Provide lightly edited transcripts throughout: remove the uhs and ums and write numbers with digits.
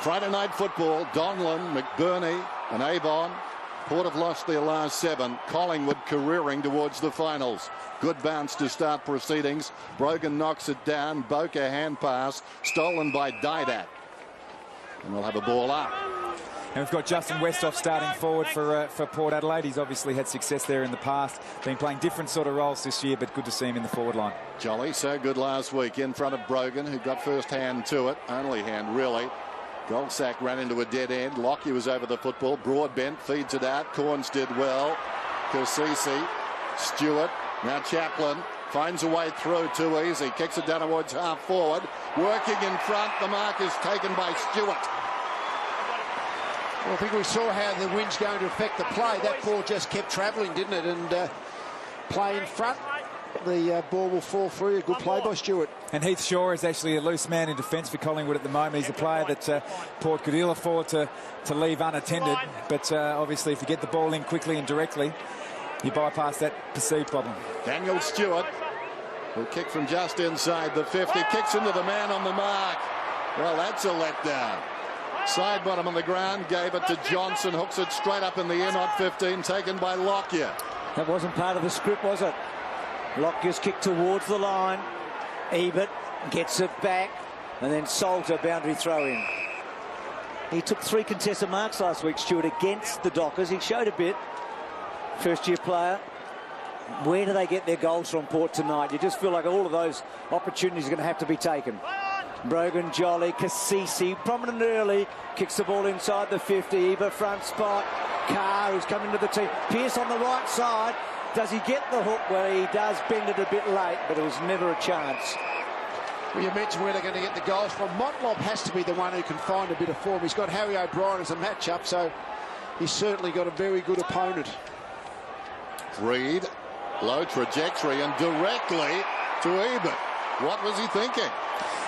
Friday night football, Donlan, McBurney and Avon. Port have lost their last 7. Collingwood careering towards the finals. Good bounce to start proceedings. Brogan knocks it down. Boca hand pass. Stolen by Didak. And we'll have a ball up. And we've got Justin Westhoff starting forward for Port Adelaide. He's obviously had success there in the past. Been playing different sort of roles this year, but good to see him in the forward line. Jolly, so good last week in front of Brogan, who got first hand to it. Only hand, really. Goldsack ran into a dead end. Lockie was over the football. Broadbent feeds it out. Corns did well. Kersisi, Stewart, now Chaplin finds a way through too easy. Kicks it down towards half forward. Working in front. The mark is taken by Stewart. Well, I think we saw how the wind's going to affect the play. That ball just kept travelling, didn't it? And play in front. The ball will fall through. A good play by Stewart. And Heath Shaw is actually a loose man in defence for Collingwood at the moment. He's a player that Port could ill afford to leave unattended. But obviously, if you get the ball in quickly and directly, you bypass that perceived problem. Daniel Stewart will kick from just inside the 50. Kicks into the man on the mark. Well, that's a letdown. Side bottom on the ground. Gave it to Johnson. Hooks it straight up in the air. Not 15. Taken by Lockyer. That wasn't part of the script, was it? Lockyer's kick towards the line. Ebert gets it back. And then Salter, boundary throw in. He took 3 contested marks last week, Stewart, against the Dockers. He showed a bit. First-year player. Where do they get their goals from, Port, tonight? You just feel like all of those opportunities are going to have to be taken. Brogan, Jolly, Cassisi, prominent early. Kicks the ball inside the 50. Ebert front spot. Carr, who's coming to the team. Pearce on the right side. Does he get the hook? Well, he does bend it a bit late, but it was never a chance. Well, you mentioned where they're going to get the goals from. Motlop has to be the one who can find a bit of form. He's got Harry O'Brien as a matchup, so he's certainly got a very good opponent. Reed, low trajectory and directly to Ebert. What was he thinking?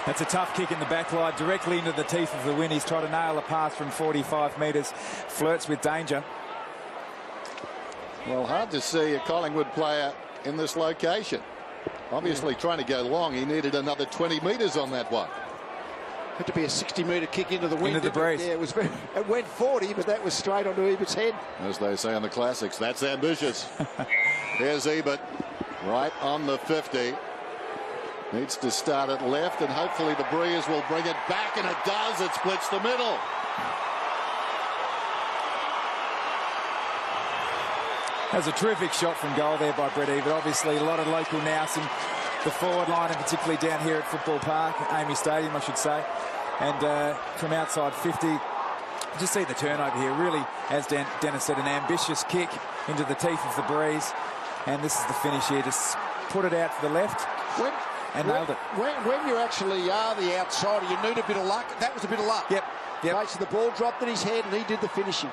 That's a tough kick in the back line, directly into the teeth of the wind. He's tried to nail a pass from 45 metres. Flirts with danger. Well, hard to see a Collingwood player in this location. Obviously trying to go long. He needed another 20 metres on that one. Had to be a 60-metre kick into the wind. Into the breeze. Yeah, it went 40, but that was straight onto Ebert's head. As they say in the classics, that's ambitious. Here's Ebert, right on the 50. Needs to start it left, and hopefully the breeze will bring it back, and it does. It splits the middle. That's a terrific shot from goal there by Brett Ebert. Obviously, a lot of local nous in the forward line, and particularly down here at Football Park, Amy Stadium, I should say. And from outside 50, just see the turnover here. Really, as Dennis said, an ambitious kick into the teeth of the breeze. And this is the finish here. Just put it out to the left and nailed it. When you actually are the outsider, you need a bit of luck. That was a bit of luck. Yep. So the ball dropped at his head, and he did the finishing.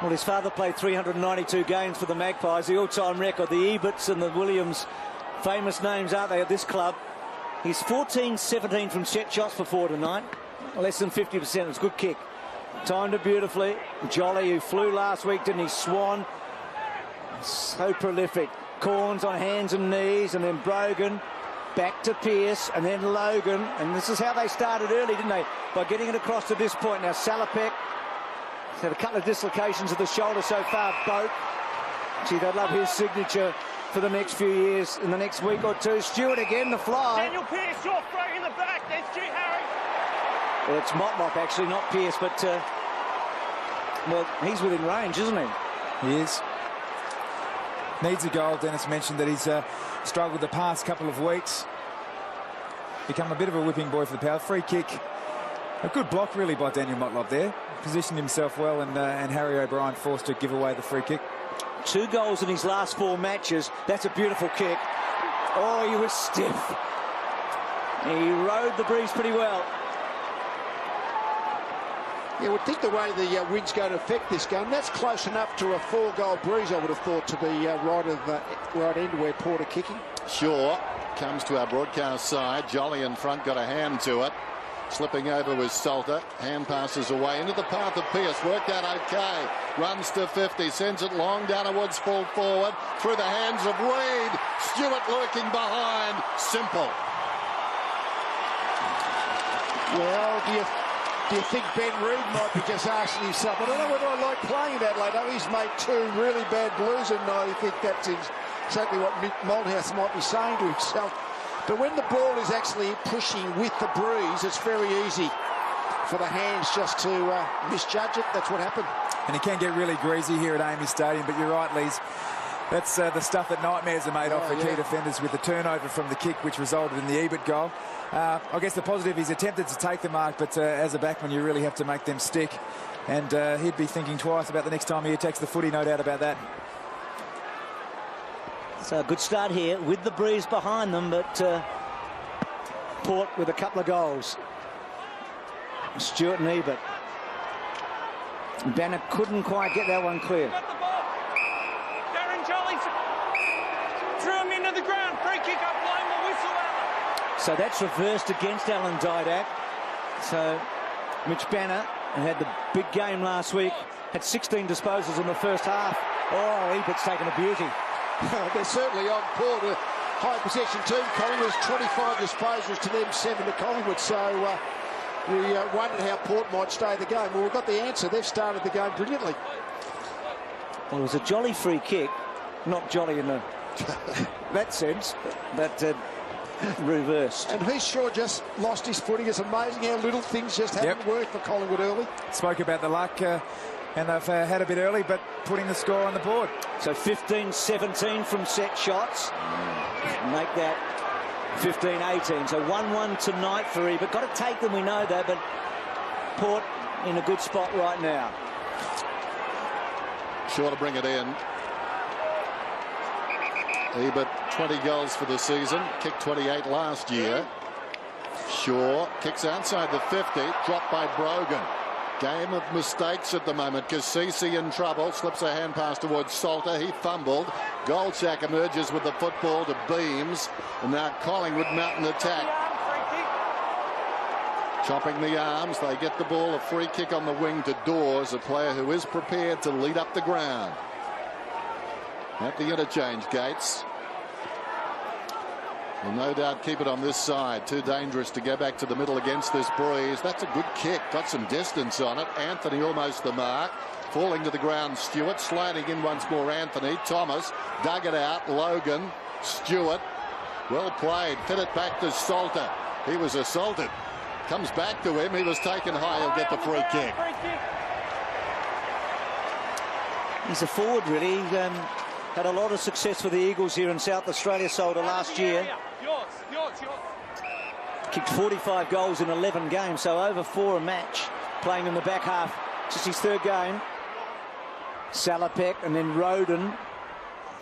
Well, his father played 392 games for the Magpies, the all-time record. The Eberts and the Williams, famous names, aren't they, at this club? He's 14-17 from set shots for 4 tonight. Less than 50%. It's a good kick. Timed it beautifully. Jolly, who flew last week, didn't he? Swan. So prolific. Corns on hands and knees, and then Brogan. Back to Pearce, and then Logan. And this is how they started early, didn't they? By getting it across to this point. Now, Salopek. He's had a couple of dislocations of the shoulder so far. Boat. Gee, they'd love his signature for the next few years, in the next week or two. Stewart again, the fly. Daniel Pearce, short throw in the back. There's G. Harry. Well, it's Motlop, actually, not Pearce, but, well, he's within range, isn't he? He is. Needs a goal. Dennis mentioned that he's struggled the past couple of weeks. Become a bit of a whipping boy for the Power. Free kick. A good block, really, by Daniel Motlop there. Positioned himself well, and Harry O'Brien forced to give away the free kick. 2 goals in his last 4 matches. That's a beautiful kick. Oh, he was stiff. He rode the breeze pretty well. Yeah, I would think the way the wind's going to affect this game, that's close enough to a 4-goal breeze, I would have thought, to be right end where Port are kicking. Shaw comes to our broadcast side. Jolly in front, got a hand to it. Slipping over was Salter. Hand passes away into the path of Pearce. Worked out okay. Runs to 50. Sends it long down towards full forward. Through the hands of Reed. Stewart lurking behind. Simple. Well, do you think Ben Reid might be just asking himself, I don't know whether I like playing at Adelaide. Oh, he's made 2 really bad blues, and I think that's exactly what Mick Malthouse might be saying to himself. But when the ball is actually pushing with the breeze, it's very easy for the hands just to misjudge it. That's what happened. And he can get really greasy here at AAMI Stadium, but you're right, Lees. That's the stuff that nightmares are made of for key defenders, with the turnover from the kick, which resulted in the Ebert goal. I guess the positive, he's attempted to take the mark, but as a backman, you really have to make them stick. And he'd be thinking twice about the next time he attacks the footy, no doubt about that. So a good start here with the breeze behind them, but Port with a couple of goals. Stewart and Ebert. Banner couldn't quite get that one clear. Got the ball. Darren Jolly threw him into the ground. Free kick up, blowing the whistle out. So that's reversed against Alan Didak. So Mitch Banner, who had the big game last week, had 16 disposals in the first half. Oh, Ebert's taken a beauty. They're certainly on board with high possession team. Collingwood's 25 disposals to them, 7 to Collingwood. So we wondered how Port might stay the game. Well, we've got the answer. They've started the game brilliantly. Well, it was a jolly free kick, not jolly in that sense, but reversed. And he's sure just lost his footing. It's amazing how little things just haven't worked for Collingwood early. Spoke about the luck, and they've had a bit early, but putting the score on the board. So 15-17 from set shots. Make that 15-18. So 1-1 tonight for Ebert. Got to take them, we know that, but Port in a good spot right now. Sure to bring it in. Ebert, 20 goals for the season. Kicked 28 last year. Shaw kicks outside the 50. Dropped by Brogan. Game of mistakes at the moment. Cassisi in trouble. Slips a hand pass towards Salter. He fumbled. Goldsack emerges with the football to Beams. And now Collingwood mount an attack. Chopping the arms. They get the ball. A free kick on the wing to Dawes, a player who is prepared to lead up the ground. At the interchange gates. Will no doubt keep it on this side. Too dangerous to go back to the middle against this breeze. That's a good kick. Got some distance on it. Anthony almost the mark. Falling to the ground, Stewart. Sliding in once more, Anthony. Thomas dug it out. Logan. Stewart. Well played. Fit it back to Salter. He was assaulted. Comes back to him. He was taken high. He'll get the free kick. He's a forward, really. Had a lot of success for the Eagles here in South Australia, Solder, last year. Yours. Kicked 45 goals in 11 games, so over 4 a match, playing in the back half. Just his 3rd game. Salopek and then Roden.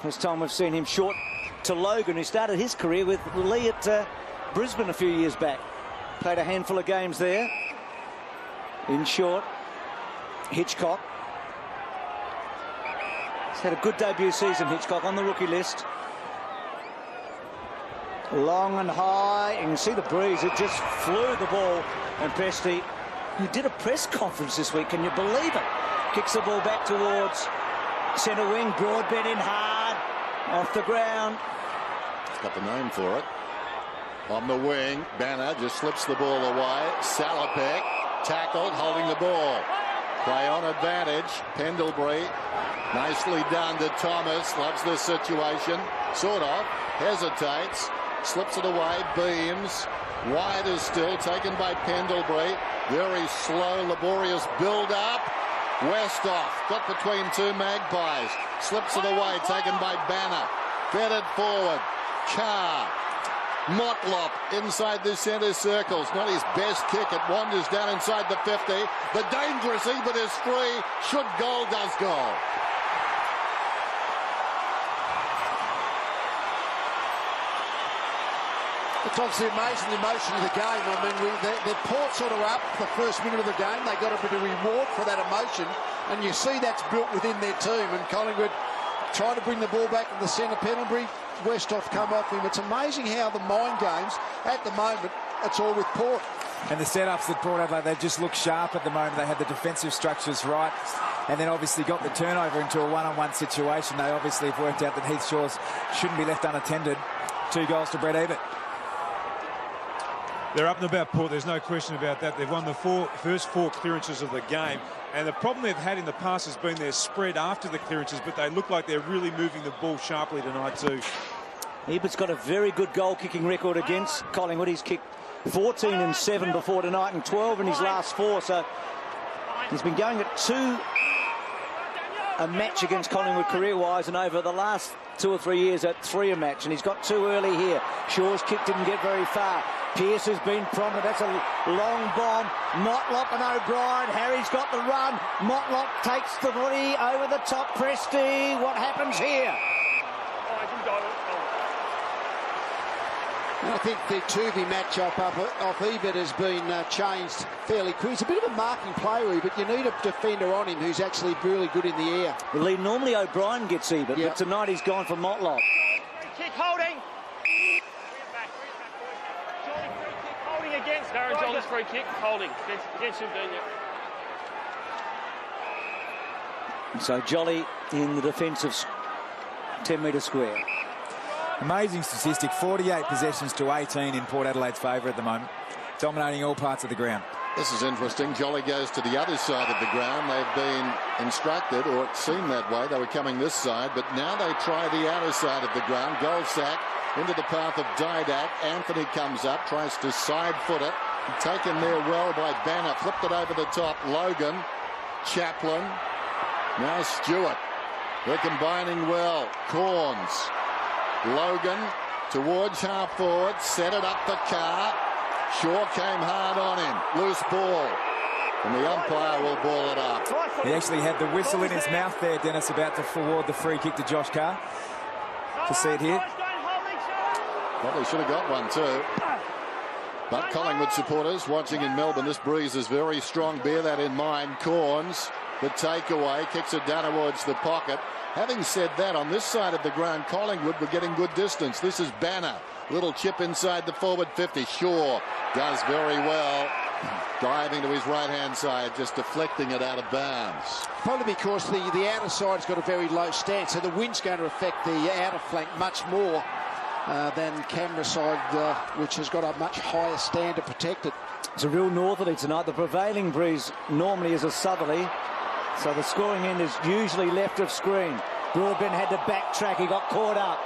First time we've seen him short to Logan, who started his career with Lee at Brisbane a few years back. Played a handful of games there. In short, Hitchcock. He's had a good debut season, Hitchcock, on the rookie list. Long and high. You can see the breeze. It just flew the ball. And Pesty, who did a press conference this week, can you believe it? Kicks the ball back towards centre wing. Broadbent in hard. Off the ground. He's got the name for it. On the wing, Banner just slips the ball away. Salopek tackled, holding the ball. Play on advantage. Pendlebury, nicely done to Thomas. Loves this situation. Sort of. Hesitates. Slips it away. Beams. Wide is still taken by Pendlebury. Very slow, laborious build-up. Westhoff got between 2 Magpies. Slips it away. Taken by Banner. Fed it forward. Carr. Motlop inside the centre circles. Not his best kick. It wanders down inside the 50. The dangerous Ebert is free. Should goal, does goal. It's obviously amazing the emotion of the game. I mean, they're Port sort of up the first minute of the game. They got a bit of reward for that emotion. And you see that's built within their team. And Collingwood trying to bring the ball back in the centre. Pendlebury. Westhoff come off him. It's amazing how the mind games, at the moment, it's all with Port. And the setups that Port Adelaide, they just look sharp at the moment. They had the defensive structures right, and then obviously got the turnover into a one-on-one situation. They obviously have worked out that Heath Shaw's shouldn't be left unattended. 2 goals to Brett Ebert. They're up and about, Port. There's no question about that. They've won the first four clearances of the game. And the problem they've had in the past has been their spread after the clearances, but they look like they're really moving the ball sharply tonight too. Ebert's got a very good goal-kicking record against Collingwood. He's kicked 14 and 7 before tonight and 12 in his last 4. So he's been going at 2 a match against Collingwood career-wise, and over the last 2 or 3 years at 3 a match. And he's got 2 early here. Shaw's kick didn't get very far. Pearce has been prominent. That's a long bomb. Motlop and O'Brien. Harry's got the run. Motlop takes the volley over the top. Presti. What happens here? I think the Tuvey matchup off Ebert has been changed fairly quick. It's a bit of a marking play, but you need a defender on him who's actually really good in the air. Well, Lee, normally O'Brien gets Ebert, but tonight he's gone for Motlop. Kick holding. Jolly free kick holding against Darren Jolly's free kick holding against Umbenia. So Jolly in the defensive 10-metre square. Amazing statistic, 48 possessions to 18 in Port Adelaide's favour at the moment, dominating all parts of the ground. This is interesting. Jolly goes to the other side of the ground. They've been instructed, or it seemed that way. They were coming this side, but now they try the outer side of the ground. Goal sack into the path of Didak. Anthony comes up, tries to side foot it. Taken there well by Banner. Flipped it over the top. Logan, Chaplin, now Stewart. They're combining well. Corns. Logan towards half forward, set it up for Carr. Shaw came hard on him. Loose ball. And the umpire will ball it up. He actually had the whistle in his mouth there, Dennis, about to forward the free kick to Josh Carr. To see it here. Probably should have got one too. But Collingwood supporters watching in Melbourne, this breeze is very strong. Bear that in mind. Corns, the takeaway, kicks it down towards the pocket. Having said that, on this side of the ground, Collingwood were getting good distance. This is Banner. Little chip inside the forward 50. Shaw does very well. Diving to his right-hand side, just deflecting it out of bounds. Probably because the outer side's got a very low stance, so the wind's going to affect the outer flank much more than Canberra side, which has got a much higher stand to protect it. It's a real northerly tonight. The prevailing breeze normally is a southerly. So the scoring end is usually left of screen. Broadbent had to backtrack. He got caught up.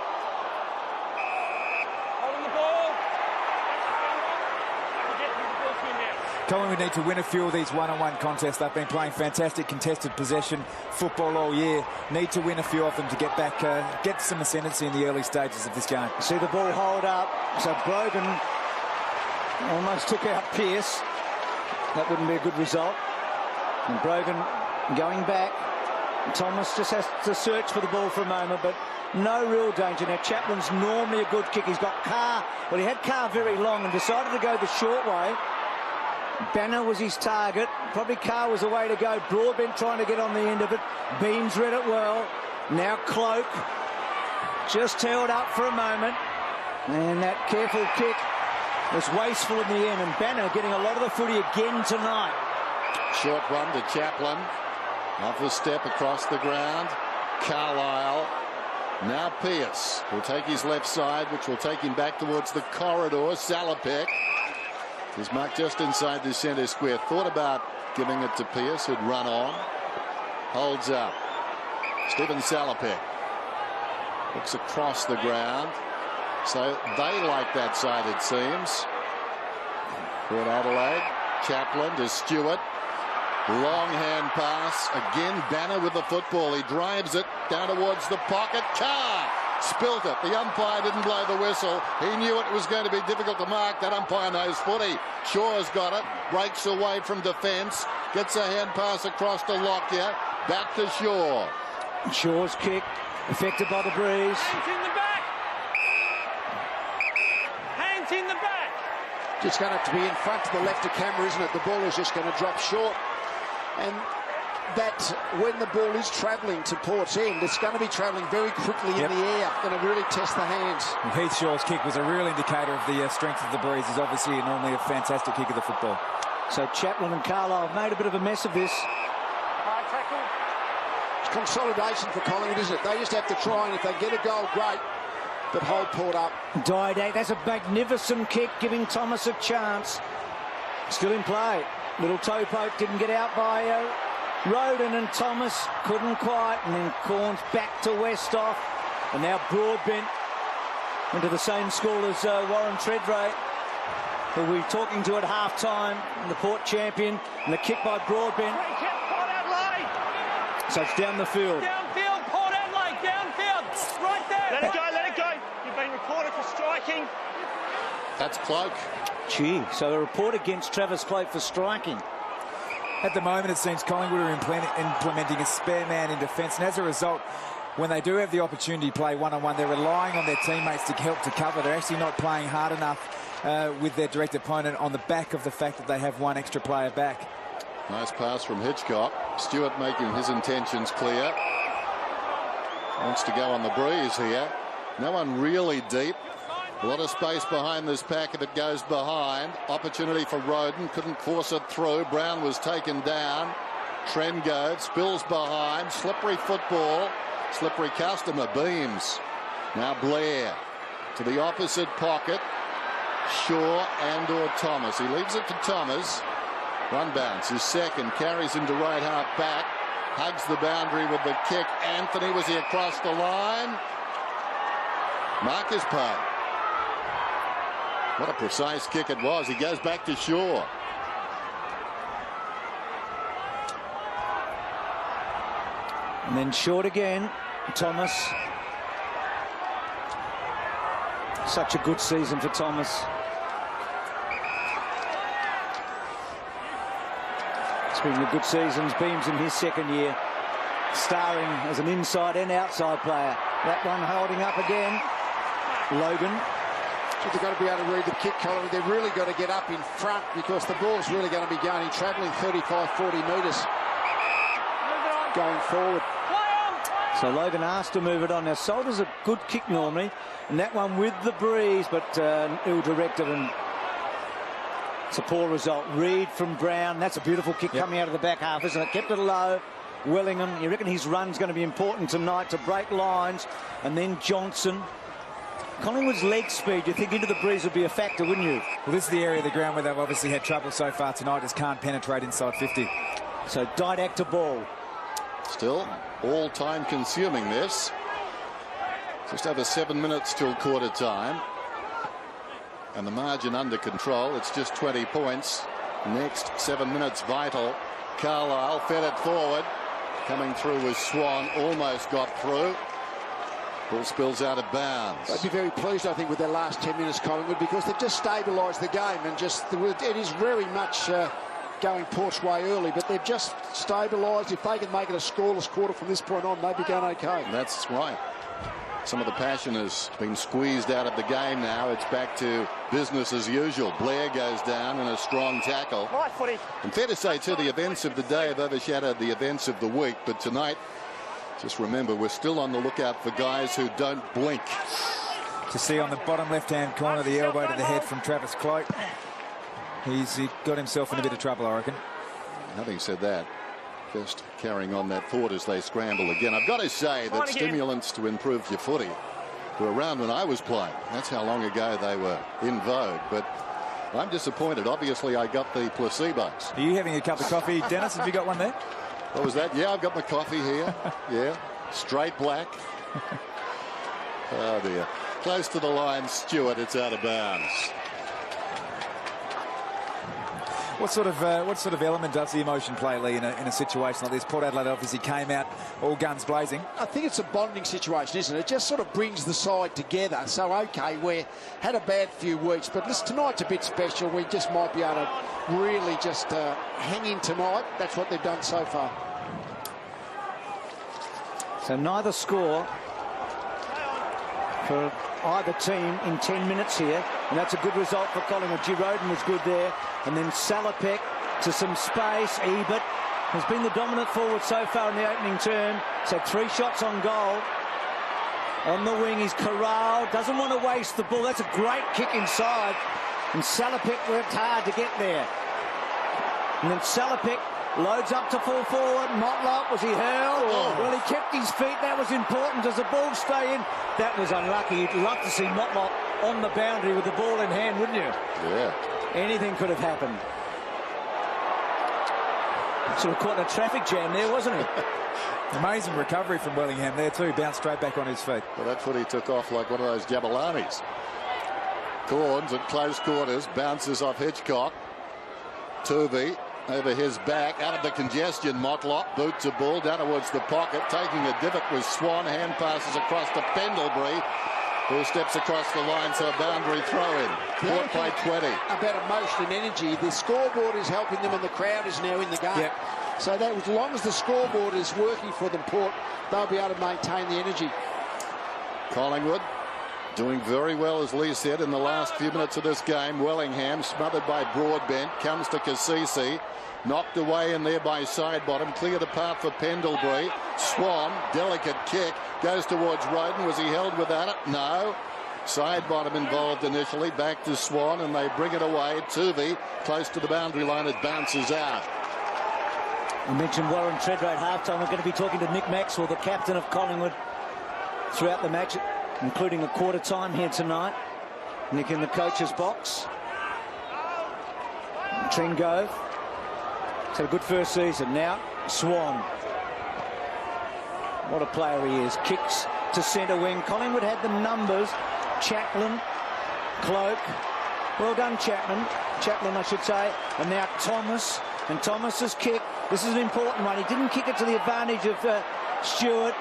Holding the ball. Collingwood need to win a few of these one-on-one contests. They've been playing fantastic contested possession football all year. Need to win a few of them to get back, get some ascendancy in the early stages of this game. See the ball hold up. So Brogan almost took out Pearce. That wouldn't be a good result. And Brogan going back. Thomas just has to search for the ball for a moment, but no real danger. Now Chaplin's normally a good kick. He's got Carr. Well, he had Carr very long and decided to go the short way. Banner was his target. Probably Carr was the way to go. Broadbent trying to get on the end of it. Beams read it well. Now Cloak just held up for a moment. And that careful kick was wasteful in the end. And Banner getting a lot of the footy again tonight. Short one to Chaplin. Off a step across the ground. Carlisle. Now Pearce will take his left side, which will take him back towards the corridor. Salopek is marked just inside the centre square. Thought about giving it to Pearce, who'd run on. Holds up. Stephen Salopek looks across the ground. So they like that side, it seems. Port Adelaide. Chaplin to Stewart. Long hand pass. Again, Banner with the football. He drives it down towards the pocket. Carr spilt it. The umpire didn't blow the whistle. He knew it was going to be difficult to mark. That umpire knows footy. Shaw's got it. Breaks away from defence. Gets a hand pass across to Lockyer. Back to Shaw. Shaw's kick affected by the breeze. Hands in the back. Hands in the back. Just going to have to be in front to the left of camera, isn't it? The ball is just going to drop short. And that when the ball is travelling to Port's end, it's going to be travelling very quickly in the air. Going to really test the hands. And Heath Shaw's kick was a real indicator of the strength of the breeze. He's obviously normally a fantastic kick of the football. So Chaplin and Carlisle have made a bit of a mess of this. High tackle. It's consolidation for Collingwood, isn't it? They just have to try, and if they get a goal, great. but Holt pulled up. Didac, that's a magnificent kick, giving Thomas a chance. Still in play. Little toe poke, didn't get out by Roden, and Thomas couldn't quite, and then Corns back to Westhoff, and now Broadbent into the same school as Warren Treadray, who we're talking to at half-time, the Port champion, and the kick by Broadbent. So it's down the field. Downfield, Port Adelaide, downfield, right there. Let it go, let it go. You've been reported for striking. That's Cloak. Gee, so a report against Travis Cloak for striking. At the moment, it seems Collingwood are implementing a spare man in defence, and as a result, when they do have the opportunity to play one-on-one, they're relying on their teammates to help to cover. They're actually not playing hard enough with their direct opponent on the back of the fact that they have one extra player back. Nice pass from Hitchcock. Stewart making his intentions clear. Wants to go on the breeze here. No one really deep. A lot of space behind this pack if it goes behind. Opportunity for Roden. Couldn't force it through. Brown was taken down. Trengove spills behind. Slippery football. Slippery customer. Beams. Now Blair to the opposite pocket. Shaw and or Thomas. He leaves it to Thomas. Run bounce. His second. Carries into right half back. Hugs the boundary with the kick. Anthony, was he across the line? Marcus Pay. What a precise kick it was. He goes back to Shaw. And then short again. Thomas. Such a good season for Thomas. It's been a good season. Beams in his second year, starring as an inside and outside player. That one holding up again. Logan. So they've got to be able to read the kick, Collingwood. They've really got to get up in front because the ball's really going to be going. He's travelling 35, 40 metres going forward. So Logan asked to move it on. Now, Salter's a good kick normally, and that one with the breeze, but ill-directed, and it's a poor result. Reid from Brown. That's a beautiful kick coming out of the back half, isn't it? Kept it low. Wellingham, you reckon his run's going to be important tonight to break lines, and then Johnson. Collingwood's leg speed, you think into the breeze would be a factor, wouldn't you? Well, this is the area of the ground where they've obviously had trouble so far tonight, just can't penetrate inside 50. So Didac to ball. Still all time consuming this. Just over 7 minutes till quarter time. And the margin under control. It's just 20 points. Next 7 minutes vital. Carlisle fed it forward. Coming through was Swan. Almost got through. Ball spills out of bounds. I'd be very pleased, I think, with their last 10 minutes, Collingwood, because they've just stabilised the game, and just it is very much going Port's way early, but they've just stabilised. If they can make it a scoreless quarter from this point on, they'd be going okay. That's right. Some of the passion has been squeezed out of the game now. It's back to business as usual. Blair goes down in a strong tackle. And fair to say, too, the events of the day have overshadowed the events of the week, but tonight, just remember, we're still on the lookout for guys who don't blink. To see on the bottom left-hand corner the elbow to the head from Travis Cloak. He got himself in a bit of trouble, I reckon. Having said that, just carrying on that thought as they scramble again. I've got to say that stimulants to improve your footy were around when I was playing. That's how long ago they were in vogue. But I'm disappointed. Obviously, I got the placebos. Are you having a cup of coffee, Dennis? Have you got one there? What was that? Yeah, I've got my coffee here. Yeah, straight black. Oh dear. Close to the line, Stewart. It's out of bounds. What sort of element does the emotion play, Lee, in a situation like this? Port Adelaide obviously came out all guns blazing. I think it's a bonding situation, isn't it? It just sort of brings the side together. So, okay, we had a bad few weeks, but listen, tonight's a bit special. We just might be able to really just hang in tonight. That's what they've done so far. So neither score for either team in 10 minutes here, and that's a good result for Collingwood. G. Roden was good there, and then Salopek to some space. Ebert has been the dominant forward so far in the opening term. He's had 3 shots on goal. On the wing is Corral, doesn't want to waste the ball. That's a great kick inside, and Salopek worked hard to get there. And then Salopek Loads up to full forward. Motlop, was he hurled? Oh. Well, he kept his feet. That was important. Does the ball stay in? That was unlucky. You'd love to see Motlop on the boundary with the ball in hand, wouldn't you? Yeah. Anything could have happened. Sort of caught in a traffic jam there, wasn't he? Amazing recovery from Wellingham there too. Bounced straight back on his feet. Well, that foot he took off like one of those Jabalanis. Corns at close quarters, bounces off Hitchcock. Tuvey over his back, out of the congestion. Motlop boots a ball down towards the pocket, taking a divot with Swan. Hand passes across to Pendlebury, who steps across the line, so a boundary throw-in. Caught by 20. About emotion and energy. The scoreboard is helping them and the crowd is now in the game. Yep. So that as long as the scoreboard is working for them, Port, they'll be able to maintain the energy. Collingwood doing very well, as Lee said, in the last few minutes of this game. Wellingham smothered by Broadbent, comes to Cassisi, knocked away in there by Sidebottom, cleared the path for Pendlebury. Swan, delicate kick, goes towards Roden. Was he held without it? No. Sidebottom involved initially, back to Swan, and they bring it away. Tuvey close to the boundary line, it bounces out. I mentioned Warren Treadray at halftime. We're going to be talking to Nick Maxwell, the captain of Collingwood, throughout the match, including a quarter time here tonight. Nick in the coach's box. Trengove. He's had a good first season. Now, Swan. What a player he is. Kicks to centre wing. Collingwood had the numbers. Chaplin, Cloak. Well done, Chaplin, I should say. And now Thomas. And Thomas's kick. This is an important one. He didn't kick it to the advantage of Stewart.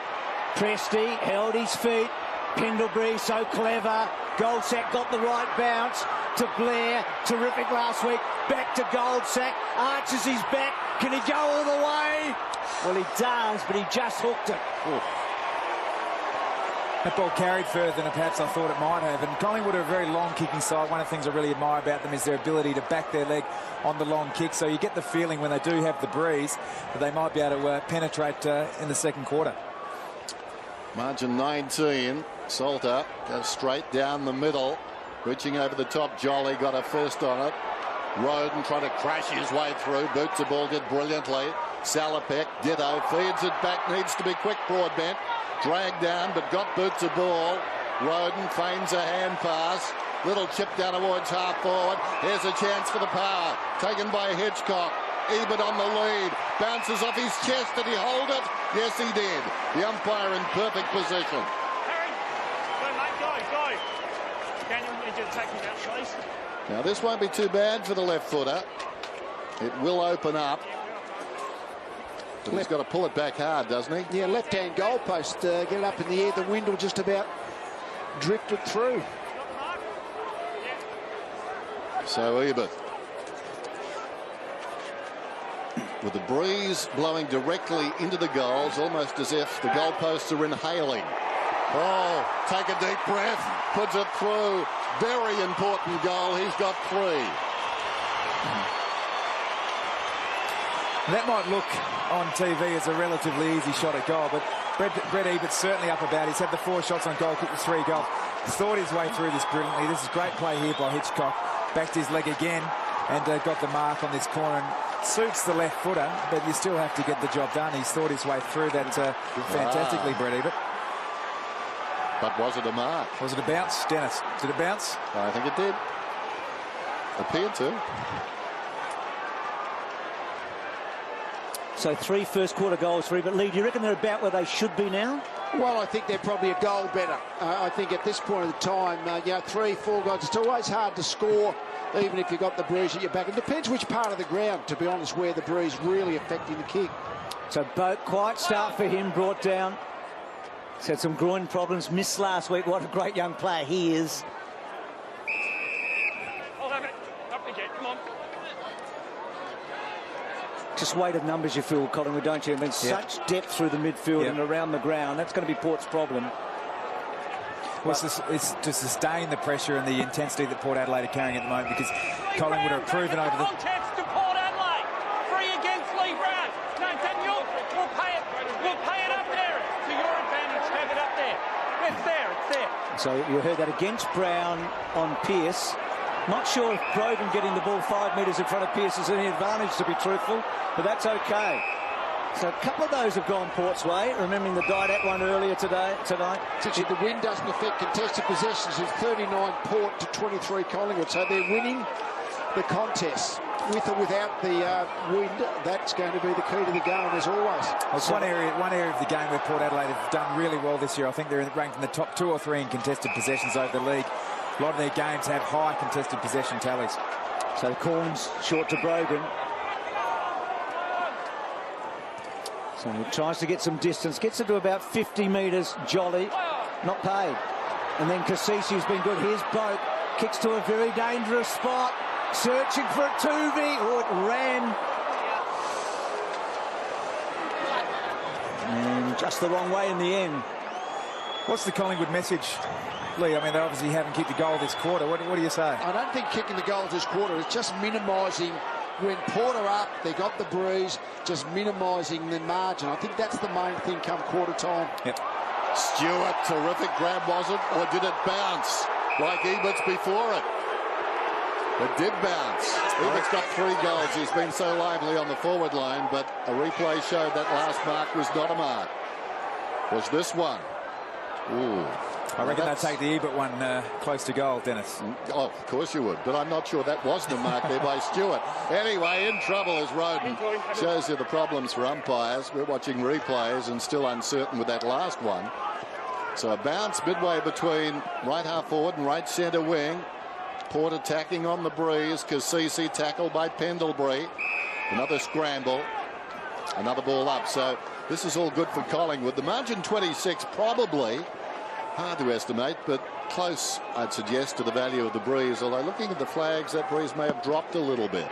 Presti held his feet. Pendlebury, so clever. Goldsack got the right bounce to Blair. Terrific last week. Back to Goldsack. Arches his back. Can he go all the way? Well, he does, but he just hooked it. Ooh. That ball carried further than perhaps I thought it might have. And Collingwood are a very long kicking side. One of the things I really admire about them is their ability to back their leg on the long kick. So you get the feeling when they do have the breeze that they might be able to penetrate in the second quarter. Margin 19. Salter goes straight down the middle, reaching over the top. Jolly got a first on it. Roden trying to crash his way through. Boots the ball, did brilliantly. Salopek, ditto, feeds it back, needs to be quick. Broadbent dragged down, but got Boots a ball. Roden feigns a hand pass. Little chip down towards half forward. Here's a chance for the power. Taken by Hitchcock. Ebert on the lead. Bounces off his chest. Did he hold it? Yes, he did. The umpire in perfect position. Harry, go, mate, go. Daniel, you need to take him out, please. Now, this won't be too bad for the left footer. It will open up. But he's got to pull it back hard, doesn't he? Yeah, left-hand goalpost. Get it up in the air. The wind will just about drift it through. So Ebert, with the breeze blowing directly into the goals, almost as if the goalposts are inhaling. Oh, take a deep breath, puts it through. Very important goal. He's got 3. That might look on TV as a relatively easy shot at goal, but Brett Ebert's certainly up about it. He's had the 4 shots on goal, kicked the 3 goals. He's thought his way through this brilliantly. This is great play here by Hitchcock. Backed his leg again and got the mark on this corner. And suits the left footer, but you still have to get the job done. He's thought his way through that fantastically, Brett Ebert. But was it a mark? Was it a bounce, Dennis? Did it bounce? I think it did. Appeared to. So 3 first quarter goals for him. But Lee, do you reckon they're about where they should be now? Well, I think they're probably a goal better. I think at this point of the time, 3, 4 goals, it's always hard to score, even if you've got the breeze at your back. It depends which part of the ground, to be honest, where the breeze really affecting the kick. So Boat, quiet start for him, brought down. He's had some groin problems, missed last week. What a great young player he is. I'll have it. Up again, come on. Just weighted numbers you feel, Collingwood, don't you? I mean, such depth through the midfield and around the ground. That's going to be Port's problem. Well, it's to sustain the pressure and the intensity that Port Adelaide are carrying at the moment, because Collingwood are proven over the... Contest to Port Adelaide. 3 against Lee Brown. No, Daniel, we'll pay it. We'll pay it up there. To your advantage, have it up there. It's there, it's there. So you heard that against Brown on Pearce. Not sure if Brogan getting the ball 5 metres in front of Pearce is any advantage, to be truthful, but that's okay. So a couple of those have gone Port's way, remembering the Didat one earlier tonight. Actually, the win doesn't affect contested possessions. It's 39 Port to 23 Collingwood, so they're winning the contest. With or without the wind, that's going to be the key to the game, as always. It's one area of the game where Port Adelaide have done really well this year. I think they're ranked in the top 2 or 3 in contested possessions over the league. A lot of their games have high contested possession tallies. So Corns short to Brogan. So he tries to get some distance, gets it to about 50 metres. Jolly, not paid. And then Cassisi's been good. Here's Boak, kicks to a very dangerous spot, searching for a Tuvey. Oh, it ran. And just the wrong way in the end. What's the Collingwood message, Lee? I mean, they obviously haven't kicked a goal this quarter. What do you say? I don't think kicking the goals this quarter is just minimising. When Port are up, they got the breeze, just minimising the margin. I think that's the main thing come quarter time. Yep. Stewart, terrific grab, was it? Or did it bounce like Ebert's before it? It did bounce. Ebert's got 3 goals. He's been so lively on the forward line, but a replay showed that last mark was not a mark. Was this one? Ooh. I reckon they'd take the Ebert one close to goal, Dennis. Oh, of course you would, but I'm not sure that wasn't a mark there by Stewart. Anyway, in trouble is Roden. Shows you the problems for umpires. We're watching replays and still uncertain with that last one. So a bounce midway between right half forward and right centre wing. Port attacking on the breeze. Cassisi tackled by Pendlebury. Another scramble. Another ball up. So this is all good for Collingwood. The margin 26 probably hard to estimate, but close, I'd suggest, to the value of the breeze. Although looking at the flags, that breeze may have dropped a little bit.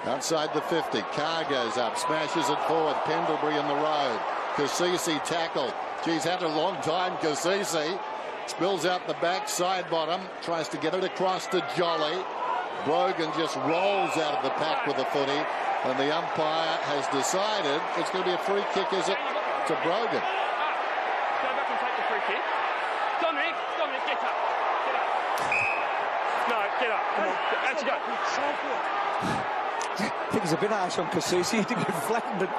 Outside the 50, Carr goes up, smashes it forward. Pendlebury in the road. Cassisi tackled. Geez, had a long time, Cassisi. Spills out the back side bottom, tries to get it across to Jolly. Brogan just rolls out of the pack with a footy, and the umpire has decided it's going to be a free kick, is it, to Brogan? Go back and take the free kick. Dominic, get up. Get up. No, get up. Come on, let's go. I think it's a bit harsh on Cassisi. He didn't get flattened,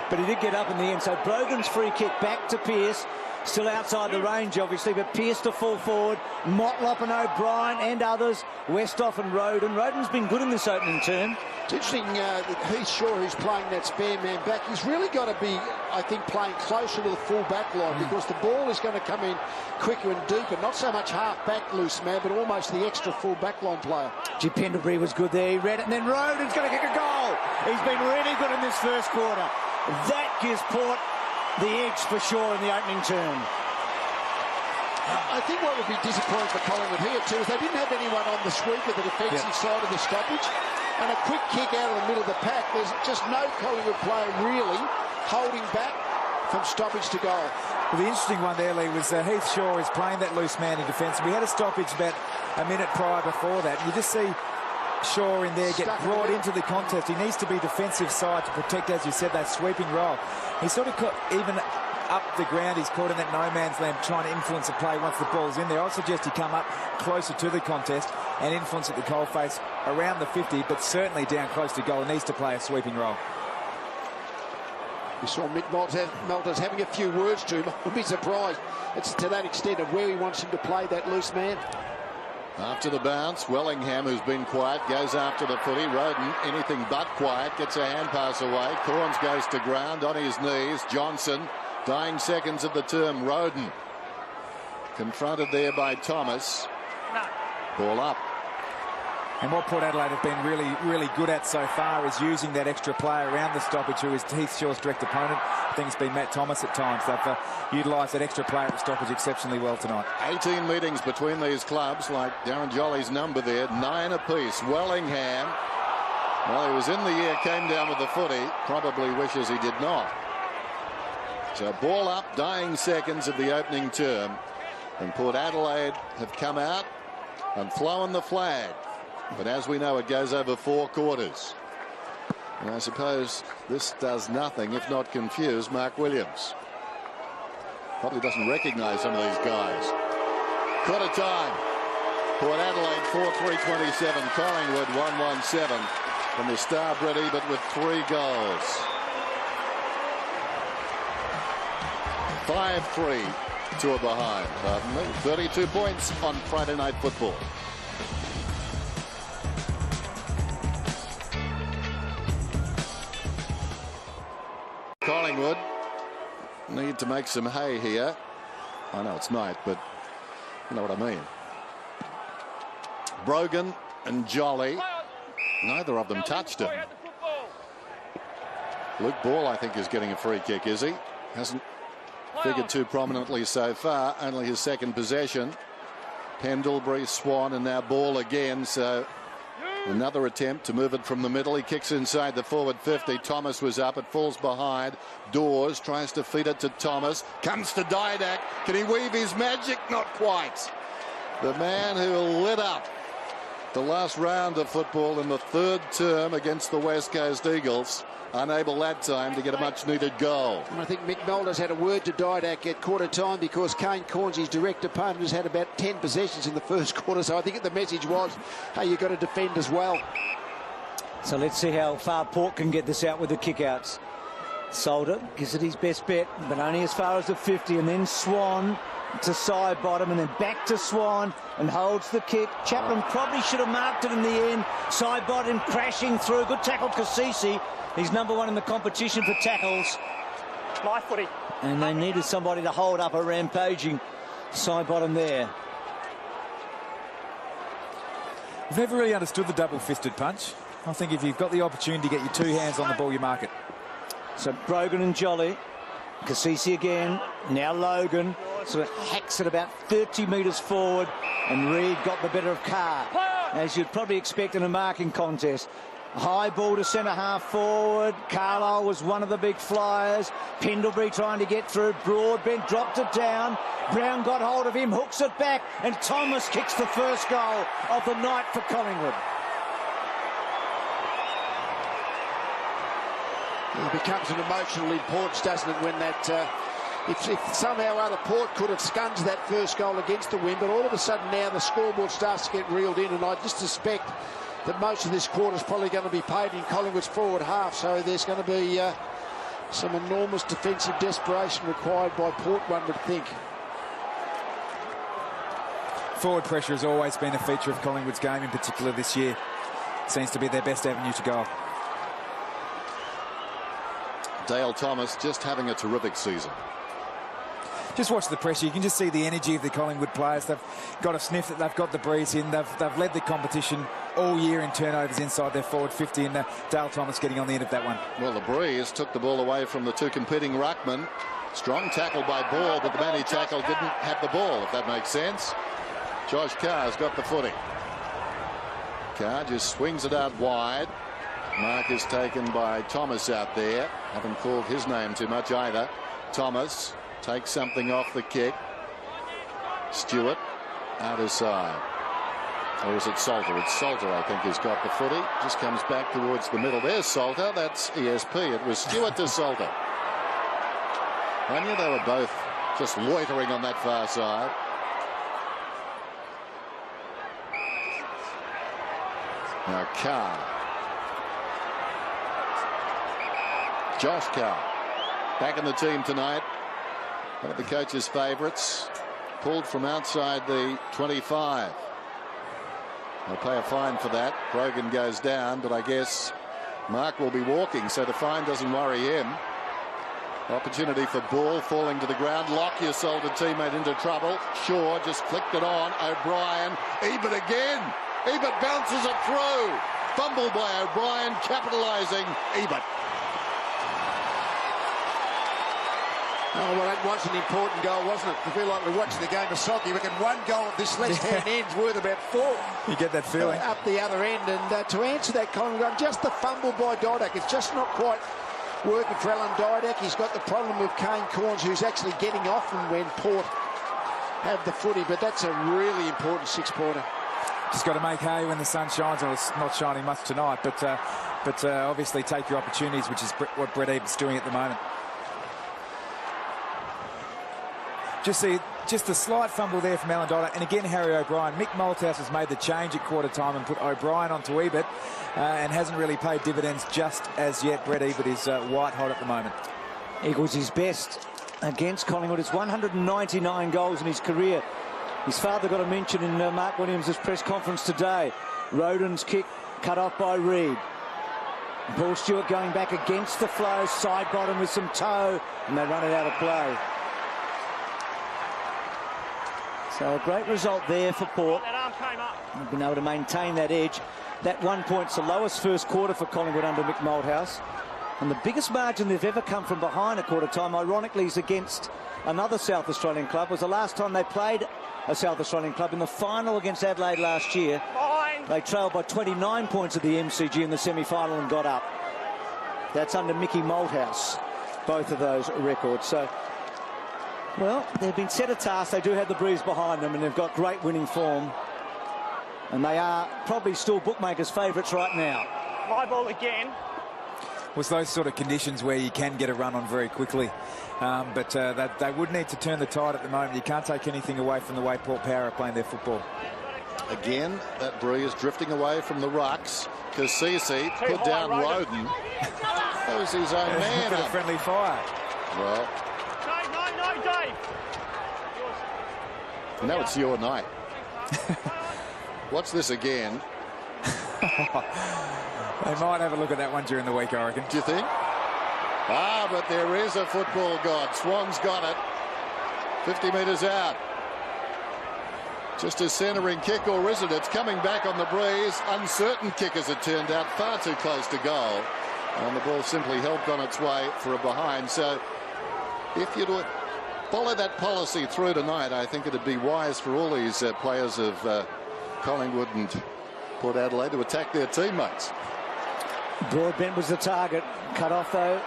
but he did get up in the end. So Brogan's free kick back to Pearce. Still outside the range, obviously, but Pearce to full forward. Motlop and O'Brien and others. Westhoff and Roden. Roden's been good in this opening term. It's interesting that Heath Shaw, who's playing that spare man back, he's really got to be, I think, playing closer to the full back line because the ball is going to come in quicker and deeper. Not so much half back loose man, but almost the extra full back line player. Pendlebury was good there. He read it, and then Roden's going to kick a goal. He's been really good in this first quarter. That gives Port the edge for sure in the opening term. I think what would be disappointing for Collingwood here too is they didn't have anyone on the sweep of the defensive side of the stoppage, and a quick kick out of the middle of the pack. There's just no Collingwood player really holding back from stoppage to goal. Well, the interesting one there, Lee, was Heath Shaw is playing that loose man in defence. We had a stoppage about a minute prior before that. You just see Shaw in there get brought into the contest. He needs to be defensive side to protect, as you said, that sweeping role. He sort of caught, even up the ground, he's caught in that no man's land trying to influence the play once the ball's in there. I'll suggest he come up closer to the contest and influence at the coalface around the 50, but certainly down close to goal. He needs to play a sweeping role. We saw Mick Malters having a few words to him. I would be surprised it's to that extent of where he wants him to play that loose man. After the bounce, Wellingham, who's been quiet, goes after the footy. Roden, anything but quiet, gets a hand pass away. Corns goes to ground on his knees. Johnson, dying seconds of the term. Roden, confronted there by Thomas. Ball up. And what Port Adelaide have been really good at so far is using that extra player around the stoppage, who is Heath Shaw's direct opponent. I think it's been Matt Thomas at times. They've utilised that extra player at the stoppage exceptionally well tonight. 18 meetings between these clubs, like Darren Jolly's number there, 9 apiece. Wellingham, well, he was in the air, came down with the footy, probably wishes he did not. So ball up, dying seconds of the opening term, and Port Adelaide have come out and flown the flag. But as we know, it goes over 4 quarters. And I suppose this does nothing if not confuse Mark Williams. Probably doesn't recognise some of these guys. Quarter time. Port Adelaide 4-3-27. Collingwood 1-1-7. And the star Brett Ebert with 3 goals. 5-3 to a behind. 32 points on Friday Night Football. Collingwood need to make some hay here. I know it's night, but you know what I mean. Brogan and Jolly, neither of them touched him. Luke Ball, I think, is getting a free kick, is he? Hasn't figured too prominently so far. Only his second possession. Pendlebury, Swan, and now Ball again. So another attempt to move it from the middle. He kicks inside the forward 50. Thomas was up. It falls behind. Dawes tries to feed it to Thomas. Comes to Didak. Can he weave his magic? Not quite. The man who lit up the last round of football in the 3rd term against the West Coast Eagles. Unable that time to get a much-needed goal. And I think Mick Mulder's had a word to Didak at quarter time because Kane Corns, his direct opponent, has had about 10 possessions in the first quarter. So I think the message was, hey, you've got to defend as well. So let's see how far Port can get this out with the kickouts. Solder gives it his best bet, but only as far as the 50, and then Swan to side bottom and then back to Swan and holds the kick. Chaplin probably should have marked it in the end. Side bottom crashing through. Good tackle, Cassisi. He's number 1 in the competition for tackles. My footy. And they needed somebody to hold up a rampaging side bottom there. I've never really understood the double-fisted punch. I think if you've got the opportunity to get your 2 hands on the ball, you mark it. So Brogan and Jolly. Cassisi again. Now Logan. Sort of hacks it about 30 metres forward. And Reed got the better of Carr, as you'd probably expect in a marking contest. High ball to centre half forward. Carlisle was one of the big flyers. Pendlebury trying to get through. Broadbent dropped it down. Brown got hold of him, hooks it back, and Thomas kicks the first goal of the night for Collingwood. It becomes an emotional importance, doesn't it, when that... If somehow other Port could have scunged that first goal against the win, but all of a sudden now the scoreboard starts to get reeled in, and I just suspect that most of this quarter is probably going to be paid in Collingwood's forward half, so there's going to be some enormous defensive desperation required by Port, one would think. Forward pressure has always been a feature of Collingwood's game, in particular this year. Seems to be their best avenue to goal. Dale Thomas just having a terrific season. Just watch the pressure. You can just see the energy of the Collingwood players. They've got a sniff that they've got the breeze in. They've led the competition all year in turnovers inside their forward 50, and Dale Thomas getting on the end of that one. Well, the breeze took the ball away from the 2 competing ruckmen. Strong tackle by Ball, but the man he tackled didn't have the ball, if that makes sense. Josh Carr's got the footy. Carr just swings it out wide. Mark is taken by Thomas out there. Haven't called his name too much either. Thomas takes something off the kick. Stewart out his side. Or is it Salter? It's Salter, I think, who's got the footy. Just comes back towards the middle. There's Salter. That's ESP. It was Stewart to Salter. I knew they were both just loitering on that far side. Now Carr. Josh Carr back in the team tonight. One of the coach's favourites. Pulled from outside the 25. They'll pay a fine for that. Brogan goes down, but I guess Mark will be walking, so the fine doesn't worry him. Opportunity for Ball falling to the ground. Lockyer sold a teammate into trouble. Shaw just flicked it on. O'Brien. Ebert again. Ebert bounces it through. Fumble by O'Brien, capitalising Ebert. Oh, well, that was an important goal, wasn't it? I feel like we're watching the game of soccer. You reckon one goal at this left-hand end's worth about 4. You get that feeling. Up the other end. And to answer that, Collingwood, just the fumble by Didak. It's just not quite working for Alan Didak. He's got the problem with Kane Corns, who's actually getting off him when Port have the footy. But that's a really important 6-pointer. Just got to make hay when the sun shines. Well, it's not shining much tonight, but obviously take your opportunities, which is what Brett Ebert's doing at the moment. just a slight fumble there from Alan, and again Harry O'Brien. Mick Malthouse has made the change at quarter time and put O'Brien onto Ebert, and hasn't really paid dividends just as yet. Brett Ebert is white hot at the moment. Eagles his best against Collingwood. It's 199 goals in his career. His father got a mention in Mark Williams' press conference today. Roden's kick cut off by Reid. Paul Stewart going back against the flow, side bottom with some toe, and they run it out of play. So a great result there for Port. They've been able to maintain that edge. That 1 point's the lowest first quarter for Collingwood under Mick Malthouse. And the biggest margin they've ever come from behind at quarter time, ironically, is against another South Australian club. Was the last time they played a South Australian club in the final against Adelaide last year. They trailed by 29 points at the MCG in the semi-final and got up. That's under Mickey Malthouse, both of those records. So, well, they've been set a task. They do have the breeze behind them, and they've got great winning form. And they are probably still bookmakers' favourites right now. High ball again. Was those sort of conditions where you can get a run on very quickly. But they would need to turn the tide at the moment. You can't take anything away from the way Port Power are playing their football. Again, that breeze drifting away from the rucks. Kasisi put down Roden. That was his own man. Bit of friendly fire. Well, No, Dave. now it's your night. Watch this again. They might have a look at that one during the week, I reckon. Do you think? Ah, but there is a football god. Swan's got it. 50 metres out. Just a centering kick, or is it? It's coming back on the breeze. Uncertain kick as it turned out. Far too close to goal. And the ball simply helped on its way for a behind. So if you follow that policy through tonight, I think it'd be wise for all these players of Collingwood and Port Adelaide to attack their teammates. Broadbent was the target. Cut off though.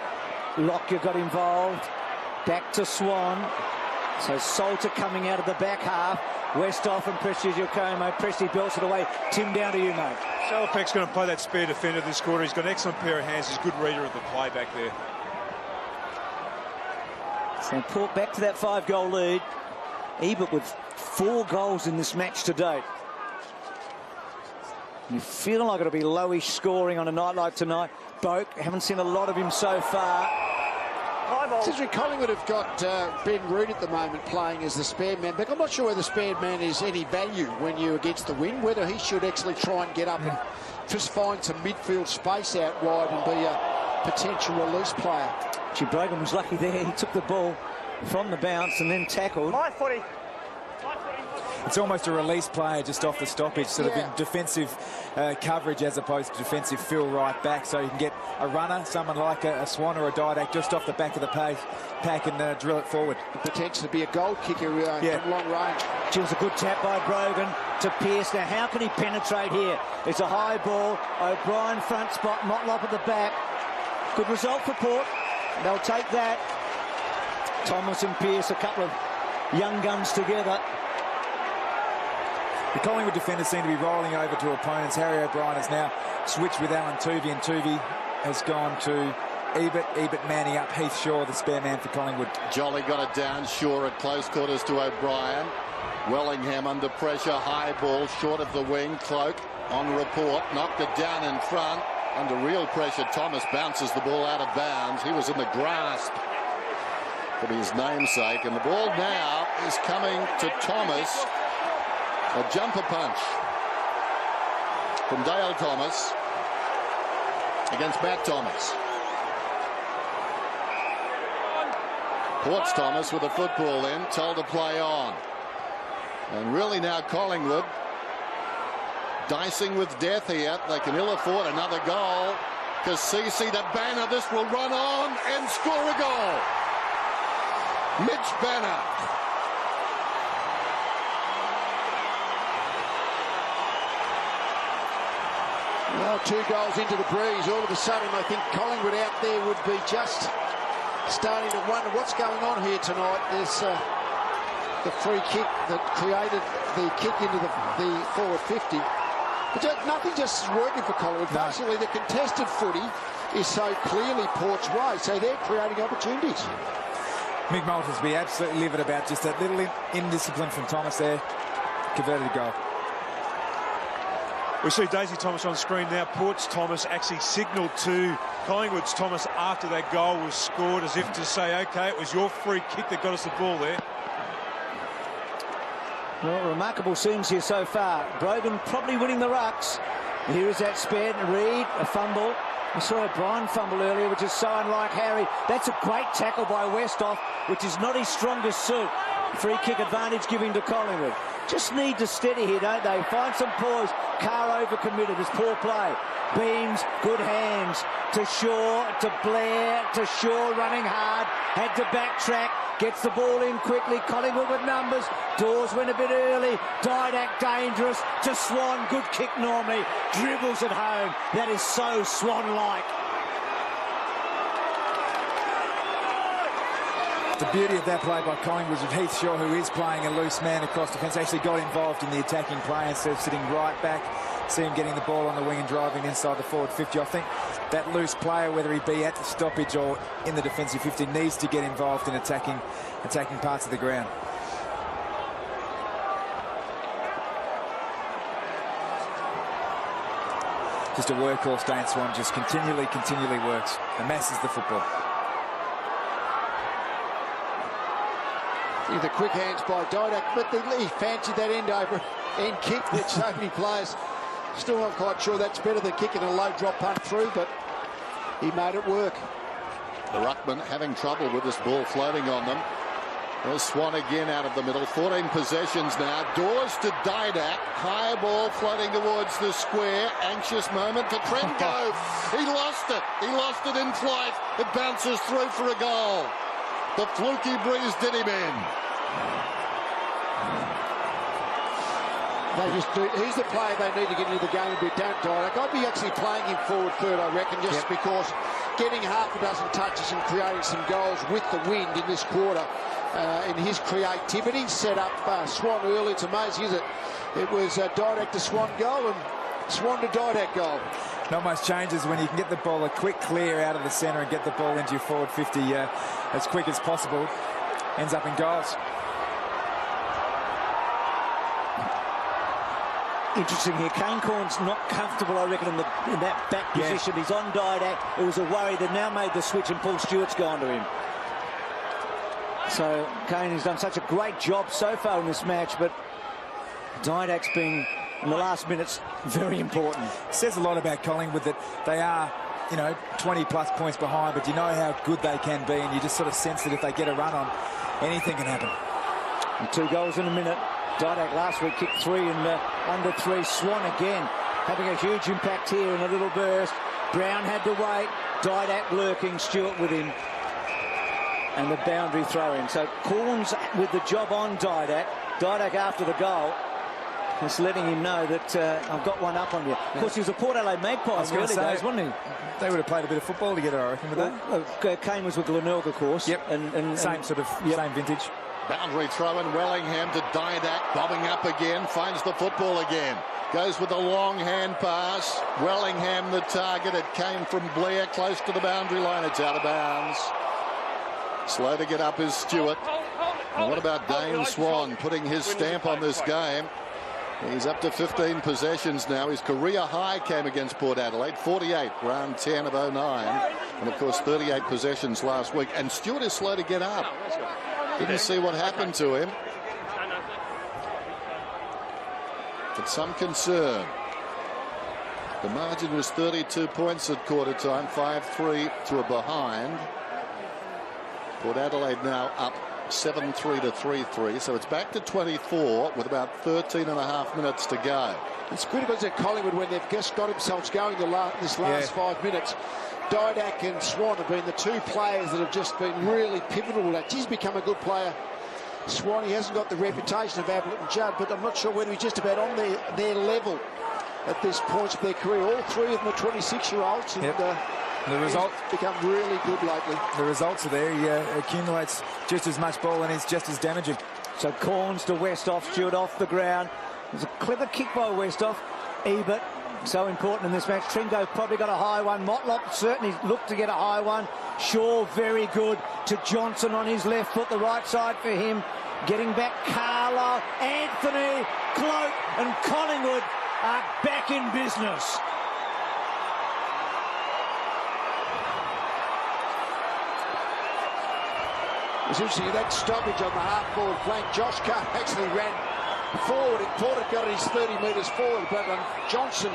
Lockyer got involved. Back to Swan. So Salter coming out of the back half. Westhoff and Presti Giacomo. Presti belts it away. Tim, down to you, mate. Salopek's going to play that spare defender this quarter. He's got an excellent pair of hands. He's a good reader of the play back there. So Port back to that 5-goal lead. Ebert with 4 goals in this match to date. You feel like it'll be lowish scoring on a night like tonight. Boak, haven't seen a lot of him so far. Considering Collingwood have got Ben Rood at the moment playing as the spare man back, I'm not sure whether the spare man is any value when you're against the wind, whether he should actually try and get up and just find some midfield space out wide and be a potential release player. Brogan was lucky there. He took the ball from the bounce and then tackled. My footy. It's almost a release player just off the stoppage, sort of in defensive coverage as opposed to defensive fill right back. So you can get a runner, someone like a Swan or a Didac, just off the back of the pack and drill it forward. Potential to be a goal kicker from long range. It was a good tap by Brogan to Pearce. Now, how can he penetrate here? It's a high ball. O'Brien front spot, Motlop at the back. Good result for Port. They'll take that. Thomas and Pearce, a couple of young guns together. The Collingwood defenders seem to be rolling over to opponents. Harry O'Brien has now switched with Alan Tuvey, and Tuvey has gone to Ebert. Ebert manning up Heath Shaw, the spare man for Collingwood. Jolly got it down. Shaw at close quarters to O'Brien. Wellingham under pressure. High ball short of the wing. Cloak on report. Knocked it down in front. Under real pressure, Thomas bounces the ball out of bounds. He was in the grasp of his namesake. And the ball now is coming to Thomas. A jumper punch from Dale Thomas against Matt Thomas. Port's Thomas with a football in, told to play on. And really now Collingwood dicing with death here. They can ill afford another goal. Kasisi to Banner. This will run on and score a goal. Mitch Banner. Well, 2 goals into the breeze. All of a sudden, I think Collingwood out there would be just starting to wonder what's going on here tonight. There's the free kick that created the kick into the forward 50. But nothing just is working for Collingwood. No. Basically, the contested footy is so clearly Port's way, so they're creating opportunities. Mick Maltons will be absolutely livid about just that little indiscipline from Thomas there. Converted a goal. We see Daisy Thomas on screen now. Port's Thomas actually signalled to Collingwood's Thomas after that goal was scored, as if to say, OK, it was your free kick that got us the ball there. Well, remarkable scenes here so far. Brogan probably winning the rucks. Here is that spared Reed, a fumble. We saw O'Brien fumble earlier, which is so unlike Harry. That's a great tackle by Westhoff, which is not his strongest suit. Free kick advantage giving to Collingwood. Just need to steady here, don't they? Find some poise. Carr overcommitted. It's poor play. Beams, good hands. To Shaw, to Blair, to Shaw running hard. Had to backtrack. Gets the ball in quickly. Collingwood with numbers. Dawes went a bit early. Didak dangerous. To Swan. Good kick normally. Dribbles at home. That is so Swan-like. The beauty of that play by Collingwood was with Heath Shaw, who is playing a loose man across defence, actually got involved in the attacking play instead of sitting right back. See him getting the ball on the wing and driving inside the forward 50. I think that loose player, whether he be at the stoppage or in the defensive 50, needs to get involved in attacking parts of the ground. Just a workhorse, Dane Swan, just continually works. Amasses the football. The quick hands by Didak, but he fancied that end kick that so many players. Still not quite sure that's better than kicking a low drop punt through, but he made it work. The ruckman having trouble with this ball floating on them. There's Swan again out of the middle. 14 possessions now. Dawes to Didak. High ball floating towards the square. Anxious moment for Trenko. He lost it. He lost it in flight. It bounces through for a goal. The fluky breeze did him in. He's the player they need to get into the game a bit, don't Didak. I'd be actually playing him forward third, I reckon, just because getting half a dozen touches and creating some goals with the wind in this quarter, in his creativity, set up Swan early. It's amazing, isn't it? It was Didak to Swan goal and Swan to Didak goal. Not much changes when you can get the ball a quick clear out of the centre and get the ball into your forward 50 as quick as possible. Ends up in goals. Interesting here. Kane Corn's not comfortable, I reckon, in that back position. He's on Didak. It was a worry. They've now made the switch and Paul Stewart's gone to him. So Kane has done such a great job so far in this match, but Didak's been, in the last minutes, very important. It says a lot about Collingwood that they are, 20-plus points behind, but you know how good they can be, and you just sort of sense that if they get a run on, anything can happen. And 2 goals in a minute. Didak last week kicked 3 and under 3. Swan again having a huge impact here in a little burst. Brown had to wait. Didak lurking. Stewart with him. And the boundary throw in. So Corns with the job on Didak. Didak after the goal. Just letting him know that I've got one up on you. Of course, he was a Port Adelaide Magpie in the early days, wasn't he? They would have played a bit of football together, I reckon, with that. Kane was with Glenelg, of course. Yep. And same vintage. Boundary throw in. Wellingham to Didak, bobbing up again, finds the football again. Goes with a long hand pass. Wellingham the target. It came from Blair close to the boundary line. It's out of bounds. Slow to get up is Stewart. And what about Dane Swan putting his stamp on this game? He's up to 15 possessions now. His career high came against Port Adelaide, 48, round 10 of 09. And, of course, 38 possessions last week. And Stewart is slow to get up. Didn't see what happened to him. But some concern. The margin was 32 points at quarter time, 5-3 to a behind. Port Adelaide now up 7-3 to 3-3, so it's back to 24 with about 13 and a half minutes to go. It's critical at Collingwood when they've just got themselves going this last 5 minutes. Didak and Swan have been the 2 players that have just been really pivotal. He's become a good player. Swan, he hasn't got the reputation of Ablett and Judd, but I'm not sure whether he's just about on their level at this point of their career. All 3 of them are 26-year-olds. And the result become really good lately. The results are there. He accumulates just as much ball and is just as damaging. So Corns to Westhoff. Stewart off the ground. There's a clever kick by Westhoff. Ebert so important in this match. Tringo probably got a high one. Motlop certainly looked to get a high one. Shaw very good to Johnson on his left foot, the right side for him. Getting back Carlo, Anthony, Cloak and Collingwood are back in business. It's interesting, that stoppage on the half-forward flank. Josh Carr actually ran forward. It thought it got his 30 metres forward, but Johnson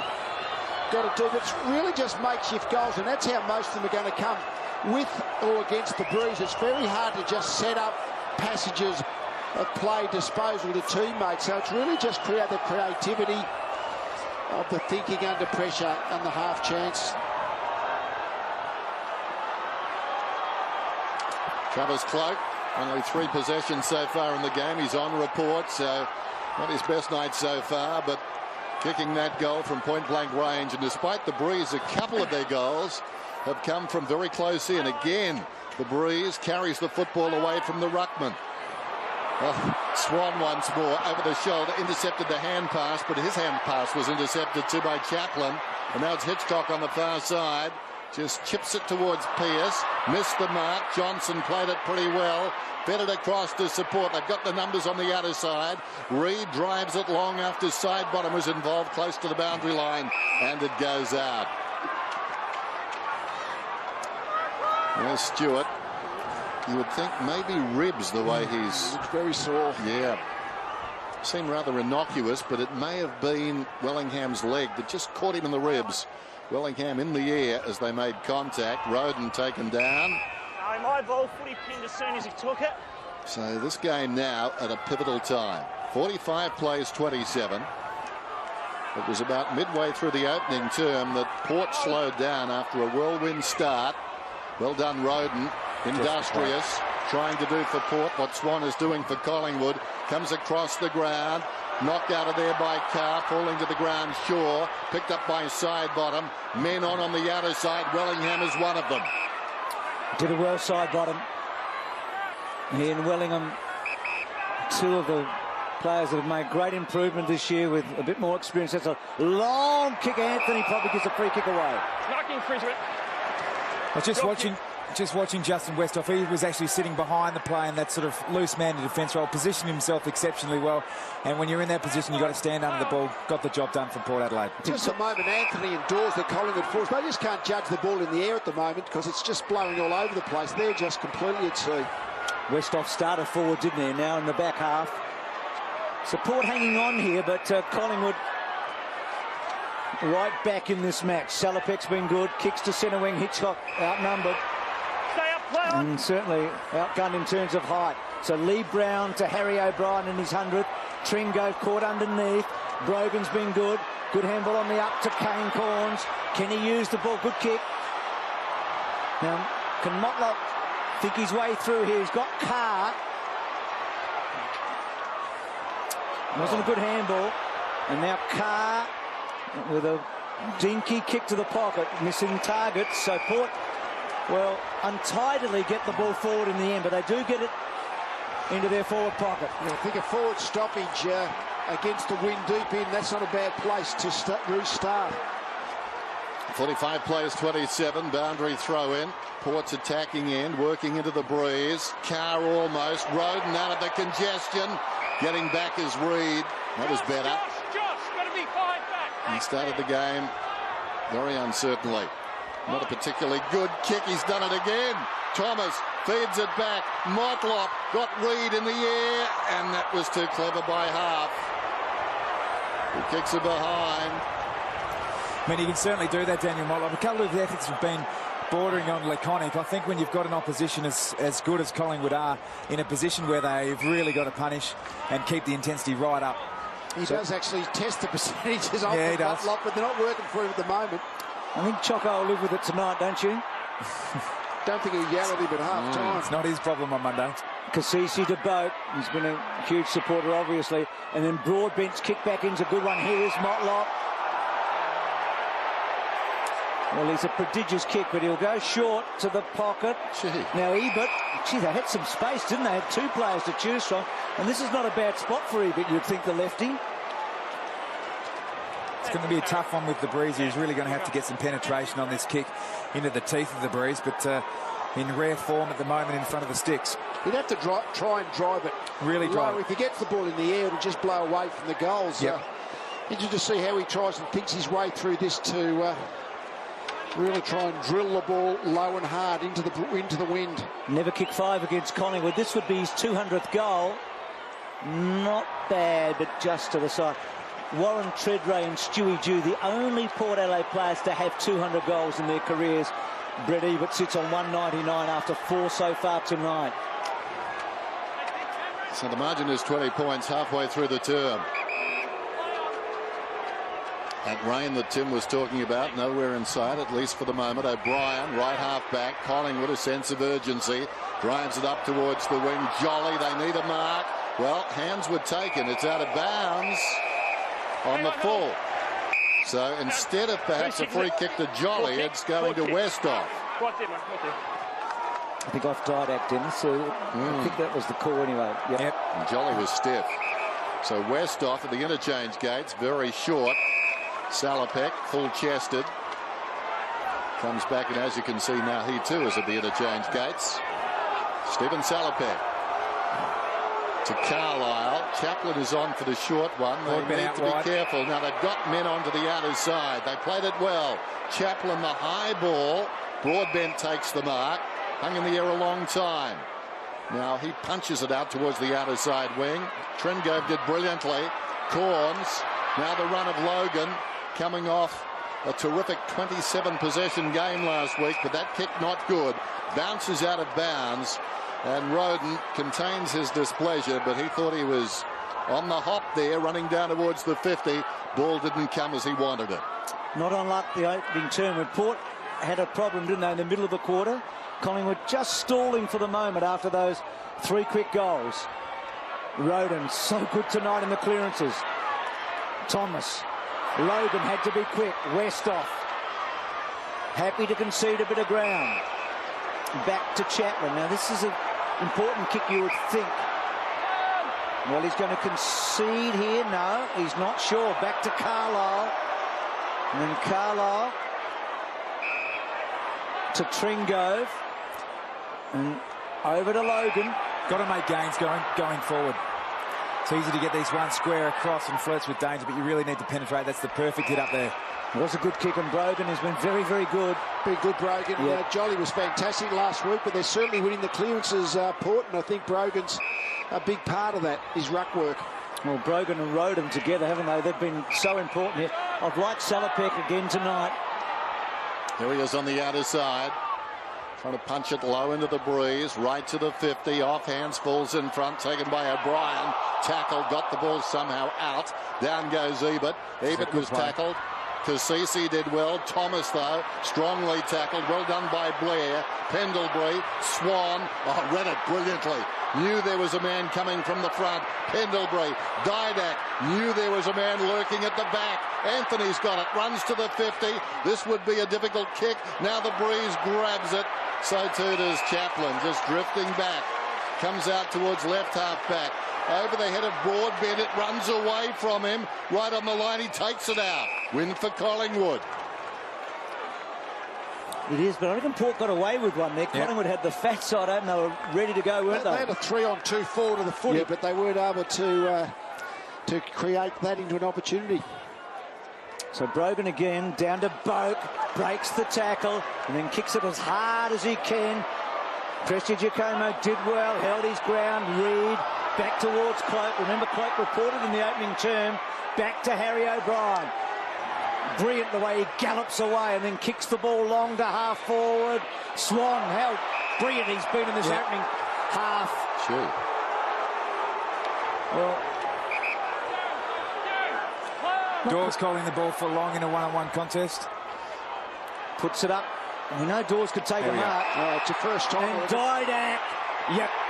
got it too. But it's really just makeshift goals, and that's how most of them are going to come, with or against the Breeze. It's very hard to just set up passages of play disposal to teammates. So it's really just create the creativity of the thinking under pressure and the half chance. Travis Cloak, only 3 possessions so far in the game. He's on report, so not his best night so far, but kicking that goal from point-blank range. And despite the Breeze, a couple of their goals have come from very close in. Again, the Breeze carries the football away from the ruckman. Swan once more over the shoulder, intercepted the hand pass, but his hand pass was intercepted too by Chaplin. And now it's Hitchcock on the far side. Just chips it towards Pearce. Missed the mark. Johnson played it pretty well. Fed it across to support. They've got the numbers on the outer side. Reid drives it long after side bottom was involved close to the boundary line. And it goes out. There's Stewart. You would think maybe ribs the way he's... Looks very sore. Yeah. Seemed rather innocuous, but it may have been Wellingham's leg that just caught him in the ribs. Wellingham in the air as they made contact. Roden taken down. No, my ball, footy pinned as soon as he took it. So this game now at a pivotal time. 45 plays 27. It was about midway through the opening term that Port slowed down after a whirlwind start. Well done, Roden. Industrious, trying to do for Port what Swan is doing for Collingwood. Comes across the ground. Knocked out of there by Carr, falling to the ground. Shaw picked up by side bottom. Men on the outer side. Wellingham is one of them. Did a well side bottom. He and Wellingham, 2 of the players that have made great improvement this year with a bit more experience. That's a long kick. Anthony probably gets a free kick away. Knocking Frisbee. I was just watching Justin Westhoff. He was actually sitting behind the play in that sort of loose man in defence role, positioned himself exceptionally well. And when you're in that position, you've got to stand under the ball. Got the job done for Port Adelaide. Just a moment, Anthony endures the Collingwood force. They just can't judge the ball in the air at the moment because it's just blowing all over the place. They're just completely at sea. Westhoff started forward, didn't he? Now in the back half. So Port hanging on here, but Collingwood right back in this match. Salopek's been good. Kicks to centre wing. Hitchcock outnumbered. And certainly outgunned in terms of height. So Lee Brown to Harry O'Brien in his 100th. Tringo caught underneath. Brogan's been good. Good handball on the up to Kane Corns. Can he use the ball? Good kick. Now, can Motlop think his way through here? He's got Carr. Wasn't a good handball. And now Carr with a dinky kick to the pocket. Missing targets. So Port, well, untidily get the ball forward in the end, but they do get it into their forward pocket. Yeah, I think a forward stoppage against the wind deep in, that's not a bad place to restart. 45 plays 27, boundary throw in. Port's attacking end, working into the Breeze. Carr almost. Roden out of the congestion. Getting back is Reid. That was better. Josh, got to be 5 back. He started the game very uncertainly. Not a particularly good kick. He's done it again. Thomas feeds it back. Motlop got Reid in the air, and that was too clever by half. He kicks it behind. I mean, you can certainly do that, Daniel Motlop. A couple of the efforts have been bordering on laconic. I think when you've got an opposition as good as Collingwood are, in a position where they've really got to punish and keep the intensity right up. He does actually test the percentages of he does. Motlop, but they're not working for him at the moment. I think Choco will live with it tonight, don't you? Don't think he'll yell at him at half time. It's not his problem on Monday. Kasisi to Boat. He's been a huge supporter, obviously. And then Broadbent's kick back in's a good one. Here is Motlop. Well, he's a prodigious kick, but he'll go short to the pocket. Gee. Now, Ebert, they had some space, didn't they? Had 2 players to choose from. And this is not a bad spot for Ebert, you'd think, the lefty. going to be a tough one with the Breeze. He's really going to have to get some penetration on this kick into the teeth of the Breeze, but in rare form at the moment in front of the sticks. He'd have to try and drive it. Really drive it. If he gets the ball in the air, it'll just blow away from the goals. Yep. Interesting to see how he tries and thinks his way through this to really try and drill the ball low and hard into the wind. Never kicked 5 against Collingwood. This would be his 200th goal. Not bad, but just to the side. Warren Treadray and Stewie Dew, the only Port Adelaide players to have 200 goals in their careers. Brett Ebert sits on 199 after 4 so far tonight. So the margin is 20 points halfway through the term. That rain that Tim was talking about, nowhere in sight, at least for the moment. O'Brien, right half back. Collingwood, a sense of urgency. Drives it up towards the wing. Jolly, they need a mark. Well, hands were taken. It's out of bounds on the full. So instead of perhaps a free kick to Jolly, it's going to Westhoff. I think off Didac, Dennis. So I think that was the call anyway. Yep. And Jolly was stiff. So Westhoff at the interchange gates, very short. Salopek, full-chested. Comes back, and as you can see now, he too is at the interchange gates. Stephen Salopek to Carlisle. Chaplin is on for the short one. They need to be careful. Now they've got men onto the outer side. They played it well. Chaplin, the high ball. Broadbent takes the mark. Hung in the air a long time. Now he punches it out towards the outer side wing. Trengove did brilliantly. Corns. Now the run of Logan coming off a terrific 27 possession game last week, but that kick not good. Bounces out of bounds, and Roden contains his displeasure, but he thought he was on the hop there, running down towards the 50. Ball didn't come as he wanted it. Not unlike the opening term when Port had a problem, didn't they, in the middle of the quarter? Collingwood just stalling for the moment after those 3 quick goals. Roden so good tonight in the clearances. Thomas. Logan had to be quick. Westhoff. Happy to concede a bit of ground. Back to Chaplin. Now this is an important kick, you would think. Well, he's going to concede here. No, he's not sure. Back to Carlisle. And then Carlisle to Trengove. And over to Logan. Got to make gains going forward. It's easy to get these one square across and flirts with danger, but you really need to penetrate. That's the perfect hit up there. It was a good kick, and Brogan has been very, very good. Been good, Brogan. Yep. Jolly was fantastic last week, but they're certainly winning the clearances, Port, and I think Brogan's a big part of that, his ruck work. Well, Brogan and Roden together, haven't they? They've been so important here. I've liked Salopek again tonight. Here he is on the outer side. Trying to punch it low into the Breeze, right to the 50, off hands, falls in front, taken by O'Brien. Tackle, got the ball somehow out. Down goes Ebert. Ebert was tackled. Kasisi did well. Thomas, though, strongly tackled. Well done by Blair. Pendlebury, Swan, read it brilliantly. Knew there was a man coming from the front. Pendlebury, Didac, knew there was a man lurking at the back. Anthony's got it, runs to the 50. This would be a difficult kick. Now the Breeze grabs it. So too does Chaplin, just drifting back. Comes out towards left half back. Over the head of Broadbent, it runs away from him. Right on the line, he takes it out. Win for Collingwood. It is, but I reckon Port got away with one there. Collingwood had the fat side open. They were ready to go, weren't they? They had a 3-on-2 forward of the footy, but they weren't able to create that into an opportunity. So Brogan again, down to Boak, breaks the tackle, and then kicks it as hard as he can. Prestigiacomo did well, held his ground. Reid back towards Cloak. Remember, Cloak reported in the opening term. Back to Harry O'Brien. Brilliant the way he gallops away and then kicks the ball long to half forward. Swan, how brilliant he's been in this opening half. Sure. Well, Dawes calling the ball for long in a one-on-one contest. Puts it up. We know Dawes could take a mark. It's your first time. And Didac,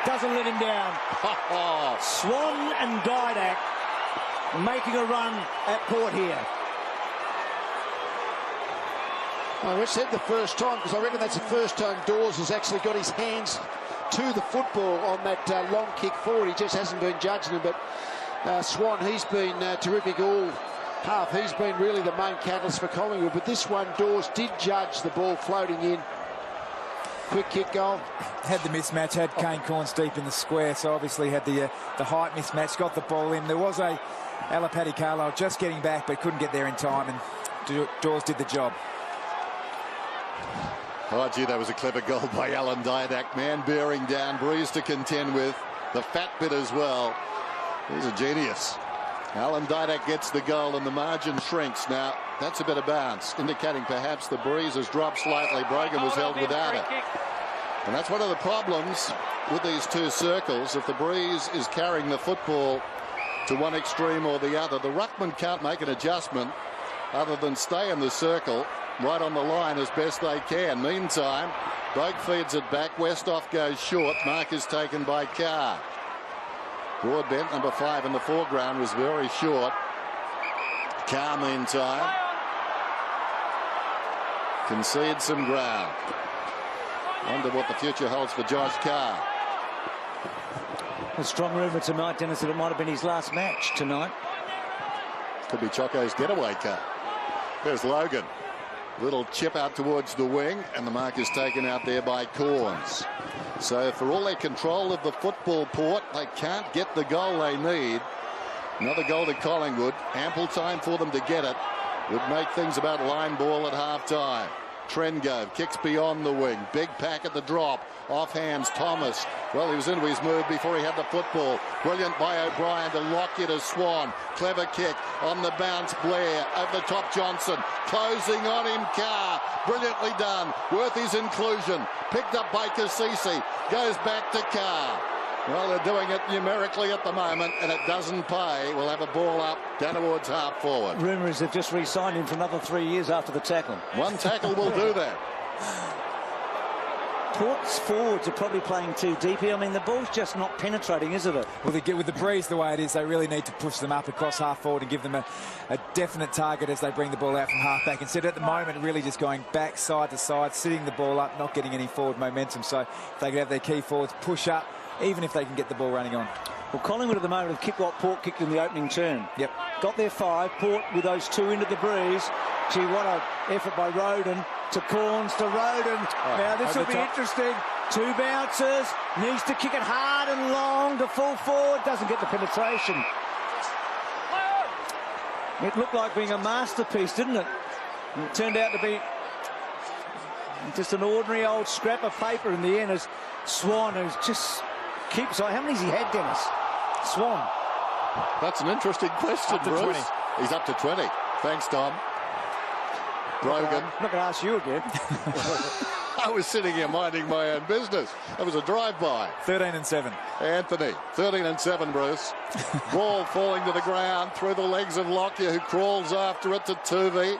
doesn't let him down. Swan and Didac making a run at Port here. I said the first time, because I reckon that's the first time Dawes has actually got his hands to the football on that long kick forward. He just hasn't been judging him, but Swan, he's been terrific all half, he's been really the main catalyst for Collingwood. But this one, Dawes did judge the ball floating in. Quick kick goal. Had the mismatch, had Kane Corns deep in the square, so obviously had the height mismatch, got the ball in. There was a Alapati Carlisle just getting back, but couldn't get there in time, and Dawes did the job. Oh, gee, that was a clever goal by Alan Didak. Man bearing down, Breeze to contend with. The fat bit as well. He's a genius. Alan Didak gets the goal and the margin shrinks. Now, that's a bit of bounce, indicating perhaps the Breeze has dropped slightly. Brogan was held without it. And that's one of the problems with these two circles. If the Breeze is carrying the football to one extreme or the other, the ruckman can't make an adjustment other than stay in the circle right on the line as best they can. Meantime, Boak feeds it back. Westhoff goes short. Mark is taken by Carr. Broadbent, number 5 in the foreground, was very short. Carr, meantime, concedes some ground. Wonder what the future holds for Josh Carr. A strong rumour tonight, Dennis, that it might have been his last match tonight. Could be Choco's getaway car. There's Logan. Little chip out towards the wing, and the mark is taken out there by Corns. So for all their control of the football, Port, they can't get the goal they need. Another goal to Collingwood. Ample time for them to get it. Would make things about line ball at half-time. Trengove kicks beyond the wing. Big pack at the drop. Off hands, Thomas. Well, he was into his move before he had the football. Brilliant by O'Brien to Lockyer to Swan. Clever kick on the bounce. Blair over the top. Johnson closing on him. Carr, brilliantly done. Worth his inclusion. Picked up by Kasisi. Goes back to Carr. Well, they're doing it numerically at the moment, and it doesn't pay. We'll have a ball up down towards half forward. Rumour is they've just re-signed him for another 3 years after the tackle. One tackle will do that. Port's forwards are probably playing too deep here. I mean, the ball's just not penetrating, isn't it? Well, with the Breeze the way it is, they really need to push them up across half forward and give them a definite target as they bring the ball out from half back. Instead, at the moment, really just going back side to side, sitting the ball up, not getting any forward momentum. So if they could have their key forwards push up, even if they can get the ball running on. Well, Collingwood at the moment have kicked what Port kicked in the opening turn. Yep. Got their 5. Port with those 2 into the Breeze. Gee, what an effort by Roden to Corns to Roden. Now this will be interesting. 2 bounces. Needs to kick it hard and long to full forward. Doesn't get the penetration. It looked like being a masterpiece, didn't it? And it turned out to be just an ordinary old scrap of paper in the end as Swan, who's just keeps on. How many has he had, Dennis? Swan. That's an interesting question, up to Bruce. 20. He's up to 20. Thanks, Tom. Brogan. I'm not going to ask you again. I was sitting here minding my own business. That was a drive-by. 13-7. Anthony, 13-7, Bruce. Ball falling to the ground through the legs of Lockyer, who crawls after it to Tuvey.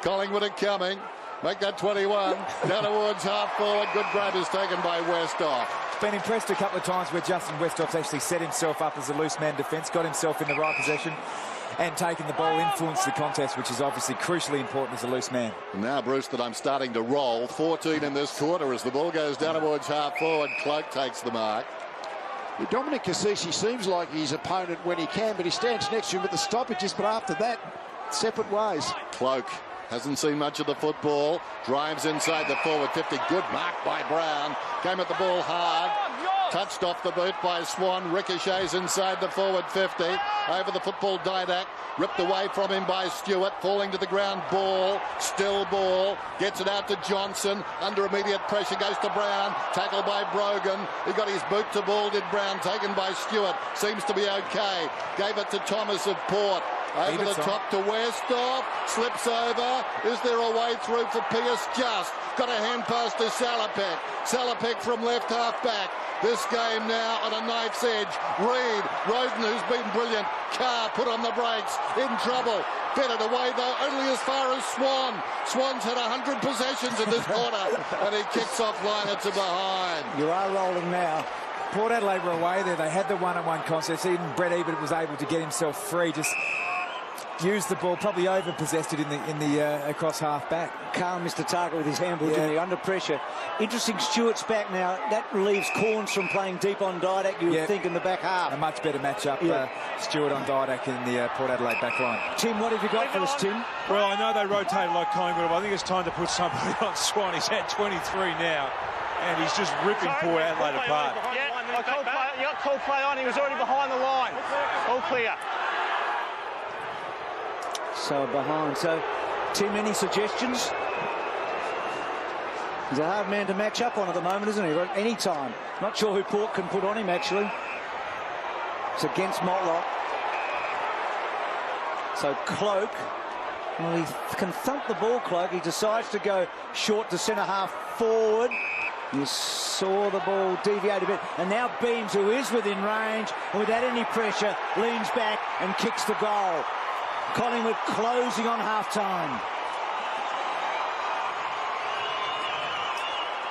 Collingwood are coming. Make that 21. Down towards half forward. Good grab is taken by Westhoff. Been impressed a couple of times where Justin Westhoff's actually set himself up as a loose man defence, got himself in the right possession and taken the ball, influenced the contest, which is obviously crucially important as a loose man. Now, Bruce, that I'm starting to roll. 14 in this quarter as the ball goes down towards half forward. Cloak takes the mark. Dominic Kasisi seems like his opponent when he can, but he stands next to him at the stoppages. But after that, separate ways. Cloak hasn't seen much of the football. Drives inside the forward 50. Good mark by Brown. Came at the ball hard. Touched off the boot by Swan. Ricochets inside the forward 50. Over the football, Didak. Ripped away from him by Stewart. Falling to the ground. Ball. Still ball. Gets it out to Johnson. Under immediate pressure goes to Brown. Tackled by Brogan. He got his boot to ball, did Brown. Taken by Stewart. Seems to be okay. Gave it to Thomas of Port. Over the top to Westhoff. Slips over. Is there a way through for Pierce? Just. Got a hand pass to Salopek. Salopek from left half back. This game now on a knife's edge. Reid, Roden, who's been brilliant. Carr put on the brakes. In trouble. Fitted away though, only as far as Swan. Swan's had 100 possessions in this quarter. And he kicks off line. It's a behind. You are rolling now. Port Adelaide were away there. They had the one-on-one contest. Even Brett Ebert was able to get himself free. Just used the ball, probably over-possessed it in the across half-back. Calm Mr. Target with his handball, under pressure. Interesting, Stewart's back now. That relieves Corns from playing deep on Didak, you would think, in the back half. A much better matchup, Stewart on Didak in the Port Adelaide back line. Tim, what have you got for us, Tim? Well, I know they rotate like Collingwood, but I think it's time to put somebody on Swan. He's had 23 now, and he's just ripping Port Adelaide apart. You got call play on. He was already behind the line. All clear. So behind. So, Tim, any suggestions? He's a hard man to match up on at the moment, isn't he? At any time. Not sure who Port can put on him, actually. It's against Motlop. So Cloak, well, he can thump the ball, Cloak. He decides to go short to centre half forward. You saw the ball deviate a bit. And now Beams, who is within range, and without any pressure, leans back and kicks the goal. Collingwood closing on half-time.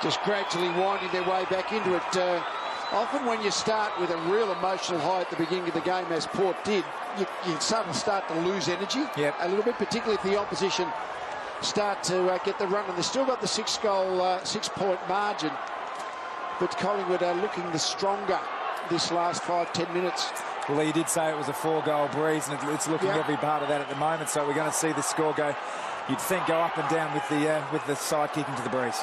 Just gradually winding their way back into it. Often when you start with a real emotional high at the beginning of the game, as Port did, you suddenly start to lose energy a little bit, particularly if the opposition start to get the run. And they've still got the 6-point margin. But Collingwood are looking the stronger this last 5-10 minutes. Well, he did say it was a 4-goal breeze, and it's looking every part of that at the moment. So we're going to see the score go, you'd think, go up and down with the side kicking to the breeze.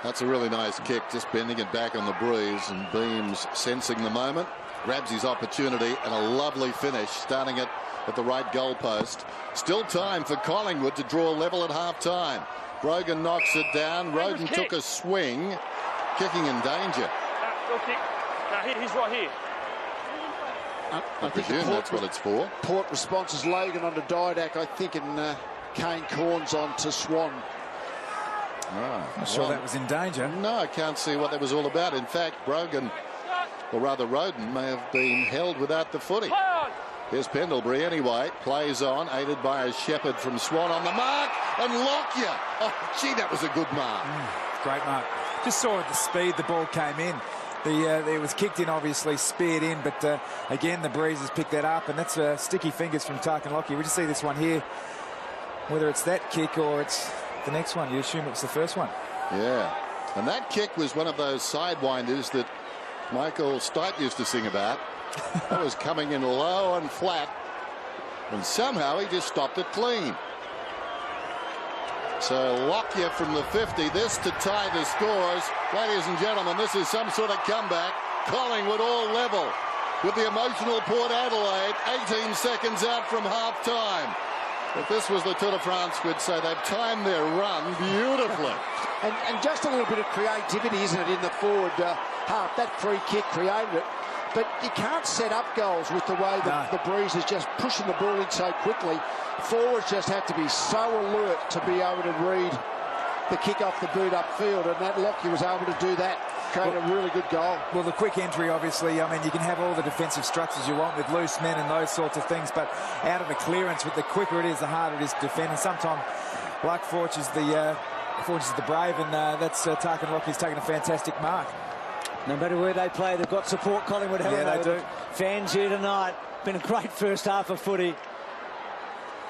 That's a really nice kick, just bending it back on the breeze, and Beams sensing the moment, grabs his opportunity, and a lovely finish, starting it at the right goalpost. Still time for Collingwood to draw level at half-time. Brogan knocks it down. Roden took a swing, kicking in danger. He's right here. I presume that's what it's for. Port responses Logan onto Didak, I think, and Kane Corns on to Swan. Not sure that was in danger. No, I can't see what that was all about. In fact, Brogan, or rather Roden, may have been held without the footy. Here's Pendlebury anyway. Plays on, aided by a Shepherd from Swan on the mark. And Lockyer. Oh, gee, that was a good mark. Great mark. Just saw at the speed the ball came in. It was kicked in, obviously, speared in, but again, the breeze has picked that up, and that's sticky fingers from Tarkin Lockyer. We just see this one here. Whether it's that kick or it's the next one, you assume it's the first one. Yeah, and that kick was one of those sidewinders that Michael Stipe used to sing about. That was coming in low and flat, and somehow he just stopped it clean. So Lockyer from the 50, this to tie the scores. Ladies and gentlemen, this is some sort of comeback. Collingwood all level with the emotional Port Adelaide, 18 seconds out from half-time. If this was the Tour de France, we'd say they've timed their run beautifully. And just a little bit of creativity, isn't it, in the forward half. That free kick created it. But you can't set up goals with the way the breeze is just pushing the ball in so quickly. Forwards just have to be so alert to be able to read the kick off the boot upfield, and that Lockyer was able to do that. Create a really good goal. Well, the quick entry, obviously, I mean, you can have all the defensive structures you want with loose men and those sorts of things, but out of the clearance, with the quicker it is, the harder it is to defend. And sometimes luck forges the brave, and that's Tarkin Lockyer's taking a fantastic mark. No matter where they play, they've got support. Collingwood, haven't they? They do. Fans here tonight. Been a great first half of footy.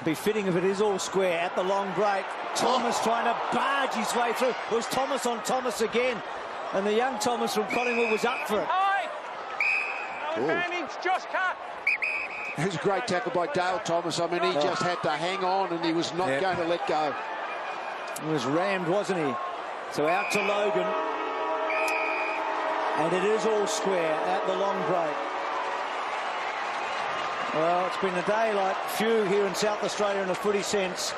Be fitting if it is all square at the long break. Thomas trying to barge his way through. It was Thomas on Thomas again. And the young Thomas from Collingwood was up for it. No advantage, Josh Cut. It was a great tackle by Dale Thomas. I mean, he just had to hang on, and he was not going to let go. He was rammed, wasn't he? So out to Logan. And it is all square at the long break. Well, it's been a day like few here in South Australia in a footy sense.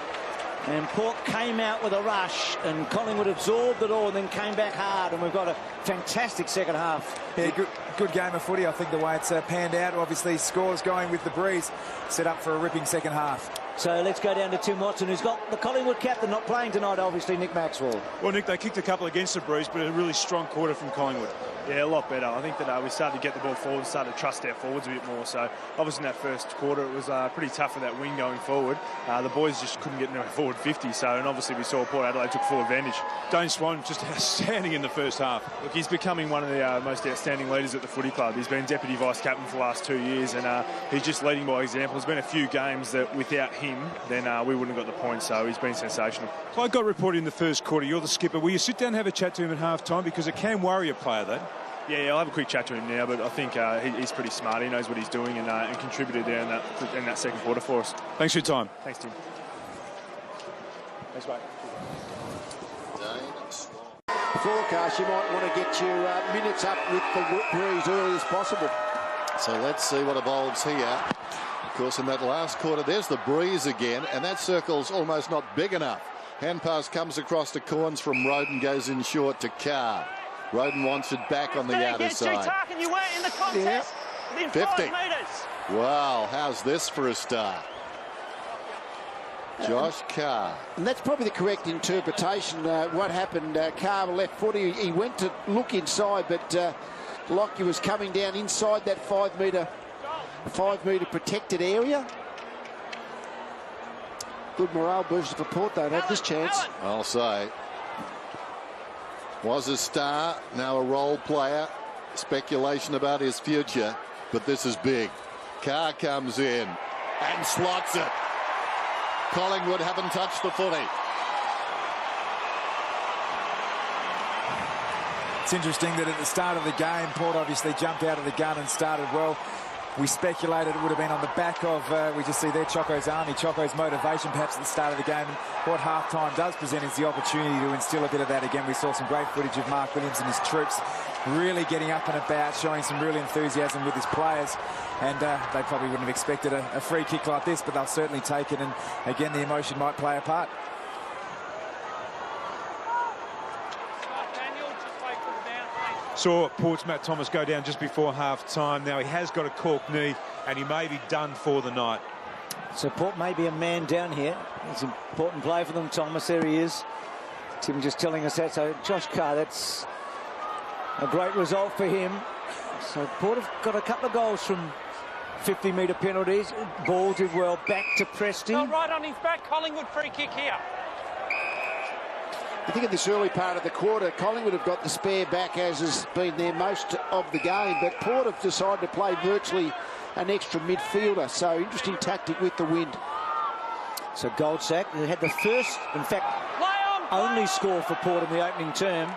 And Port came out with a rush, and Collingwood absorbed it all and then came back hard, and we've got a fantastic second half. Yeah, good game of footy, I think, the way it's panned out. Obviously, scores going with the breeze, set up for a ripping second half. So let's go down to Tim Watson, who's got the Collingwood captain not playing tonight, obviously, Nick Maxwell. Well, Nick, they kicked a couple against the breeze, but a really strong quarter from Collingwood. Yeah, a lot better. I think that we started to get the ball forward, started to trust our forwards a bit more. So obviously in that first quarter it was pretty tough for that wing going forward. The boys just couldn't get into a forward 50. So, and obviously we saw Port Adelaide took full advantage. Dane Swan just outstanding in the first half. Look, he's becoming one of the most outstanding leaders at the footy club. He's been deputy vice captain for the last 2 years, and he's just leading by example. There's been a few games that without him, then we wouldn't have got the points. So he's been sensational. I got reported in the first quarter. You're the skipper. Will you sit down and have a chat to him at half time, because it can worry a player, that? Yeah, I'll have a quick chat to him now, but I think he's pretty smart. He knows what he's doing, and contributed there in that second quarter for us. Thanks for your time. Thanks, Tim. Thanks, mate. Forecast, you might want to get your minutes up with the breeze early as possible. So let's see what evolves here. Of course, in that last quarter, there's the breeze again, and that circle's almost not big enough. Hand pass comes across to Corns from Roden, goes in short to Carr. Roden wants it back on the outer side. You weren't in the contest within 50. 5 metres. Wow, how's this for a start? Josh Carr. And that's probably the correct interpretation. What happened, Carr left foot, he went to look inside, but Lockyer was coming down inside that 5 metre protected area. Good morale booster for Port, though, have this chance. I'll say. Was a star, now a role player. Speculation about his future, but this is big. Carr comes in and slots it. Collingwood haven't touched the footy. It's interesting that at the start of the game, Port obviously jumped out of the gun and started well. We speculated it would have been on the back of, we just see there, Choco's army, Choco's motivation perhaps at the start of the game. And what half-time does present is the opportunity to instill a bit of that again. We saw some great footage of Mark Williams and his troops really getting up and about, showing some real enthusiasm with his players. And they probably wouldn't have expected a free kick like this, but they'll certainly take it. And again, the emotion might play a part. Saw Port's Matt Thomas go down just before half-time. Now he has got a cork knee, and he may be done for the night. So Port may be a man down here. It's an important play for them, Thomas. There he is. Tim just telling us that. So Josh Carr, that's a great result for him. So Port have got a couple of goals from 50-metre penalties. Ball did well. Back to Preston. Not right on his back. Collingwood free kick here. I think in this early part of the quarter, Collingwood have got the spare back, as has been there most of the game, but Port have decided to play virtually an extra midfielder. So interesting tactic with the wind. So Goldsack, who had the first, in fact, only score for Port in the opening term.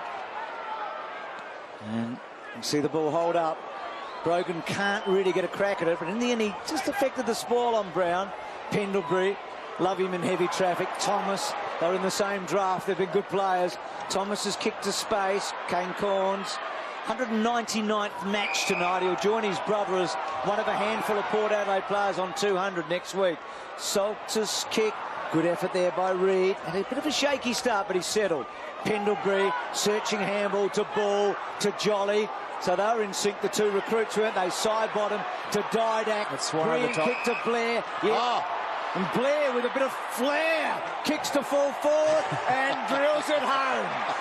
And you see the ball hold up. Brogan can't really get a crack at it, but in the end he just affected the spoil on Brown. Pendlebury, love him in heavy traffic. Thomas, they're in the same draft. They've been good players. Thomas has kicked to space. Kane Corns, 199th match tonight. He'll join his brother as one of a handful of Port Adelaide players on 200 next week. Salter's kick. Good effort there by Reid. Had a bit of a shaky start, but he's settled. Pendlebury searching handball to Ball to Jolly. So they were in sync, the two recruits, weren't they? Side bottom to Didak. Green kick to Blair. Yeah. And Blair with a bit of flair kicks to full forward and drills it home.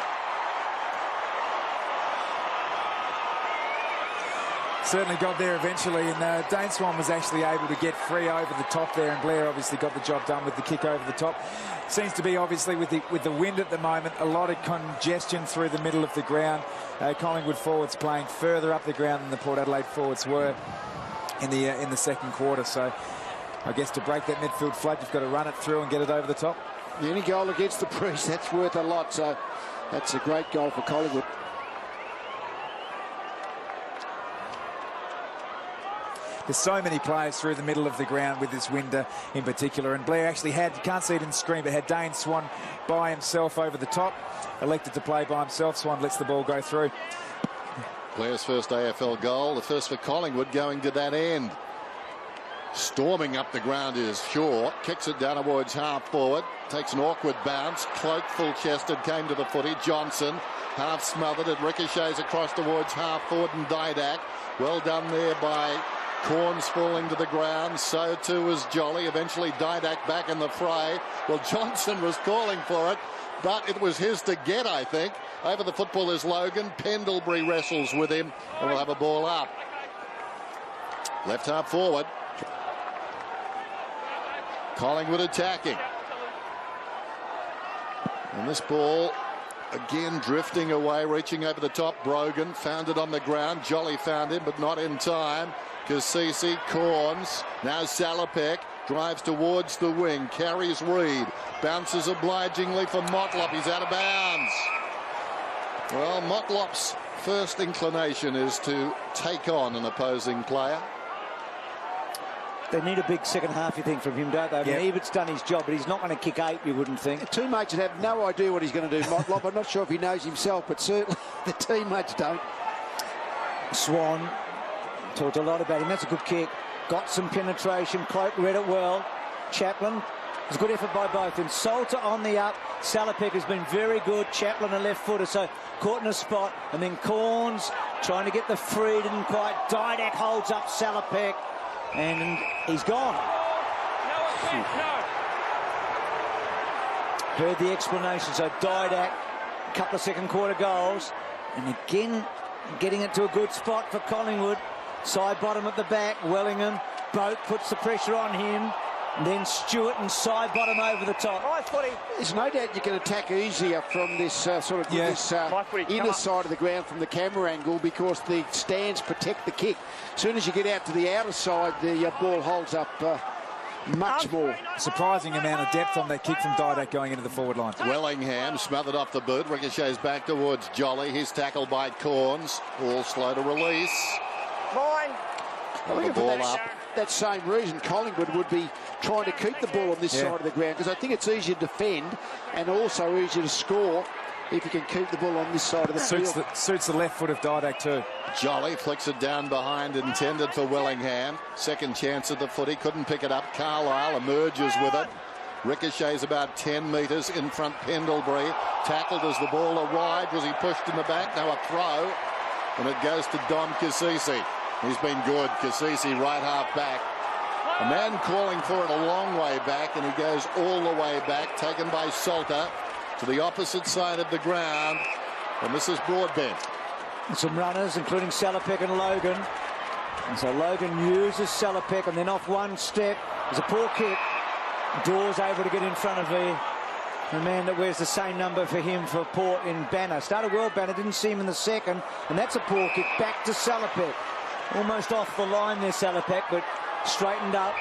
Certainly got there eventually, and Dane Swan was actually able to get free over the top there, and Blair obviously got the job done with the kick over the top. Seems to be obviously with the wind at the moment, a lot of congestion through the middle of the ground. Collingwood forwards playing further up the ground than the Port Adelaide forwards were in the second quarter. So I guess to break that midfield flood, you've got to run it through and get it over the top. Any goal against the Priest, that's worth a lot. So that's a great goal for Collingwood. There's so many players through the middle of the ground with this wind in particular. And Blair actually had, you can't see it in the screen, but had Dane Swan by himself over the top. Elected to play by himself. Swan lets the ball go through. Blair's first AFL goal, the first for Collingwood, going to that end. Storming up the ground is Shaw. Kicks it down towards half forward. Takes an awkward bounce. Cloak full-chested, came to the footy. Johnson, half smothered. It ricochets across towards half forward and Didak. Well done there by Corns falling to the ground. So too was Jolly. Eventually Didak back in the fray. Well, Johnson was calling for it, but it was his to get, I think. Over the football is Logan. Pendlebury wrestles with him, and we'll have a ball up. Left half forward. Collingwood attacking. And this ball again drifting away, reaching over the top. Brogan found it on the ground. Jolly found him, but not in time. Kasisi, Corns, now Salopek drives towards the wing, carries Reed, bounces obligingly for Motlop. He's out of bounds. Well, Motlop's first inclination is to take on an opposing player. They need a big second half, you think, from him, don't they? I mean, Ebert's done his job, but he's not going to kick 8, you wouldn't think. The teammates have no idea what he's going to do, Motlop. I'm not sure if he knows himself, but certainly the teammates don't. Swan talked a lot about him. That's a good kick. Got some penetration. Cloak read it well. Chaplin. It's a good effort by both. And Salter on the up. Salopek has been very good. Chaplin a left footer, so caught in a spot. And then Corns trying to get the free. Didn't quite. Didak holds up Salopek. And he's gone. Heard the explanation. So Didak, a couple of second quarter goals. And again, getting it to a good spot for Collingwood. Side bottom at the back. Wellingham. Boat puts the pressure on him. And then Stewart and side bottom over the top. There's no doubt you can attack easier from this inner side of the ground from the camera angle, because the stands protect the kick. As soon as you get out to the outer side, the ball holds up much more. Surprising amount of depth on that kick from Didak going into the forward line. Wellingham smothered off the boot. Ricochets back towards Jolly. He's tackled by Corns. All slow to release. The ball up. That same reason Collingwood would be trying to keep the ball on this side of the ground, because I think it's easier to defend and also easier to score if you can keep the ball on this side of the field. Suits the left foot of Didak too. Jolly flicks it down behind, intended for Wellingham. Second chance at the footy, couldn't pick it up. Carlisle emerges with it. Ricochets about 10 metres in front. Pendlebury tackled as the ball arrived. Was he pushed in the back? No, a throw. And it goes to Dom Kasisi. He's been good. Kasisi right half back. A man calling for it a long way back, and he goes all the way back, taken by Salter to the opposite side of the ground. And this is Broadbent. Some runners, including Salopek and Logan. And so Logan uses Salopek, and then off one step. There's a poor kick. Dawes able to get in front of the man that wears the same number for him for Port in Banner. Started well, Banner, didn't see him in the second. And that's a poor kick back to Salopek. Almost off the line there, Salopek, but straightened up.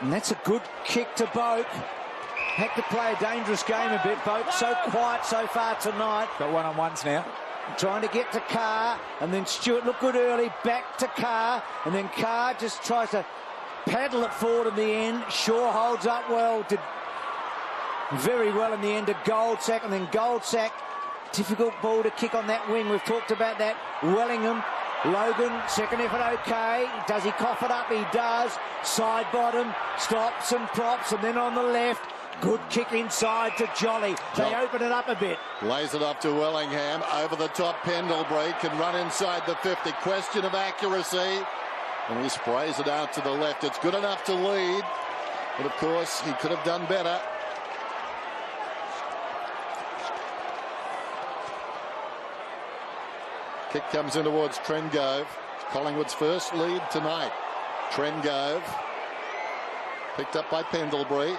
And that's a good kick to Boak. Had to play a dangerous game a bit. Boak so quiet so far tonight. Got one-on-ones now. Trying to get to Carr, and then Stewart looked good early, back to Carr, and then Carr just tries to paddle it forward in the end. Shaw holds up well, did very well in the end to Goldsack, and then Goldsack, difficult ball to kick on that wing. We've talked about that. Wellingham, Logan, second effort okay. Does he cough it up? He does. Side bottom, stops and props, and then on the left, good kick inside to Jolly. They open it up a bit. Lays it off to Wellingham. Over the top, Pendlebury can run inside the 50. Question of accuracy. And he sprays it out to the left. It's good enough to lead. But, of course, he could have done better. Kick comes in towards Trengove. Collingwood's first lead tonight. Trengove. Picked up by Pendlebury.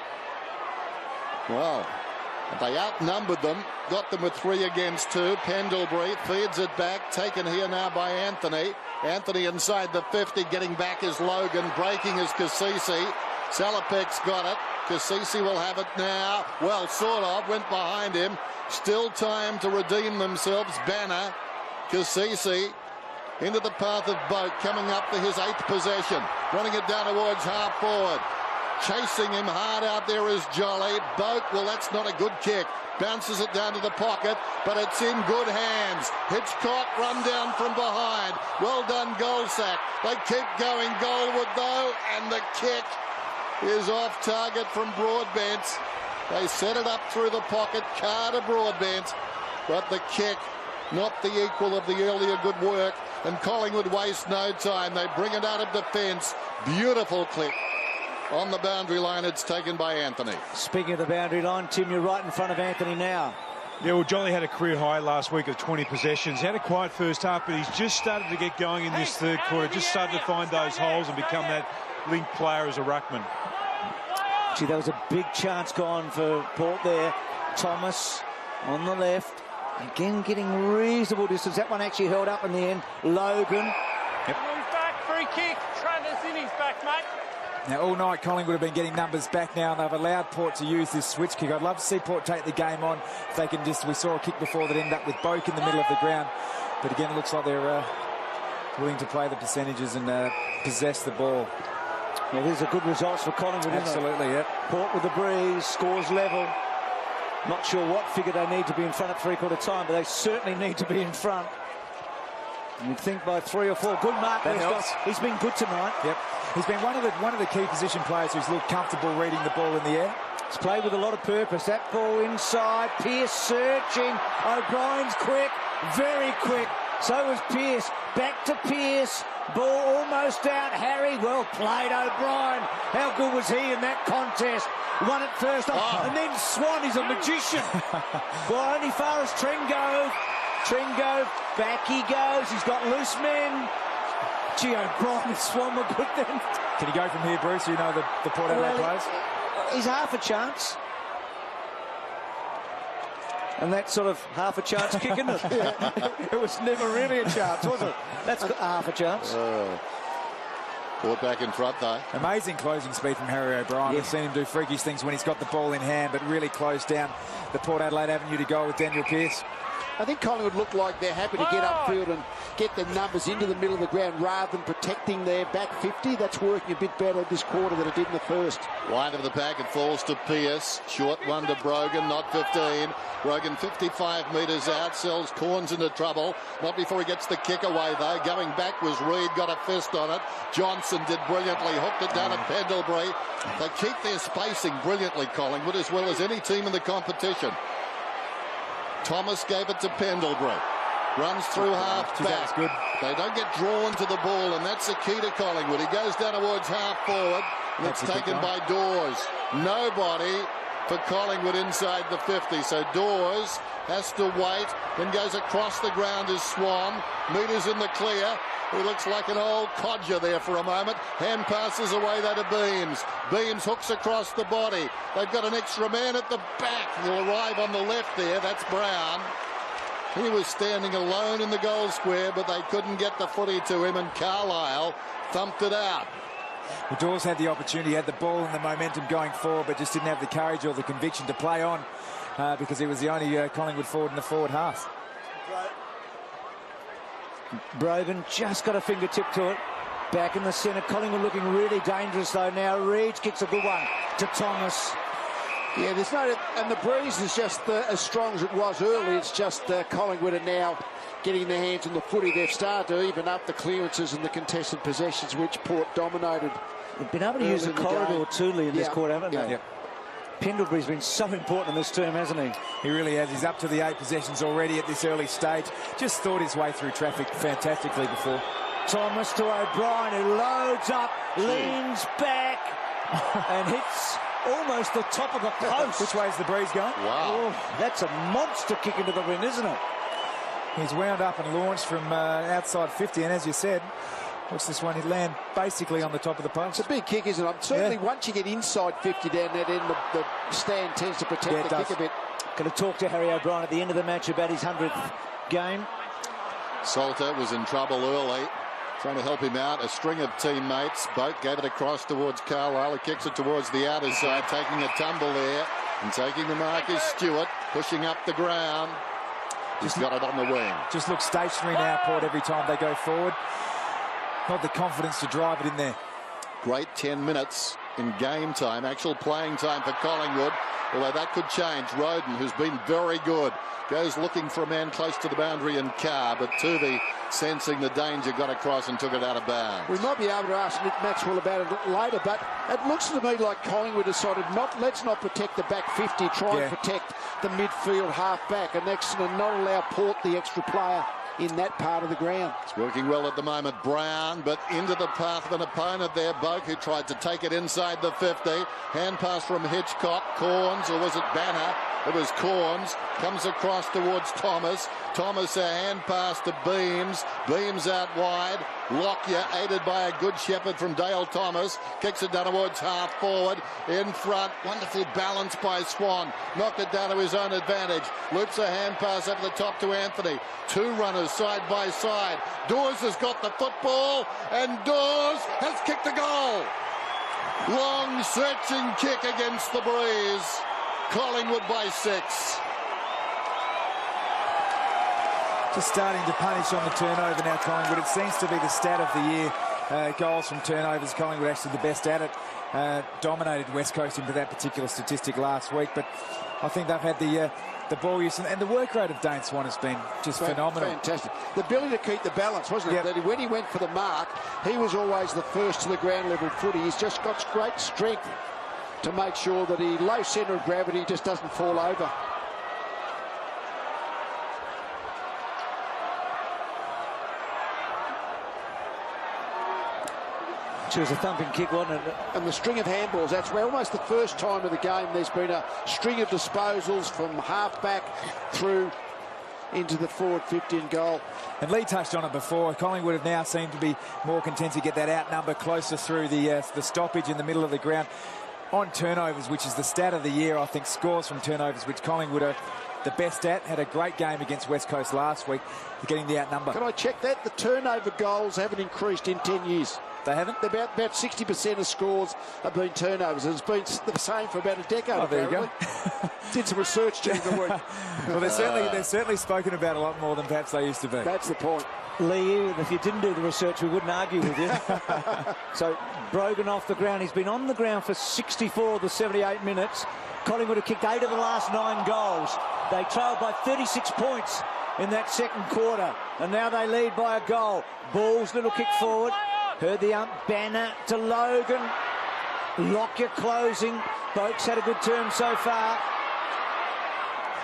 Well, they outnumbered them. Got them with 3 against 2. Pendlebury feeds it back. Taken here now by Anthony. Anthony inside the 50. Getting back is Logan. Breaking is Kasisi. Salopek's got it. Kasisi will have it now. Well, sort of. Went behind him. Still time to redeem themselves. Banner. Kasisi into the path of Boak, coming up for his 8th possession. Running it down towards half forward. Chasing him hard out there is Jolly. Boak, well, that's not a good kick. Bounces it down to the pocket, but it's in good hands. Hitchcock run down from behind. Well done, Goldsack. They keep going. Goldwood, though, and the kick is off target from Broadbent. They set it up through the pocket. Carr to Broadbent, but the kick not the equal of the earlier good work and Collingwood waste no time. They bring it out of defence. Beautiful clip. On the boundary line, it's taken by Anthony. Speaking of the boundary line, Tim, you're right in front of Anthony now. Yeah, well, Jolly had a career high last week of 20 possessions. He had a quiet first half, but he's just started to get going in this third quarter. Just started to find those holes and become that link player as a ruckman. Gee, that was a big chance gone for Port there. Thomas on the left. Again, getting reasonable distance. That one actually held up in the end. Logan. Yep. He's back, free kick. Travis in his back, mate. Now, all night, Collingwood have been getting numbers back now, and they've allowed Port to use this switch kick. I'd love to see Port take the game on. If they can just, we saw a kick before that ended up with Boak in the middle of the ground. But again, it looks like they're willing to play the percentages and possess the ball. Well, these are good results for Collingwood, Absolutely, yeah. Port with the breeze, scores level. Not sure what figure they need to be in front at three-quarter time, but they certainly need to be in front. You'd think by 3 or 4. Good mark. He's been good tonight. Yep. He's been one of the key position players who's looked comfortable reading the ball in the air. He's played with a lot of purpose. That ball inside. Pearce searching. O'Brien's quick. Very quick. So was Pearce. Back to Pearce. Ball almost out. Harry, well played, O'Brien. How good was he in that contest? Won it first off. And then Swan is a magician. Well, only far as Trengove. Trengove, back he goes. He's got loose men. Gee, O'Brien and Swan were good then. Can he go from here, Bruce? You know the Port Adelaide players? He's half a chance. And that's sort of half a chance kick, isn't it? It was never really a chance, was it? That's half a chance. Port back in front, though. Amazing closing speed from Harry O'Brien. Yeah. We've seen him do freakish things when he's got the ball in hand, but really closed down the Port Adelaide avenue to go with Daniel Pearce. I think Collingwood look like they're happy to get upfield and get their numbers into the middle of the ground rather than protecting their back 50. That's working a bit better this quarter than it did in the first. Wide of the pack, it falls to Pearce. Short one to Brogan, not 15. Brogan 55 metres out, sells Corns into trouble. Not before he gets the kick away, though. Going back was Reid, got a fist on it. Johnson did brilliantly, hooked it down at Pendlebury. They keep their spacing brilliantly, Collingwood, as well as any team in the competition. Thomas gave it to Pendlebury. Runs through half back. Good. They don't get drawn to the ball, and that's the key to Collingwood. He goes down towards half forward, and it's taken by Dawes. Nobody for Collingwood inside the 50, so Dawes has to wait, then goes across the ground as Swan. Meters in the clear. He looks like an old codger there for a moment. Hand passes away that to Beams. Beams hooks across the body. They've got an extra man at the back. He'll arrive on the left there. That's Brown. He was standing alone in the goal square, but they couldn't get the footy to him, and Carlisle thumped it out. Well, Dawes had the opportunity, had the ball and the momentum going forward, but just didn't have the courage or the conviction to play on because he was the only Collingwood forward in the forward half. Brogan just got a fingertip to it. Back in the centre. Collingwood looking really dangerous though now. Reid kicks a good one to Thomas. Yeah, there's no... And the breeze is just as strong as it was early. It's just Collingwood are now getting their hands on the footy. They've started to even up the clearances and the contested possessions, which Port dominated. They've been able to use the corridor truly in this quarter, haven't they? Yep. Pendlebury's been so important in this term, hasn't he? He really has. He's up to the 8 possessions already at this early stage. Just thought his way through traffic fantastically before. Thomas to O'Brien, who loads up, leans back, and hits almost the top of the post. Which way is the breeze going? Wow. Oh, that's a monster kick into the wind, isn't it? He's wound up and launched from outside 50, and as you said, watch this one, he'd land basically on the top of the post. It's a big kick, isn't it? Certainly once you get inside 50 down that end, the stand tends to protect the kick a bit. Going to talk to Harry O'Brien at the end of the match about his 100th game. Salter was in trouble early, trying to help him out. A string of teammates. Boat gave it across towards Carlisle. He kicks it towards the outer side, taking a tumble there. And taking the mark is Stewart, pushing up the ground. He's got it on the wing. Just looks stationary now, Port, every time they go forward. Not the confidence to drive it in there. Great 10 minutes in game time, actual playing time for Collingwood. Although that could change. Roden, who's been very good, goes looking for a man close to the boundary and Carr, but to the sensing the danger, got across and took it out of bounds. We might be able to ask Nick Maxwell about it later, but it looks to me like Collingwood decided let's not protect the back 50, try and protect the midfield half-back, and next to not allow Port the extra player in that part of the ground. It's working well at the moment. Brown, but into the path of an opponent there. Boak, who tried to take it inside the 50. Hand pass from Hitchcock. Corns, or was it Banner? It was Corns. Comes across towards Thomas. Thomas, a hand pass to Beams. Beams out wide. Lockyer, aided by a good shepherd from Dale Thomas. Kicks it down towards half forward. In front. Wonderful balance by Swan. Knocked it down to his own advantage. Loops a hand pass up the top to Anthony. Two runners side by side. Dawes has got the football, and Dawes has kicked a goal. Long stretching kick against the breeze. Collingwood by 6. Just starting to punish on the turnover now, Collingwood. It seems to be the stat of the year. Goals from turnovers. Collingwood actually the best at it. Dominated West Coast into that particular statistic last week, but I think they've had the ball use and the work rate of Dane Swan has been just phenomenal. Fantastic. The ability to keep the balance, wasn't it? That when he went for the mark, he was always the first to the ground level footy. He's just got great strength to make sure that he, low centre of gravity, just doesn't fall over. It was a thumping kick, wasn't it? And the string of handballs, that's where almost the first time of the game there's been a string of disposals from half-back through into the forward 50 and goal. And Lee touched on it before. Collingwood have now seemed to be more content to get that outnumber closer through the stoppage in the middle of the ground. On turnovers, which is the stat of the year, I think scores from turnovers, which Collingwood are the best at. Had a great game against West Coast last week, getting the outnumber. Can I check that? The turnover goals haven't increased in 10 years. They haven't? About 60% of scores have been turnovers. It's been the same for about a decade. Oh, there you go. Did some research during the week. Well, they're certainly spoken about a lot more than perhaps they used to be. That's the point. Lee, if you didn't do the research, we wouldn't argue with you. So, Brogan off the ground. He's been on the ground for 64 of the 78 minutes. Collingwood have kicked 8 of the last 9 goals. They trailed by 36 points in that second quarter. And now they lead by a goal. Balls, little kick forward. Heard the ump. Banner to Logan. Lockyer closing. Boak's had a good turn so far.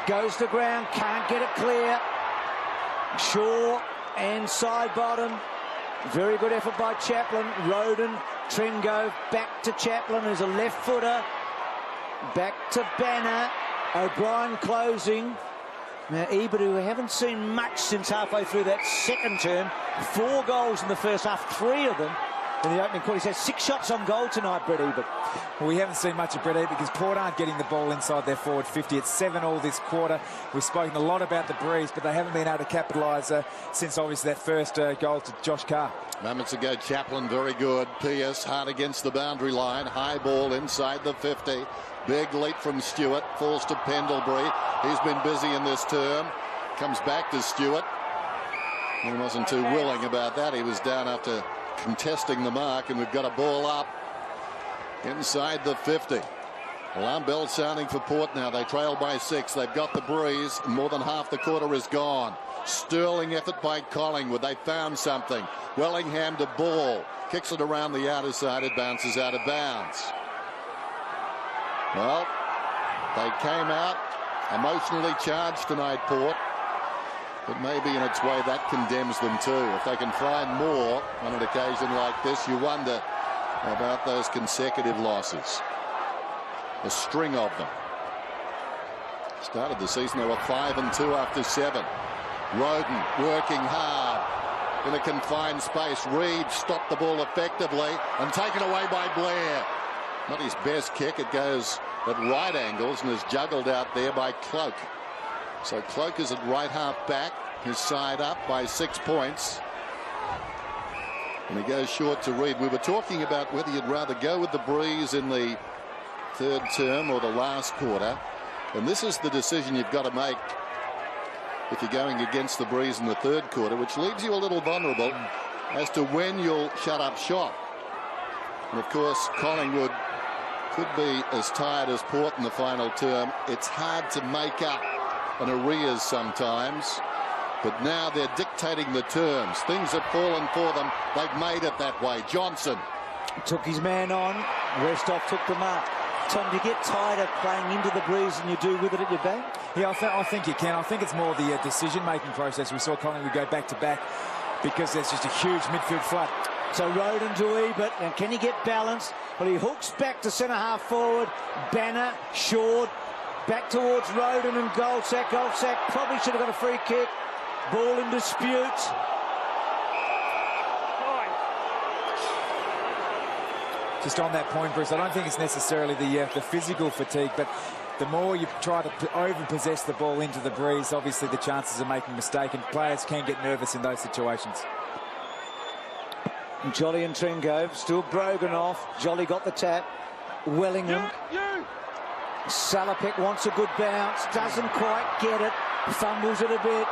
Goes to ground. Can't get it clear. Shaw and side bottom. Very good effort by Chaplin. Roden. Tringo back to Chaplin as a left footer. Back to Banner. O'Brien closing. Now, Ebert, who we haven't seen much since halfway through that second term, 4 goals in the first half, 3 of them in the opening quarter. He's had 6 shots on goal tonight, Brett Ebert. Well, we haven't seen much of Brett Ebert because Port aren't getting the ball inside their forward 50. It's 7-all this quarter. We've spoken a lot about the breeze, but they haven't been able to capitalise since obviously that first goal to Josh Carr. Moments ago, Chaplin very good. Pearce hard against the boundary line. High ball inside the 50. Big leap from Stewart. Falls to Pendlebury. He's been busy in this term. Comes back to Stewart. He wasn't too willing about that. He was down after contesting the mark, and we've got a ball up inside the 50. Alarm bell sounding for Port now. They trail by 6. They've got the breeze. More than half the quarter is gone. Sterling effort by Collingwood. They found something. Wellingham to ball. Kicks it around the outer side. It bounces out of bounds. Well, they came out emotionally charged tonight, Port. But maybe in its way that condemns them too. If they can find more on an occasion like this, you wonder about those consecutive losses. A string of them. Started the season, they were 5-2 after 7. Roden working hard in a confined space. Reed stopped the ball effectively and taken away by Blair. Not his best kick. It goes at right angles and is juggled out there by Cloak. So Cloak is at right half back. His side up by 6 points. And he goes short to Reed. We were talking about whether you'd rather go with the breeze in the third term or the last quarter. And this is the decision you've got to make if you're going against the breeze in the third quarter, which leaves you a little vulnerable as to when you'll shut up shop. And of course, Collingwood could be as tired as Port in the final term. It's hard to make up an arrears sometimes. But now they're dictating the terms. Things have fallen for them. They've made it that way. Johnson took his man on. Westhoff took the mark. Tom, do you get tired of playing into the breeze than you do with it at your back? Yeah, I think you can. I think it's more the decision-making process. We saw Collingwood go back-to-back because there's just a huge midfield flood. So Roden to Ebert, and can he get balanced? Well, he hooks back to centre-half forward. Banner, short, back towards Roden and Goldsack. Goldsack probably should have got a free kick. Ball in dispute. Just on that point, Bruce, I don't think it's necessarily the physical fatigue, but the more you try to over-possess the ball into the breeze, obviously the chances of making a mistake, and players can get nervous in those situations. Jolly and Trengove, still Brogan off. Jolly got the tap. Wellingham. Salopek wants a good bounce, doesn't quite get it, fumbles it a bit.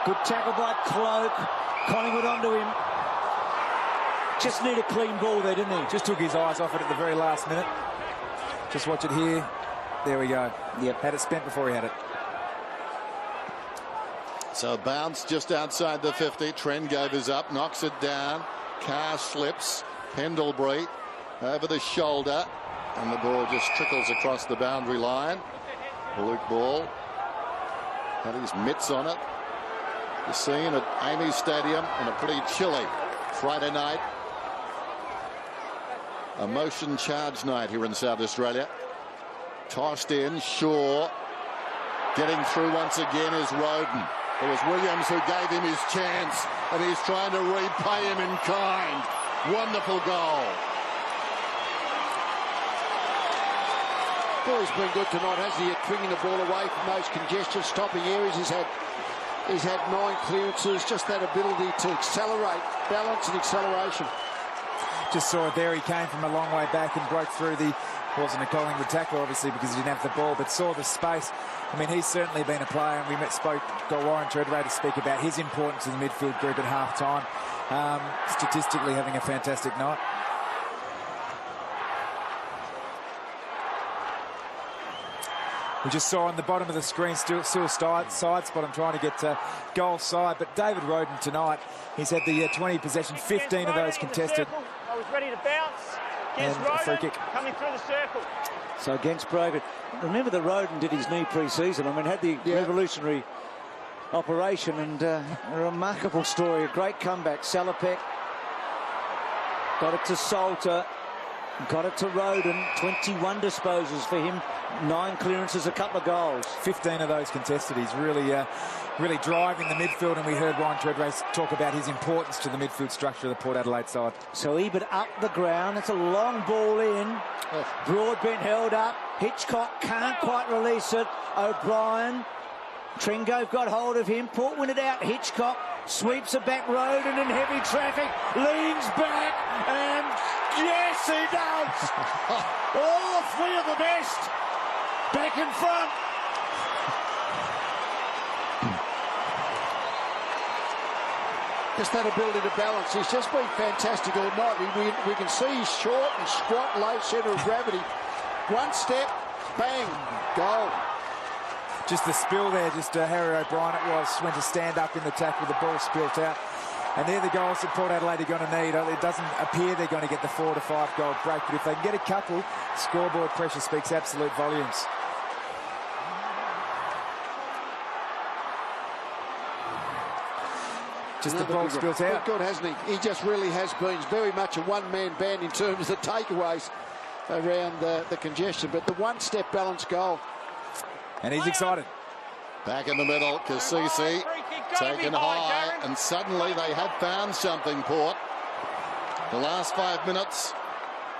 Good tackle by Cloak. Collingwood onto him. Just need a clean ball there, didn't he? Just took his eyes off it at the very last minute. Just watch it here. There we go. Yep. Had it spent before he had it. So bounce just outside the 50. Trengove is up, knocks it down. Carr slips. Pendlebury over the shoulder. And the ball just trickles across the boundary line. Luke Ball had his mitts on it. The scene at Amy Stadium on a pretty chilly Friday night. A motion charge night here in South Australia. Tossed in, Shaw. Getting through once again is Roden. It was Williams who gave him his chance, and he's trying to repay him in kind. Wonderful goal. Well, he's been good tonight, hasn't he? At bringing the ball away from those congestion stopping areas. He's had 9 clearances. Just that ability to accelerate, balance and acceleration. Just saw it there. He came from a long way back and broke through the... Wasn't a Collingwood tackle, obviously, because he didn't have the ball, but saw the space. I mean, he's certainly been a player, and we got Warren Treadway to speak about his importance in the midfield group at half-time. Statistically having a fantastic night. We just saw on the bottom of the screen still side spot. I'm trying to get goal side, but David Roden tonight, he's had the 20 possession, 15 of those contested. I was ready to bounce. And a free kick. Coming through the circle. So against Brogan. Remember that Roden did his knee pre-season. I mean, had the revolutionary operation, and a remarkable story. A great comeback. Salopek got it to Salter. Got it to Roden. 21 disposals for him. 9 clearances, a couple of goals. 15 of those contested. He's really driving the midfield, and we heard Warren Treadway talk about his importance to the midfield structure of the Port Adelaide side. So Ebert up the ground. It's a long ball in. Broadbent held up. Hitchcock can't quite release it. O'Brien. Trengove got hold of him. Port win it out. Hitchcock sweeps it back. Roden in heavy traffic. Leans back. And yes, he does. All 3 of the best. Back in front. Just that ability to balance. He's just been fantastic all night. We can see he's short and squat, low centre of gravity. One step, bang, goal. Just the spill there, Harry O'Brien it was, went to stand up in the tackle, the ball spilt out. And they're the goals that Port Adelaide are going to need. It doesn't appear they're going to get the 4 to 5 goal break, but if they can get a couple, scoreboard pressure speaks absolute volumes. Just the ball spilt out. Good, hasn't he? He just really has been. He's very much a one-man band in terms of the takeaways around the congestion, but the one-step balance goal. And he's excited. Back in the middle, Kasisi taken high, and suddenly they have found something, Port. The last 5 minutes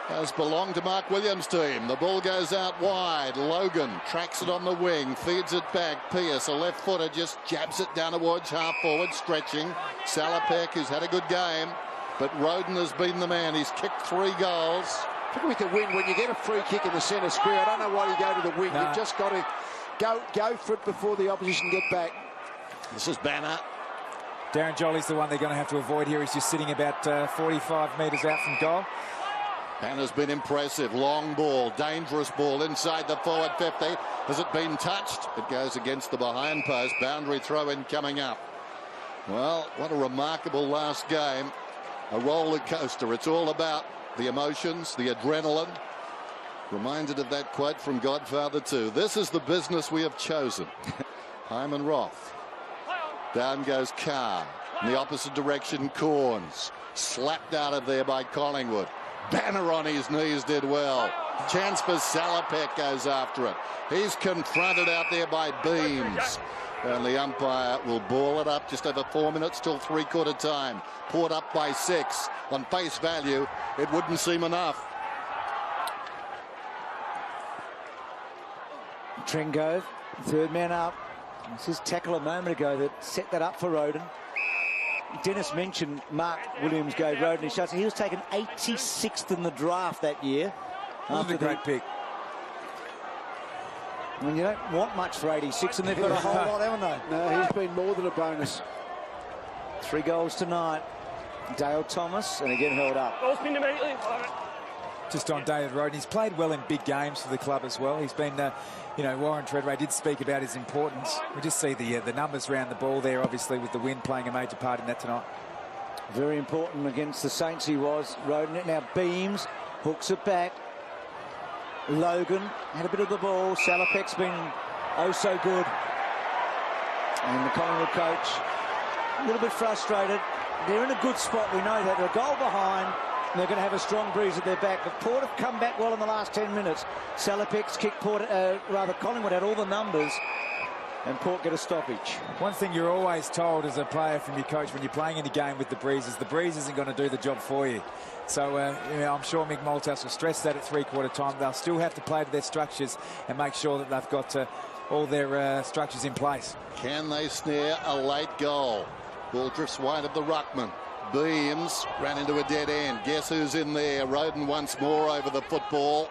has belonged to Mark Williams' team. The ball goes out wide. Logan tracks it on the wing, feeds it back. Pearce, a left-footer, just jabs it down towards half-forward, stretching. Salopek, who's had a good game, but Roden has been the man. He's kicked 3 goals. With the win, when you get a free kick in the centre square, I don't know why you go to the wing. You've just got to go for it before the opposition get back. This is Banner. Darren Jolly's the one they're going to have to avoid here. He's just sitting about 45 metres out from goal. Banner's been impressive. Long ball, dangerous ball inside the forward 50. Has it been touched? It goes against the behind post. Boundary throw in coming up. Well, what a remarkable last game. A roller coaster. It's all about the emotions, the adrenaline. Reminded of that quote from Godfather 2. This is the business we have chosen. Hyman Roth. Down goes Carr. In the opposite direction, Corns. Slapped out of there by Collingwood. Banner on his knees did well. Chance for Salopek goes after it. He's confronted out there by Beams. And the umpire will ball it up. Just over 4 minutes till three-quarter time. Poured up by 6. On face value, it wouldn't seem enough. Trengove, third man up. This is tackle a moment ago that set that up for Roden. Dennis mentioned Mark Williams gave Roden his shots. He was taken 86th in the draft that year. After a great pick. I mean, you don't want much for 86, and they've got a whole lot, haven't they? No, he's been more than a bonus. 3 goals tonight. Dale Thomas, and again held up. Ball spin immediately. Just on David Roden, he's played well in big games for the club as well. He's been, you know, Warren Treadway did speak about his importance. We just see the numbers around the ball there, obviously, with the wind playing a major part in that tonight. Very important against the Saints he was. Roden it now. Beams hooks it back. Logan had a bit of the ball. Salopek's been oh so good. And the Collingwood coach a little bit frustrated. They're in a good spot, we know that. They're a goal behind. And they're going to have a strong breeze at their back. But Port have come back well in the last 10 minutes. Salopek's kick, Collingwood had all the numbers. And Port get a stoppage. One thing you're always told as a player from your coach when you're playing in a game with the breeze isn't going to do the job for you. So you know, I'm sure Mick Malthouse will stress that at three-quarter time. They'll still have to play to their structures and make sure that they've got all their structures in place. Can they snare a late goal? Ball drifts wide of the ruckman. Beams ran into a dead end. Guess who's in there? Roden once more over the football.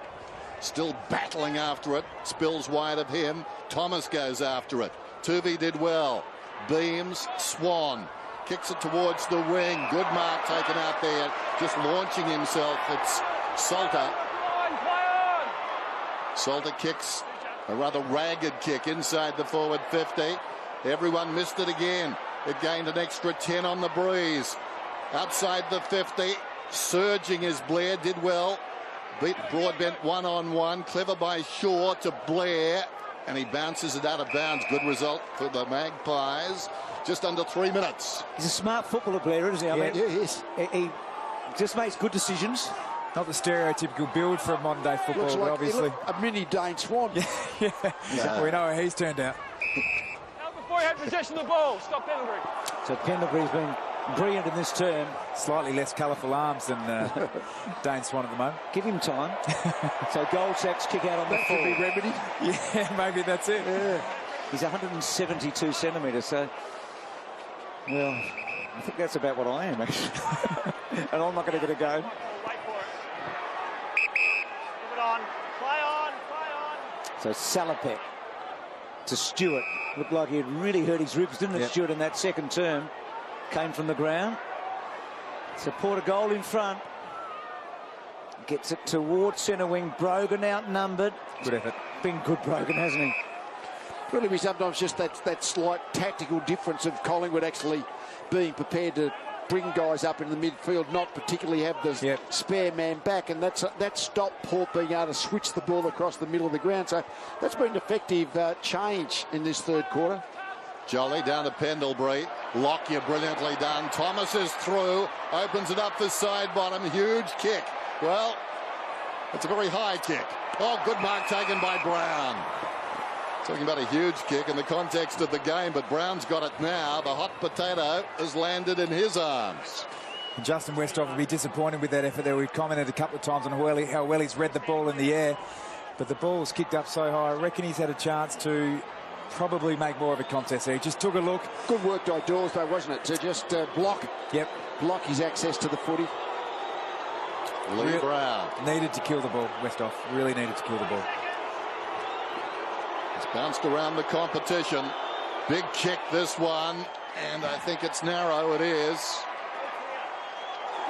Still battling after it. Spills wide of him. Thomas goes after it. Tuvey did well. Beams, Swan. Kicks it towards the wing. Good mark taken out there. Just launching himself. It's Salter. Salter kicks a rather ragged kick inside the forward 50. Everyone missed it again. It gained an extra 10 on the breeze. Outside the 50. Surging is Blair. Did well. Beat Broadbent one-on-one. Clever by Shaw to Blair. And he bounces it out of bounds. Good result for the Magpies. Just under 3 minutes. He's a smart footballer, Blair, isn't he? Yeah, he is. He just makes good decisions. Not the stereotypical build for a modern-day football, Looks but like obviously a mini Dane Swan. yeah. We know how he's turned out. Now before he had possession of the ball, stop Pendlebury. So Pendlebury's been brilliant in this term. Slightly less colourful arms than Dane Swan at the moment. Give him time. So Goldsack's kick out on the full. That could be remedied. Yeah, maybe that's it. Yeah. He's 172 centimetres, so... Well, I think that's about what I am, actually. And I'm not going to get a go. Wait for it. Move it on. Play on. Play on. So Salopek to Stewart. Looked like he had really hurt his ribs, didn't it, Yep. Stewart, in that second term. Came from the ground. So Port a goal in front. Gets it towards centre wing. Brogan outnumbered. Good effort. Been good, Brogan, hasn't he? Really be sometimes just that slight tactical difference of Collingwood actually being prepared to bring guys up in the midfield, not particularly have the spare man back, and that stopped Port being able to switch the ball across the middle of the ground. So that's been an effective change in this third quarter. Jolly down to Pendlebury. Lockyer brilliantly done. Thomas is through. Opens it up the side bottom. Huge kick. Well, it's a very high kick. Oh, good mark taken by Brown. Talking about a huge kick in the context of the game, but Brown's got it now. The hot potato has landed in his arms. And Justin Westhoff will be disappointed with that effort there. We've commented a couple of times on how well he's read the ball in the air, but the ball was kicked up so high. I reckon he's had a chance to probably make more of a contest there. He just took a look. Good work by Dawes, though, wasn't it? To just block his access to the footy. Lee Brown needed to kill the ball, Westhoff. Really needed to kill the ball. It's bounced around the competition. Big kick, this one, and I think it's narrow. It is.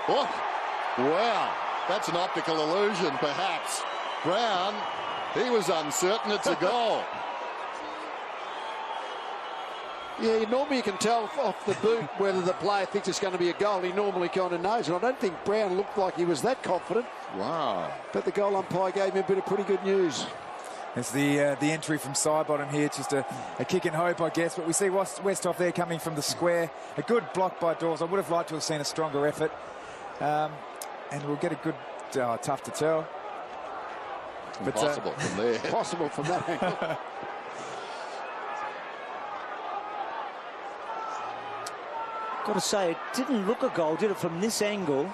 Oh, wow. That's an optical illusion, perhaps. Brown, he was uncertain. It's a goal. Yeah, normally you can tell off the boot whether the player thinks it's going to be a goal. He normally kind of knows. And I don't think Brown looked like he was that confident. Wow. But the goal umpire gave him a bit of pretty good news. It's the entry from Sidebottom here. Just a kick and hope, I guess. But we see Westhoff there coming from the square. A good block by Dawes. I would have liked to have seen a stronger effort. And we'll get a good... tough to tell. But, possible from there. Possible from that angle. Got to say, it didn't look a goal, did it, from this angle?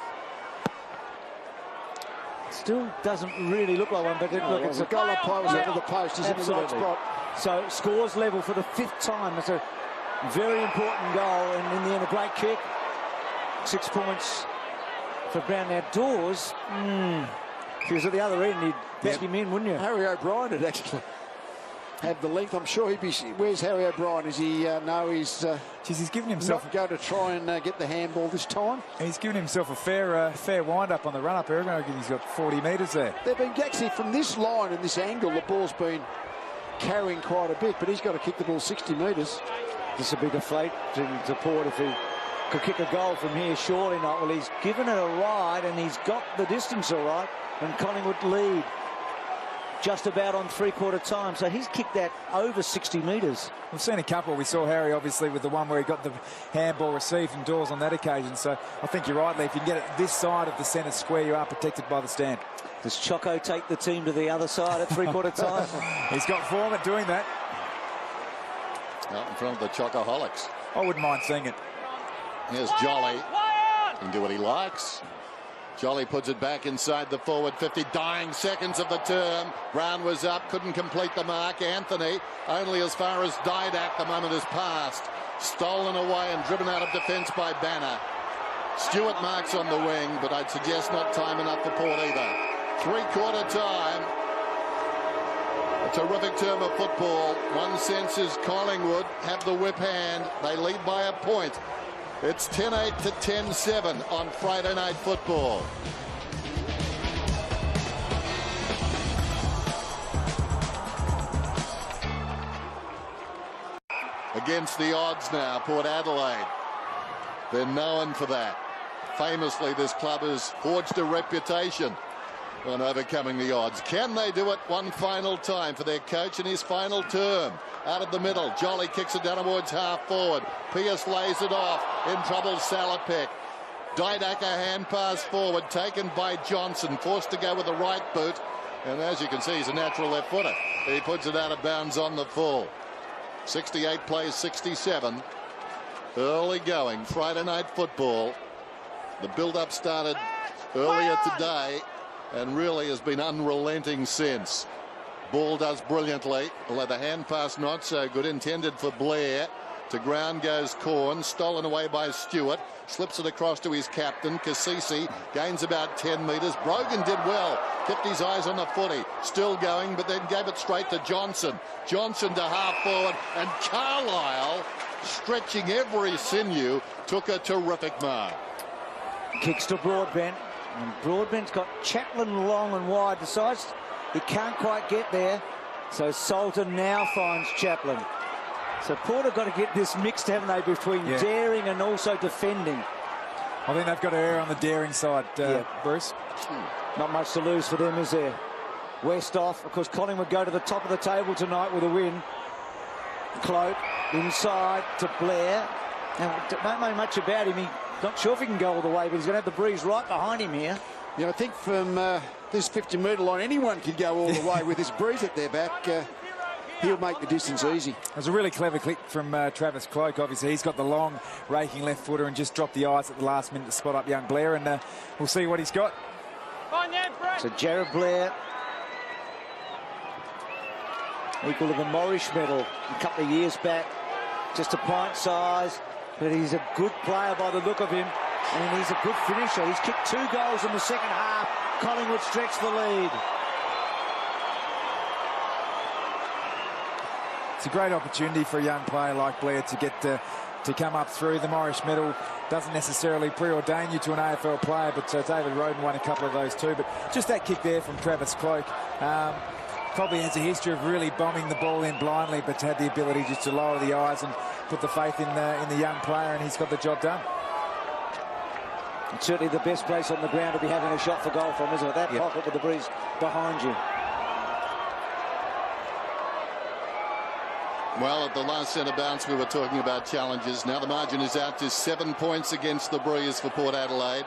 Still doesn't really look like one, but look, it's the goal umpire was under the post. He's in the right spot. So scores level for the 5th time. It's a very important goal, and in the end, a great kick. 6 points for Brown. Now, Dawes, if he was at the other end, he'd back him in, wouldn't you? Harry O'Brien had actually had the length. I'm sure he'd be... Where's Harry O'Brien? Is he... no, he's... he's given himself... not going to try and get the handball this time. He's given himself a fair wind-up on the run-up. I reckon he's got 40 metres there. They've been... Actually, from this line and this angle, the ball's been carrying quite a bit, but he's got to kick the ball 60 metres. This will be the fate to Port if he could kick a goal from here. Surely not. Well, he's given it a ride, and he's got the distance all right, and Collingwood lead just about on 3/4 time. So he's kicked that over 60 metres. We've seen a couple. We saw Harry, obviously, with the one where he got the handball received from Dawes on that occasion. So I think you're right, Lee. If you can get it this side of the centre square, you are protected by the stand. Does Choco take the team to the other side at 3/4 time? He's got form at doing that. Out in front of the Chocoholics. I wouldn't mind seeing it. Here's Jolly. He can do what he likes. Jolly puts it back inside the forward 50, dying seconds of the term. Brown was up, couldn't complete the mark. Anthony only as far as Didac. The moment has passed. Stolen away and driven out of defence by Banner. Stewart marks on the wing, but I'd suggest not time enough for Port either. 3/4 time. A terrific term of football. One sense is Collingwood have the whip hand. They lead by a point. It's 10-8 to 10-7 on Friday Night Football. Against the odds now, Port Adelaide. They're known for that. Famously, this club has forged a reputation on overcoming the odds. Can they do it one final time for their coach in his final term? Out of the middle, Jolly kicks it down towards half forward. Pearce lays it off. In trouble, Salopek. Didac a hand pass forward, taken by Johnson, forced to go with the right boot. And as you can see, he's a natural left footer. He puts it out of bounds on the full. 68 plays 67. Early going, Friday Night Football. The build-up started earlier today and really has been unrelenting since. Ball does brilliantly, although the hand pass not so good, intended for Blair. To ground goes Corn, stolen away by Stewart, slips it across to his captain, Cassisi, gains about 10 metres. Brogan did well, kept his eyes on the footy, still going, but then gave it straight to Johnson. Johnson to half forward, and Carlisle, stretching every sinew, took a terrific mark. Kicks to Broadbent, and Broadbent's got Chaplin long and wide. Decides he can't quite get there, so Salter now finds Chaplin. So Port have got to get this mixed, haven't they, between daring and also defending. I think they've got to err on the daring side, Bruce. Not much to lose for them, is there? Westhoff, of course, Collingwood go to the top of the table tonight with a win. Cloak inside to Blair. Now, don't know much about him. He's not sure if he can go all the way, but he's going to have the breeze right behind him here. Yeah, I think from this 50-metre line, anyone can go all the way with this breeze at their back. He'll make the distance easy. It was a really clever click from Travis Cloak. Obviously, he's got the long, raking left footer and just dropped the eyes at the last minute to spot up young Blair, and we'll see what he's got. So Jared Blair, equal to the Morrish medal a couple of years back, just a pint size, but he's a good player by the look of him, and he's a good finisher. He's kicked 2 goals in the second half. Collingwood stretched the lead. It's a great opportunity for a young player like Blair to get to come up through. The Morris medal doesn't necessarily preordain you to an AFL player, but David Roden won a couple of those too. But just that kick there from Travis Cloak. probably has a history of really bombing the ball in blindly, but had the ability just to lower the eyes and put the faith in the young player, and he's got the job done. It's certainly the best place on the ground to be having a shot for goal from, isn't it? That pocket with the breeze behind you. Well, at the last centre bounce, we were talking about challenges. Now the margin is out to 7 points against the breeze for Port Adelaide.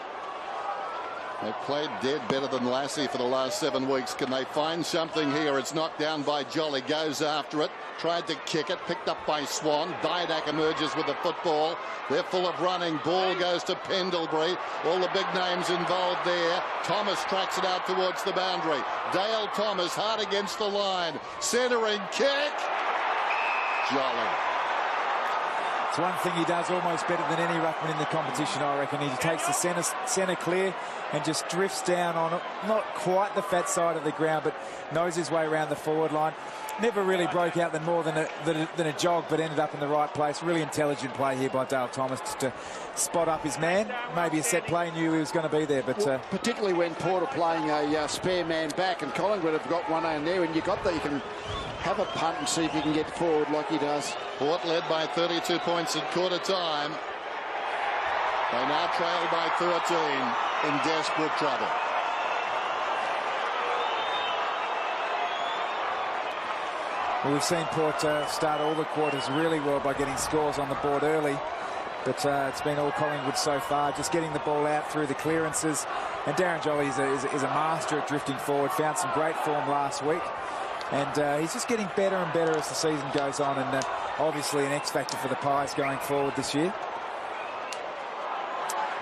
They've played dead better than Lassie for the last 7 weeks. Can they find something here? It's knocked down by Jolly, goes after it, tried to kick it, picked up by Swan. Didak emerges with the football. They're full of running. Ball goes to Pendlebury. All the big names involved there. Thomas tracks it out towards the boundary. Dale Thomas hard against the line. Centering kick. Jolly. It's one thing he does almost better than any ruckman in the competition, I reckon. He takes the centre clear and just drifts down on it. Not quite the fat side of the ground, but knows his way around the forward line. Never really broke out more than a jog, but ended up in the right place. Really intelligent play here by Dale Thomas to spot up his man. Maybe a set play, knew he was going to be there. But particularly when Port are playing a spare man back, and Collingwood have got one in there, and you got that, you can have a punt and see if you can get forward like he does. Port led by 32 points at quarter time. They now trail by 13 in desperate trouble. Well, we've seen Port start all the quarters really well by getting scores on the board early. But it's been all Collingwood so far, just getting the ball out through the clearances. And Darren Jolly is a master at drifting forward. Found some great form last week. And he's just getting better and better as the season goes on, and obviously an X-factor for the Pies going forward this year.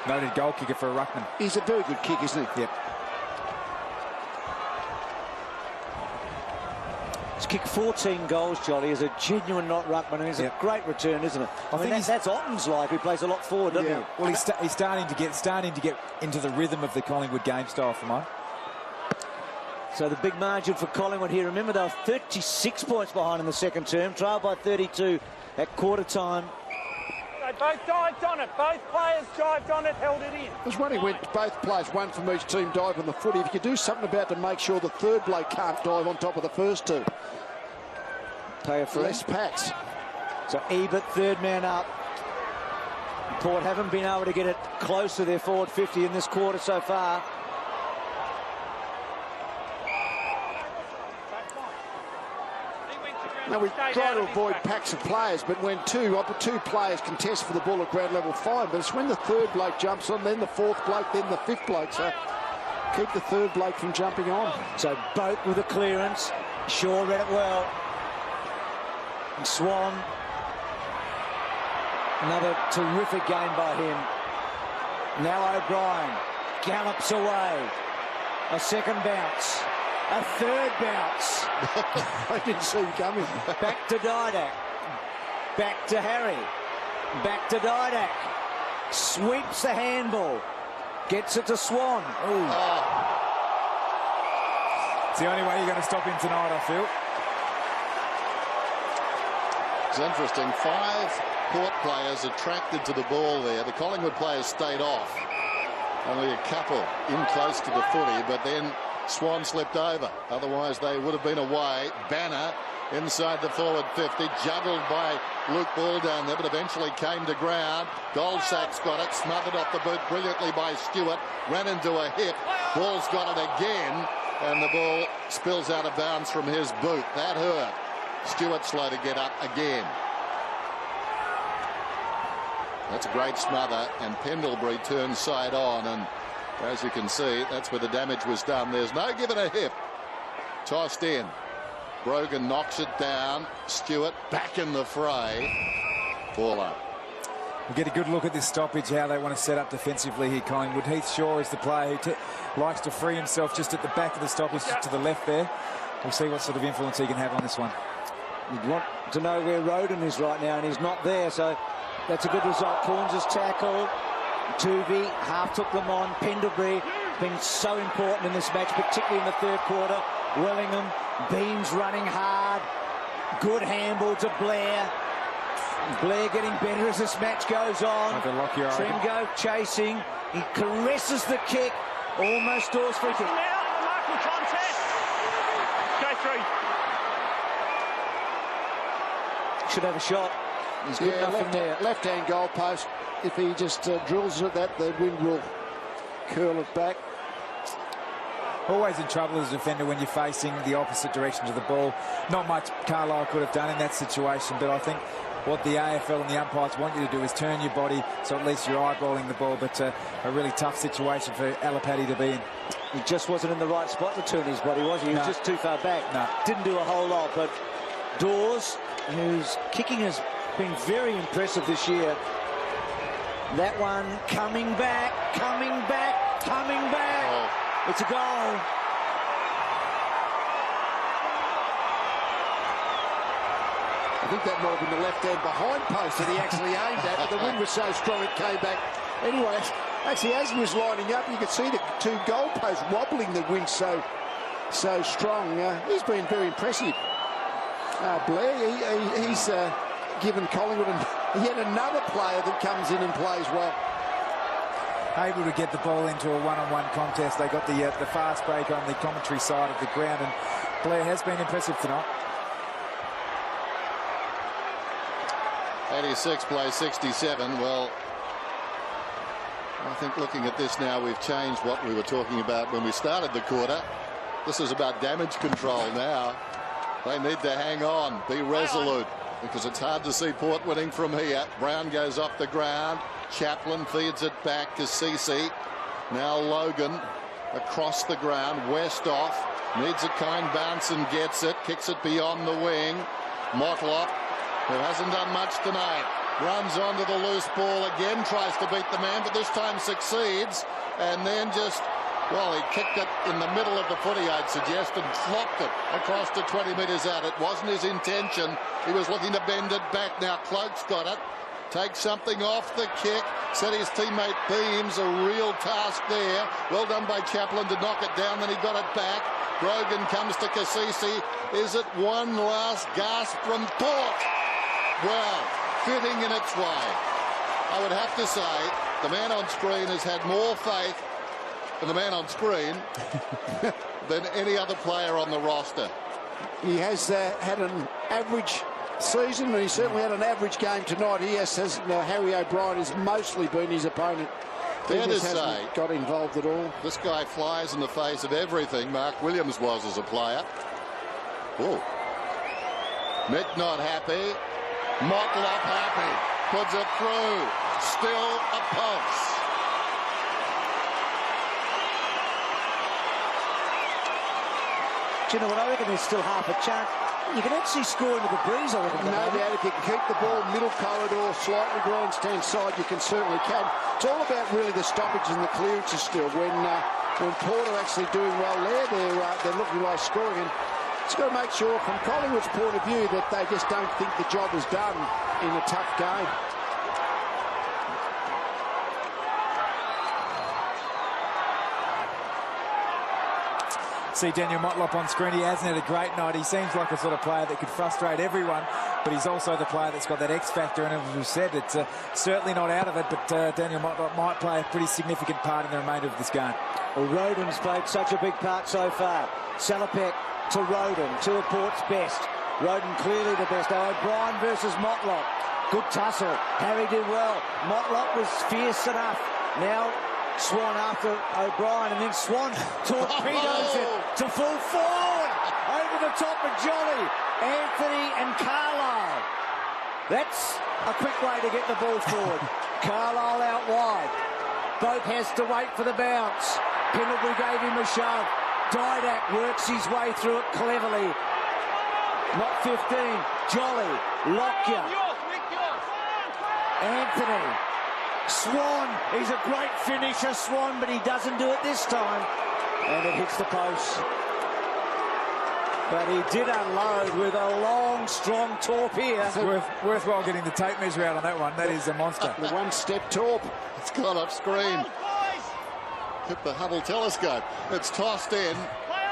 Noted goal kicker for a ruckman. He's a very good kick, isn't he? Yep. He's kicked 14 goals, Jolly, as a genuine not ruckman, and he's a great return, isn't it? I mean, that's Otten's like, who plays a lot forward, doesn't he? Well, he's starting to get into the rhythm of the Collingwood game style for mine. So the big margin for Collingwood here. Remember, they were 36 points behind in the second term, trailed by 32 at quarter time. They both dived on it. Both players dived on it, held it in. There's one when both players, one from each team, dive on the footy. If you do something about to make sure the third bloke can't dive on top of the first two. Pay a free. Less packs. So Ebert, third man up. Port haven't been able to get it close to their forward 50 in this quarter so far. Now we try to avoid packs of players, but when two players contest for the ball at ground level, fine. But it's when the third bloke jumps on, then the fourth bloke, then the fifth bloke. So keep the third bloke from jumping on. So Boat with a clearance. Shaw read it well. And Swan. Another terrific game by him. Now O'Brien gallops away. A second bounce. A third bounce. I didn't see him coming. Back to Didak. Back to Harry. Back to Didak. Sweeps the handball. Gets it to Swan. Ooh. It's the only way you're going to stop him tonight, I feel. It's interesting. 5 Port players attracted to the ball there. The Collingwood players stayed off. Only a couple in close to the footy, but then Swan slipped over. Otherwise, they would have been away. Banner inside the forward 50, juggled by Luke Ball down there, but eventually came to ground. Goldsack's got it, smothered off the boot brilliantly by Stewart, ran into a hip. Ball's got it again, and the ball spills out of bounds from his boot. That hurt. Stewart slow to get up again. That's a great smother, and Pendlebury turns side on, and as you can see, that's where the damage was done. There's no giving a hip. Tossed in. Brogan knocks it down. Stewart back in the fray. Ball up. We'll get a good look at this stoppage, how they want to set up defensively here, Collingwood. Heath Shaw is the player who likes to free himself just at the back of the stoppage, just to the left there. We'll see what sort of influence he can have on this one. You'd want to know where Roden is right now, and he's not there, so that's a good result. Corns' tackle. Tuvey half took them on. Pendlebury been so important in this match, particularly in the third quarter. Wellingham, Beans running hard. Good handball to Blair. Blair getting better as this match goes on. Tringo chasing. He caresses the kick. Almost doors free kick. Now, Mark will contest. Go through. should have a shot. He's good enough from there. Left-hand goal post. If he just drills it, the wind will curl it back. Always in trouble as a defender when you're facing the opposite direction to the ball. Not much Carlisle could have done in that situation, but I think what the AFL and the umpires want you to do is turn your body so at least you're eyeballing the ball, but a really tough situation for Alapati to be in. He just wasn't in the right spot to turn his body, was he? He was just too far back. No. Didn't do a whole lot, but Dawes, whose kicking has been very impressive this year. That one coming back. Oh. It's a goal. I think that might have been the left-hand behind post that he actually aimed at, but the wind was so strong it came back. Anyway, actually, as he was lining up, you could see the two goalposts wobbling, the wind so strong. He's been very impressive. Blair, he's given Collingwood yet another player that comes in and plays well. Able to get the ball into a one-on-one contest. They got the fast break on the commentary side of the ground, and Blair has been impressive tonight. 86 plays 67. Well, I think looking at this now, we've changed what we were talking about when we started the quarter. This is about damage control now. They need to hang on, be resolute, because it's hard to see Port winning from here. Brown goes off the ground. Chaplin feeds it back to Cece. Now Logan across the ground. West off. Needs a kind bounce and gets it. Kicks it beyond the wing. Motlop, who hasn't done much tonight, runs onto the loose ball again. Tries to beat the man, but this time succeeds. And then just, well, he kicked it in the middle of the footy, I'd suggest, and flopped it across to 20 metres out. It wasn't his intention. He was looking to bend it back. Now Cloak's got it. Takes something off the kick. Set his teammate Beams a real task there. Well done by Chaplin to knock it down. Then he got it back. Brogan comes to Cassisi. Is it one last gasp from Port? Well, fitting in its way. I would have to say the man on screen has had more faith in the man on screen than any other player on the roster. He has had an average season, and he certainly had an average game tonight. He has Harry O'Brien has mostly been his opponent. Fair to say, hasn't got involved at all. This guy flies in the face of everything Mark Williams was as a player. Oh, Mick not happy. Motlop happy. Puts it through. Still a pulse. Do you know what? I reckon there's still half a chance. You can actually score into the breeze, I reckon. No doubt, if you can keep the ball middle corridor, slightly grandstand side, you can certainly can. It's all about really the stoppage and the clearances still. When Port are actually doing well there, they're looking like scoring. And it's got to make sure, from Collingwood's point of view, that they just don't think the job is done in a tough game. See Daniel Motlop on screen. He hasn't had a great night. He seems like a sort of player that could frustrate everyone, but he's also the player that's got that X factor. And as we've said, it's certainly not out of it, but Daniel Motlop might play a pretty significant part in the remainder of this game. Well, Roden's played such a big part so far. Salopek to Roden, two of Port's best. Roden clearly the best. O'Brien versus Motlop. Good tussle. Harry did well. Motlop was fierce enough. Now Swan after O'Brien, and then Swan torpedoes it to full forward over the top of Jolly, Anthony and Carlisle. That's a quick way to get the ball forward. Carlisle out wide. Boak has to wait for the bounce. Pendlebury gave him a shove. Didak works his way through it cleverly. Not 15. Jolly, Lockyer, Anthony. Swan, he's a great finisher, Swan, but he doesn't do it this time. And it hits the post. But he did unload with a long, strong torp here. It's worthwhile getting the tape measure out on that one. That is a monster. The one-step torp. It's gone off screen. Hit the Hubble telescope. It's tossed in.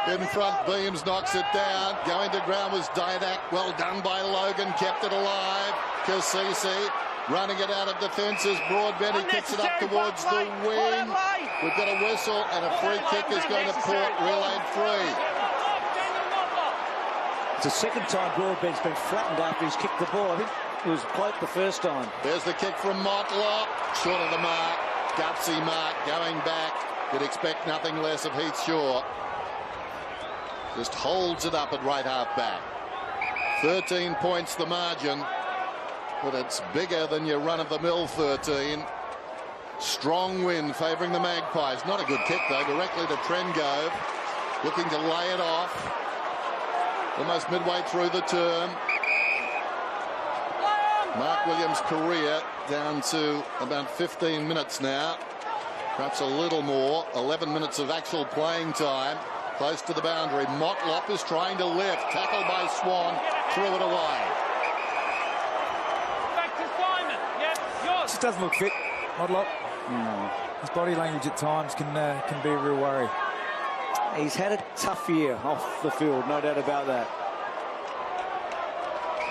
In front, Beams knocks it down. Going to ground was Didak. Well done by Logan. Kept it alive. Cassisi running it out of defences. Broadbent, he kicks it up towards the wing. We've got a whistle, and a free kick is going to Port, relayed free. It's the second time Broadbent's been flattened after he's kicked the ball. I think it was close the first time. There's the kick from Motlop. Short of the mark. Gutsy mark going back. You'd expect nothing less of Heath Shaw. Just holds it up at right half back. 13 points the margin, but it's bigger than your run-of-the-mill 13. Strong wind favouring the Magpies. Not a good kick, though, directly to Trengove. Looking to lay it off. Almost midway through the term. Mark Williams' career down to about 15 minutes now. Perhaps a little more. 11 minutes of actual playing time. Close to the boundary. Motlop is trying to lift. Tackled by Swan. Threw it away. Back to Simon. Yep, yours. Just doesn't look fit, Motlop. No. His body language at times can be a real worry. He's had a tough year off the field, no doubt about that.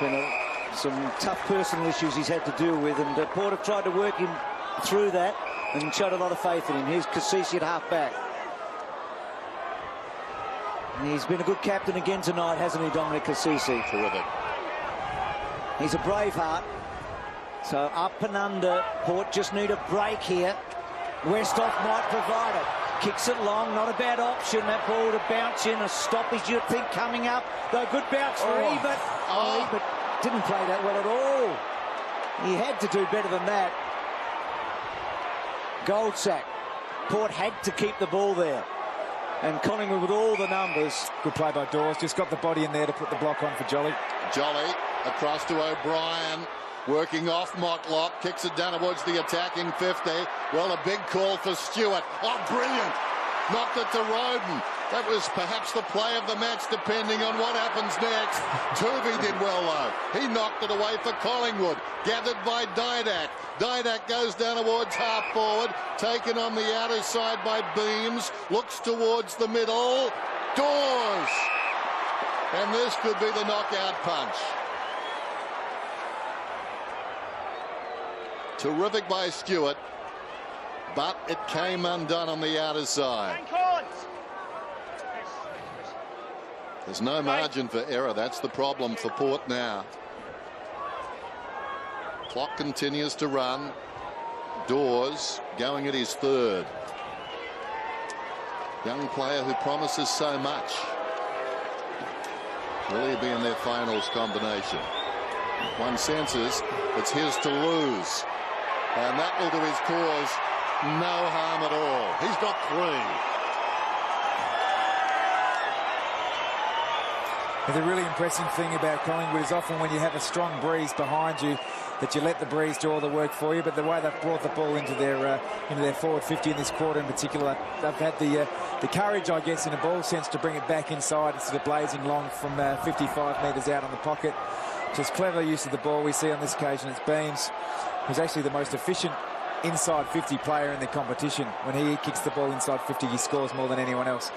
Been some tough personal issues he's had to deal with, and Port have tried to work him through that and showed a lot of faith in him. Here's Cassisi at half back. He's been a good captain again tonight, hasn't he, Dominic Cassisi? Terrific. He's a brave heart. So up and under. Port just need a break here. Westhoff might provide it. Kicks it long, not a bad option. That ball to bounce in. A stoppage, you'd think, coming up. Though good bounce for Ebert. Ebert didn't play that well at all. He had to do better than that. Goldsack. Port had to keep the ball there. And Collingwood with all the numbers. Good play by Dawes. Just got the body in there to put the block on for Jolly. Jolly across to O'Brien. Working off Motlop. Kicks it down towards the attacking 50. Well, a big call for Stewart. Oh, brilliant. Knocked it to Roden. That was perhaps the play of the match, depending on what happens next. Tuvey did well, though. He knocked it away for Collingwood. Gathered by Didak. Didak goes down towards half forward. Taken on the outer side by Beams. Looks towards the middle. Dawes. And this could be the knockout punch. Terrific by Stewart, but it came undone on the outer side. There's no margin for error. That's the problem for Port now. Clock continues to run. Dawes going at his third. Young player who promises so much. Will he be in their finals combination? One senses it's his to lose. And that will do his cause no harm at all. He's got 3. The really impressive thing about Collingwood is often when you have a strong breeze behind you that you let the breeze do all the work for you, but the way they've brought the ball into their forward 50 in this quarter in particular, they've had the courage, I guess, in a ball sense to bring it back inside instead of blazing long from 55 metres out on the pocket. Just clever use of the ball we see on this occasion. It's Beams, who's actually the most efficient inside 50 player in the competition. When he kicks the ball inside 50, he scores more than anyone else,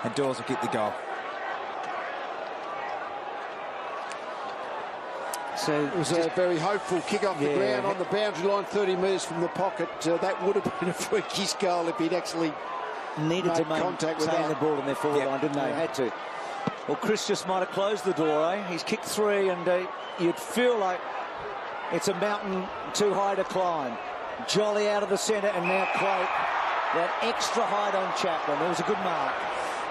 and Dawes will kick the goal. So it was a very hopeful kick off the ground on the boundary line, 30 metres from the pocket. That would have been a freakish goal if he'd actually needed to make contact with the ball in their forward line, didn't they? Had to. Well, Chris just might have closed the door, eh? He's kicked 3, and you'd feel like it's a mountain too high to climb. Jolly out of the centre, and now Cloak. That extra height on Chaplin. It was a good mark.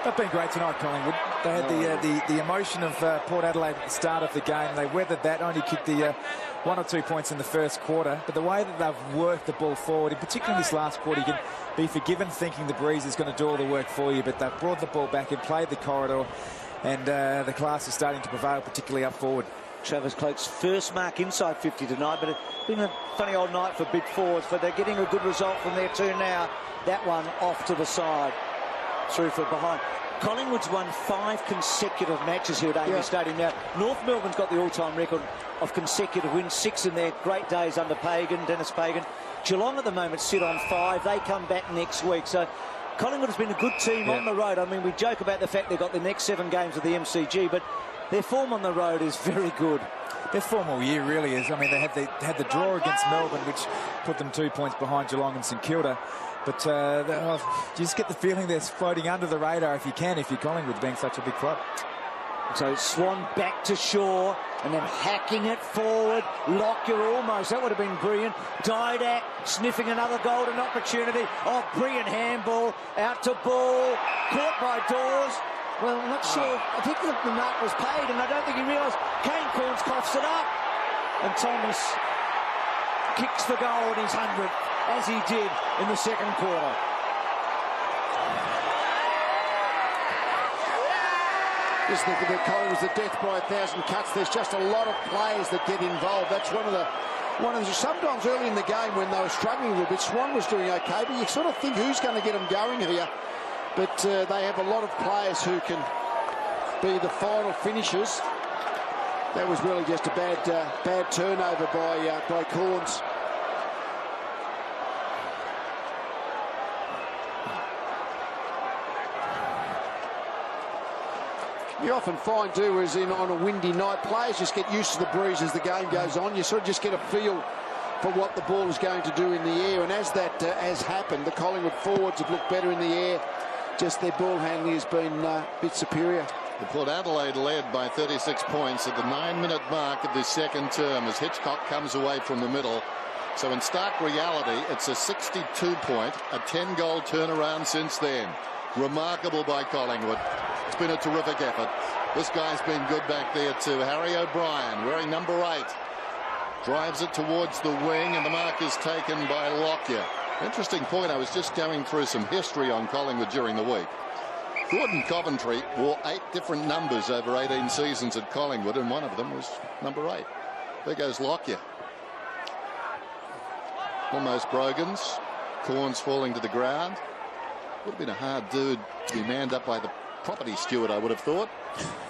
They've been great tonight, Collingwood. They had the emotion of Port Adelaide at the start of the game. They weathered that, only kicked the 1 or 2 points in the first quarter. But the way that they've worked the ball forward, in particular in this last quarter, you can be forgiven thinking the breeze is going to do all the work for you. But they've brought the ball back and played the corridor, and the class is starting to prevail, particularly up forward. Travis Cloak's first mark inside 50 tonight, but it's been a funny old night for big forwards, but they're getting a good result from there too now. That one off to the side, through for behind. Collingwood's won 5 consecutive matches here at AAMI Stadium now. North Melbourne's got the all-time record of consecutive wins, 6 in their great days under Dennis Pagan. Geelong at the moment sit on 5. They come back next week. So Collingwood has been a good team on the road. I mean, we joke about the fact they've got the next 7 games of the MCG, but their form on the road is very good. Their form all year really is. I mean, they had the draw against Melbourne, which put them 2 points behind Geelong and St Kilda. But you just get the feeling they're floating under the radar if you're Collingwood, being such a big club. So Swan back to Shaw and then hacking it forward. Lockyer almost. That would have been brilliant. Didak sniffing another golden opportunity. Oh, brilliant handball. Out to ball. Caught by Dawes. Well, I'm not sure. I think the mark was paid, and I don't think he realised. Kane Corns coughs it up. And Thomas kicks the goal in his 100th, as he did in the second quarter. Just think of the Collingwood's the death by 1,000 cuts. There's just a lot of players that get involved. That's one of the sometimes early in the game when they were struggling a little bit. Swan was doing okay, but you sort of think who's going to get them going here. But they have a lot of players who can be the final finishers. That was really just a bad turnover by Corns. You often find, too, as in on a windy night, players just get used to the breeze as the game goes on. You sort of just get a feel for what the ball is going to do in the air. And as that has happened, the Collingwood forwards have looked better in the air. Just their ball handling has been a bit superior. The Port Adelaide led by 36 points at the 9-minute mark of the second term as Hitchcock comes away from the middle. So in stark reality, it's a 62-point, a 10-goal turnaround since then. Remarkable by Collingwood. It's been a terrific effort. This guy's been good back there too. Harry O'Brien, wearing number 8. Drives it towards the wing, and the mark is taken by Lockyer. Interesting point. I was just going through some history on Collingwood during the week. Gordon Coventry wore 8 different numbers over 18 seasons at Collingwood, and one of them was number 8. There goes Lockyer. Almost Brogans. Corns falling to the ground. Would have been a hard dude to be manned up by the property steward, I would have thought.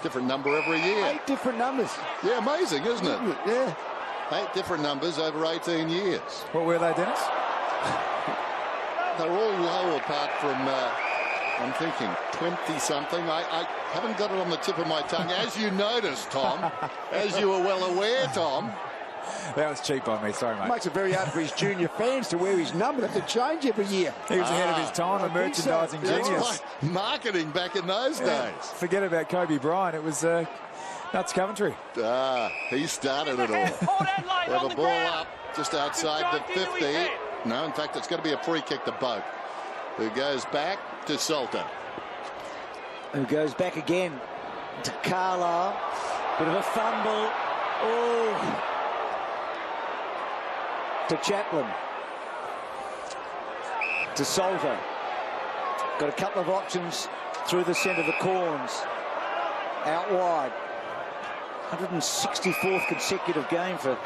Different number every year. 8 different numbers. Yeah, amazing, isn't it? Yeah. 8 different numbers over 18 years. What were they, Dennis? They're all low apart from, I'm thinking, 20-something. I haven't got it on the tip of my tongue. As you noticed, Tom, as you were well aware, Tom. That was cheap on me, sorry, mate. Makes it very hard for his junior fans to wear his number. They have to change every year. He was ahead of his time, a merchandising genius. That's like marketing back in those days. Forget about Kobe Bryant. It was nuts Coventry. He started it all. They have a ball up just outside the 50. No, in fact, it's going to be a free kick to Boak, who goes back to Salter. Who goes back again to Carlisle. Bit of a fumble. Oh. To Chaplin. To Salter. Got a couple of options through the centre of the Corns. Out wide. 164th consecutive game for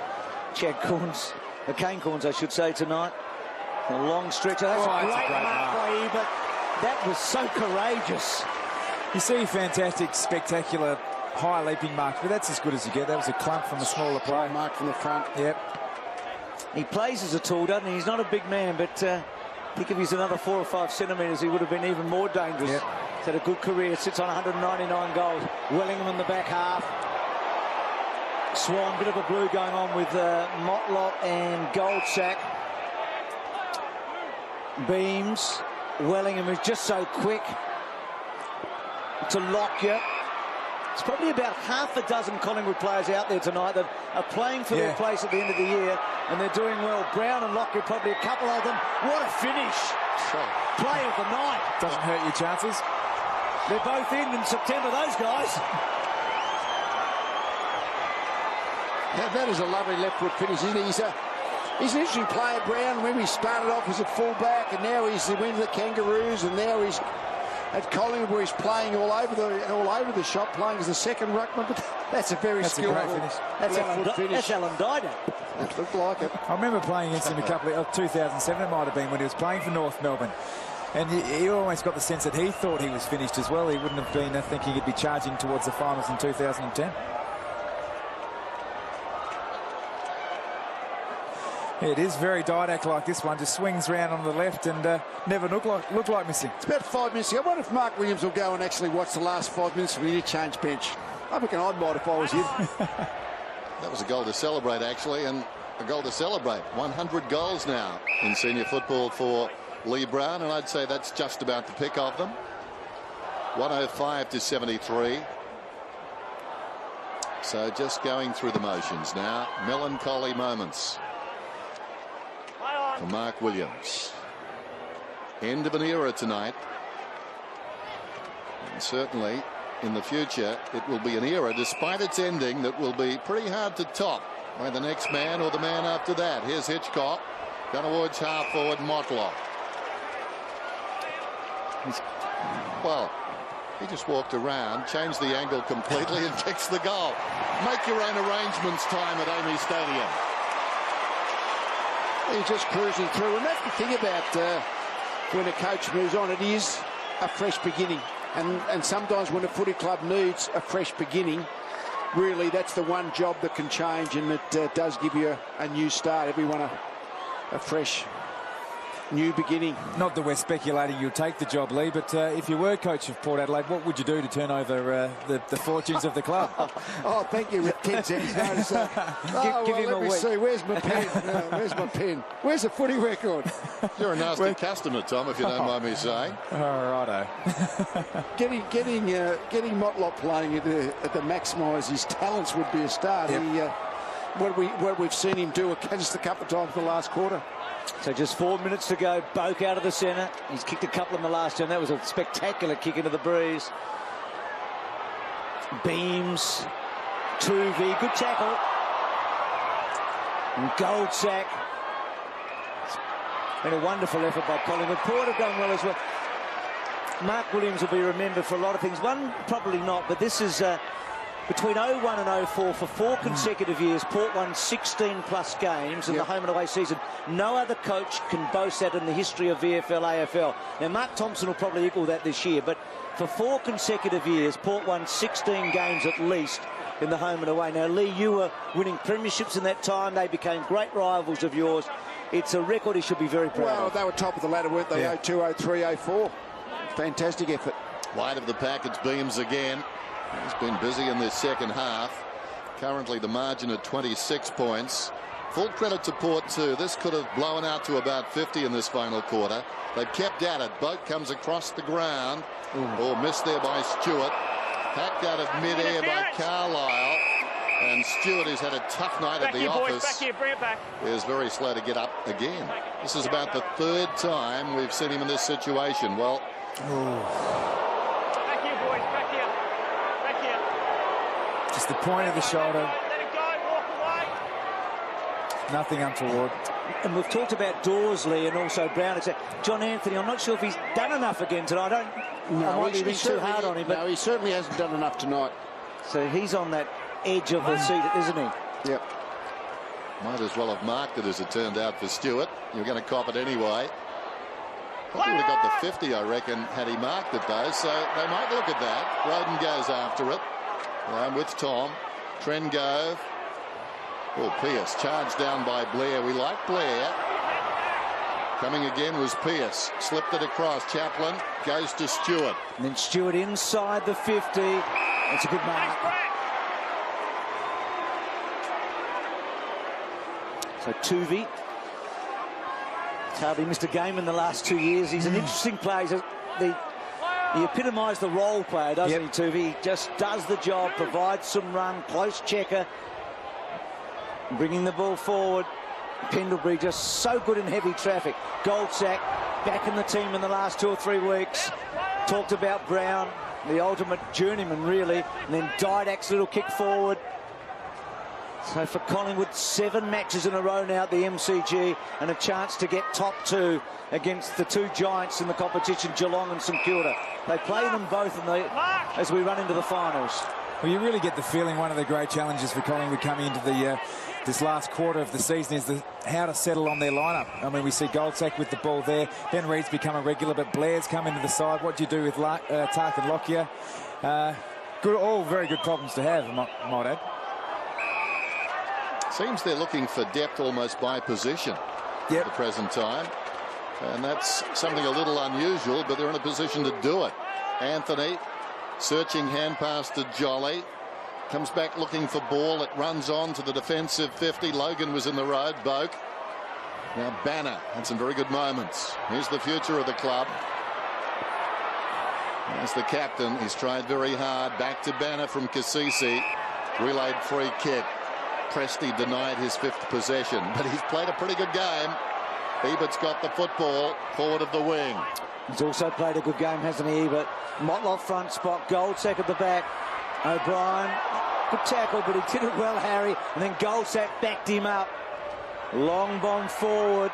Chad Corns. Kane Corns, I should say, tonight. A long stretch. That's a great mark by Ebert. That was so courageous. You see fantastic, spectacular, high leaping mark, but that's as good as you get. That was a clump from a smaller player. Mark from the front. Yep. He plays as a tall, doesn't he? He's not a big man, but I think if he's another 4 or 5 centimetres, he would have been even more dangerous. Yep. He's had a good career, sits on 199 goals. Wellingham in the back half. Swan, bit of a blue going on with Motlop and Goldsack. Beams. Wellingham is just so quick. To Lockyer. It's probably about half a dozen Collingwood players out there tonight that are playing for their place at the end of the year, and they're doing well. Brown and Lockyer, probably a couple of them. What a finish. Play of the night. Doesn't hurt your chances. They're both in September, those guys. That is a lovely left foot finish, isn't he? He's an interesting player, Brown. When he started off as a full-back, and now he went to the Kangaroos, and now he's at Collingwood, where he's playing all over the shop, playing as the second ruckman. But that's a very skillful finish. That's left-foot finish. That's Alan Didak. It looked like it. I remember playing against him a couple of 2007, it might have been, when he was playing for North Melbourne. And he always got the sense that he thought he was finished as well. He wouldn't have been thinking he'd be charging towards the finals in 2010. It is very Didak-like, this one. Just swings round on the left and never looked like missing. It's about 5 minutes ago. I wonder if Mark Williams will go and actually watch the last 5 minutes from the interchange bench. I reckon I might if I was him. That was a goal to celebrate, actually, and a goal to celebrate. 100 goals now in senior football for Lee Brown, and I'd say that's just about the pick of them. 105 to 73. So just going through the motions now. Melancholy moments for Mark Williams. End of an era tonight. And certainly in the future it will be an era, despite its ending, that will be pretty hard to top by the next man or the man after that. Here's Hitchcock. Going towards half forward Motlop. Well, he just walked around, changed the angle completely and kicks the goal. Make your own arrangements time at AAMI Stadium. He's just cruising through, and that's the thing about when a coach moves on, it is a fresh beginning. And sometimes when a footy club needs a fresh beginning, really that's the one job that can change, and it does give you a new start. Everyone a fresh new beginning. Not that we're speculating you'll take the job, Lee, but if you were coach of Port Adelaide, what would you do to turn over the fortunes of the club? Oh, thank you, Rick. 10 seconds notice. Give him let me see. Where's my pen? Where's my pen? Where's the footy record? You're a nasty customer, Tom, if you don't mind me saying. Oh, righto. Getting Motlop playing at the maximise his talents would be a start. Yep. What we've seen him do just a couple of times in the last quarter. So just 4 minutes to go. Boak out of the centre. He's kicked a couple in the last turn. That was a spectacular kick into the breeze. Beams. Tuvey. Good tackle. And Goldsack. And a wonderful effort by Collingwood. Port have done well as well. Mark Williams will be remembered for a lot of things. One, probably not, but this is... between 01 and 04, for 4 consecutive years, Port won 16-plus games in the home and away season. No other coach can boast that in the history of VFL, AFL. Now, Mark Thompson will probably equal that this year, but for 4 consecutive years, Port won 16 games at least in the home and away. Now, Lee, you were winning premierships in that time. They became great rivals of yours. It's a record he should be very proud of. Well, they were top of the ladder, weren't they? 02, 03, 04. Fantastic effort. Wide of the pack, it's Beams again. He's been busy in this second half. Currently the margin at 26 points. Full credit to Port too. This could have blown out to about 50 in this final quarter. They've kept at it. Boat comes across the ground. Or missed there by Stewart. Hacked out of mid-air by Carlisle. And Stewart, who's had a tough night at the office, back here, bring it back. is very slow to get up again. This is about the 3rd time we've seen him in this situation. Well... Just the point of the shoulder. Let it go, walk away. Nothing untoward. And we've talked about Dorsley and also Brown. John Anthony, I'm not sure if he's done enough again tonight. I might be being too hard on him. But no, he certainly hasn't done enough tonight. So he's on that edge of the seat, isn't he? Yep. Might as well have marked it as it turned out for Stewart. You're going to cop it anyway. Probably would have got the 50, I reckon, had he marked it, though. So they might look at that. Roden goes after it. With Tom. Trengove. Oh, Pearce charged down by Blair. We like Blair. Coming again was Pearce. Slipped it across. Chaplin goes to Stewart. And then Stewart inside the 50. That's a good mark. So Tuvey. He's hardly missed a game in the last 2 years. He's an interesting player. He epitomised the role player, doesn't he, Tuvey? He just does the job, provides some run, close checker, bringing the ball forward. Pendlebury just so good in heavy traffic. Goldsack back in the team in the last 2 or 3 weeks. Talked about Brown, the ultimate journeyman, really. And then Didak's little kick forward. So for Collingwood, 7 matches in a row now at the MCG and a chance to get top 2 against the 2 giants in the competition, Geelong and St Kilda. They play them both as we run into the finals. Well, you really get the feeling one of the great challenges for Collingwood coming into this last quarter of the season is how to settle on their lineup. I mean, we see Goldsack with the ball there. Ben Reed's become a regular, but Blair's come into the side. What do you do with Tark and Lockyer? All very good problems to have, I might add. Seems they're looking for depth almost by position at the present time. And that's something a little unusual, but they're in a position to do it. Anthony, searching hand pass to Jolly. Comes back looking for ball. It runs on to the defensive 50. Logan was in the road. Boak. Now Banner had some very good moments. Here's the future of the club. As the captain, he's tried very hard. Back to Banner from Kasisi. Relayed free kick. Presti denied his 5th possession, but he's played a pretty good game. Ebert's got the football forward of the wing. He's also played a good game, hasn't he, Ebert? Motlop front spot, Goldsack at the back. O'Brien, good tackle, but he did it well, Harry. And then Goldsack backed him up. Long bomb forward,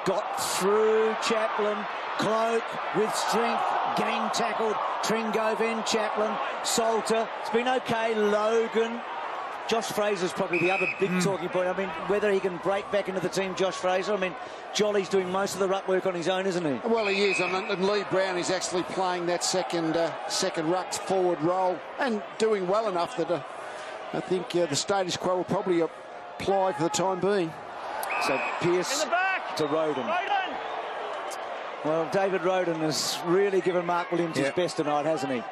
got through Chaplin. Cloak with strength, gang tackled. Tringoven, Chaplin, Salter. It's been okay. Logan. Josh Fraser's probably the other big talking point. I mean, whether he can break back into the team, Josh Fraser. I mean, Jolly's doing most of the ruck work on his own, isn't he? Well, he is. And Lee Brown is actually playing that second ruck forward role and doing well enough that I think the status quo will probably apply for the time being. So Pearce to Roden. Well, David Roden has really given Mark Williams his best tonight, hasn't he?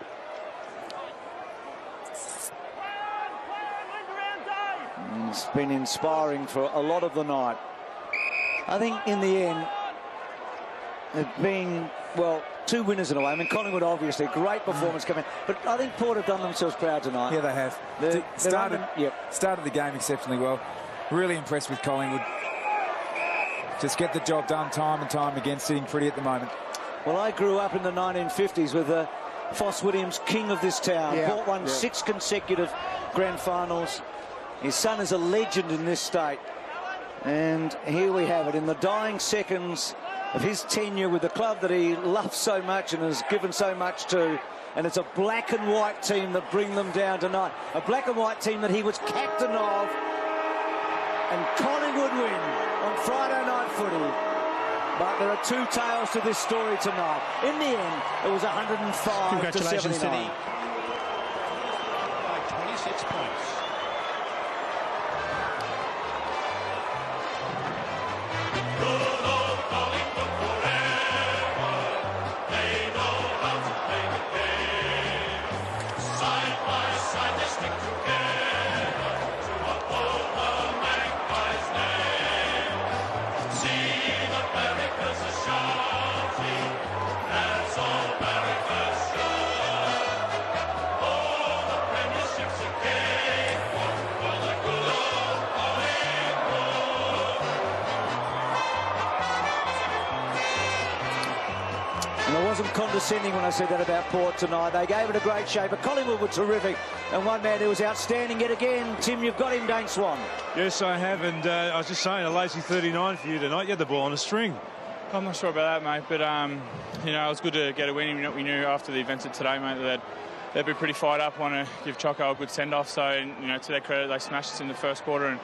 It's been inspiring for a lot of the night. I think in the end, they've been, well, 2 winners in a way. I mean, Collingwood, obviously, great performance coming. But I think Port have done themselves proud tonight. Yeah, they have. Started the game exceptionally well. Really impressed with Collingwood. Just get the job done time and time again, sitting pretty at the moment. Well, I grew up in the 1950s with Foss Williams, king of this town. Port won 6 consecutive grand finals. His son is a legend in this state. And here we have it in the dying seconds of his tenure with the club that he loves so much and has given so much to. And it's a black and white team that bring them down tonight. A black and white team that he was captain of. And Collingwood win on Friday night footy. But there are 2 tales to this story tonight. In the end, it was 105 to 79. Congratulations, City. By 26 points. Condescending when I said that about Port tonight. They gave it a great shape, but Collingwood were terrific. And one man who was outstanding yet again, Tim, you've got him, Dane Swan. Yes, I have, and I was just saying, a lazy 39 for you tonight. You had the ball on a string. I'm not sure about that, mate, but, you know, it was good to get a win. We knew after the events of today, mate, that they'd be pretty fired up, want to give Choco a good send-off. So, you know, to their credit, they smashed us in the first quarter, and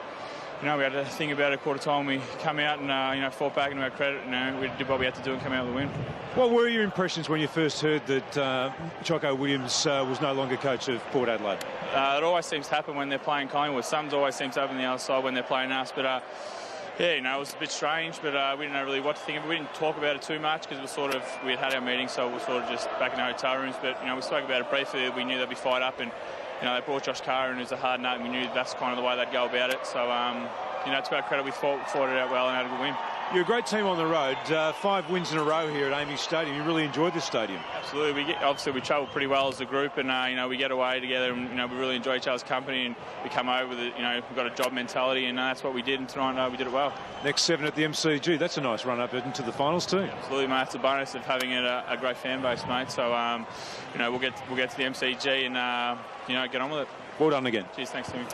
you know, we had to think about it at quarter time. We come out and, you know, fought back into our credit. You know, we did what we had to do and come out with the win. What were your impressions when you first heard that Choco Williams was no longer coach of Port Adelaide? It always seems to happen when they're playing Collingwood. Some always seems to happen on the other side when they're playing us. But, yeah, you know, it was a bit strange, but we didn't know really what to think of it. We didn't talk about it too much because it was sort of, we had our meeting, so we were sort of just back in the hotel rooms. But, you know, we spoke about it briefly. We knew they'd be fired up, and, you know, they brought Josh Carr in, who's a hard nut, and we knew that's kind of the way they'd go about it. So, you know, to our credit, we fought it out well and had a good win. You're a great team on the road. 5 wins in a row here at AAMI Stadium. You really enjoyed this stadium. Absolutely. Obviously, we travel pretty well as a group, and you know, we get away together, and you know, we really enjoy each other's company, and we come over with it. You know, we've got a job mentality, and that's what we did. And tonight, we did it well. Next 7 at the MCG. That's a nice run up into the finals too. Absolutely, mate. It's a bonus of having a great fan base, mate. So, you know, we'll get to the MCG and you know, get on with it. Well done again. Cheers. Thanks, Timmy.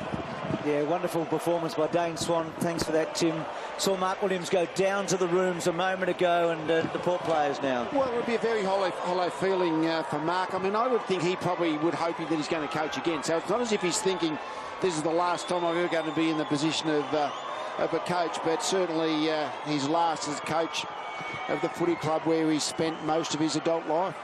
Yeah, wonderful performance by Dane Swan. Thanks for that, Tim. Saw Mark Williams go down to the rooms a moment ago, and the Port players now. Well, it would be a very hollow feeling for Mark. I mean, I would think he probably would hope that he's going to coach again. So it's not as if he's thinking this is the last time I'm ever going to be in the position of a coach, but certainly his last as coach of the footy club where he spent most of his adult life.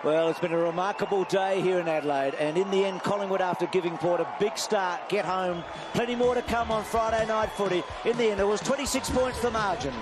Well, it's been a remarkable day here in Adelaide, and in the end, Collingwood, after giving Port a big start, get home. Plenty more to come on Friday night footy. In the end, it was 26 points the margin.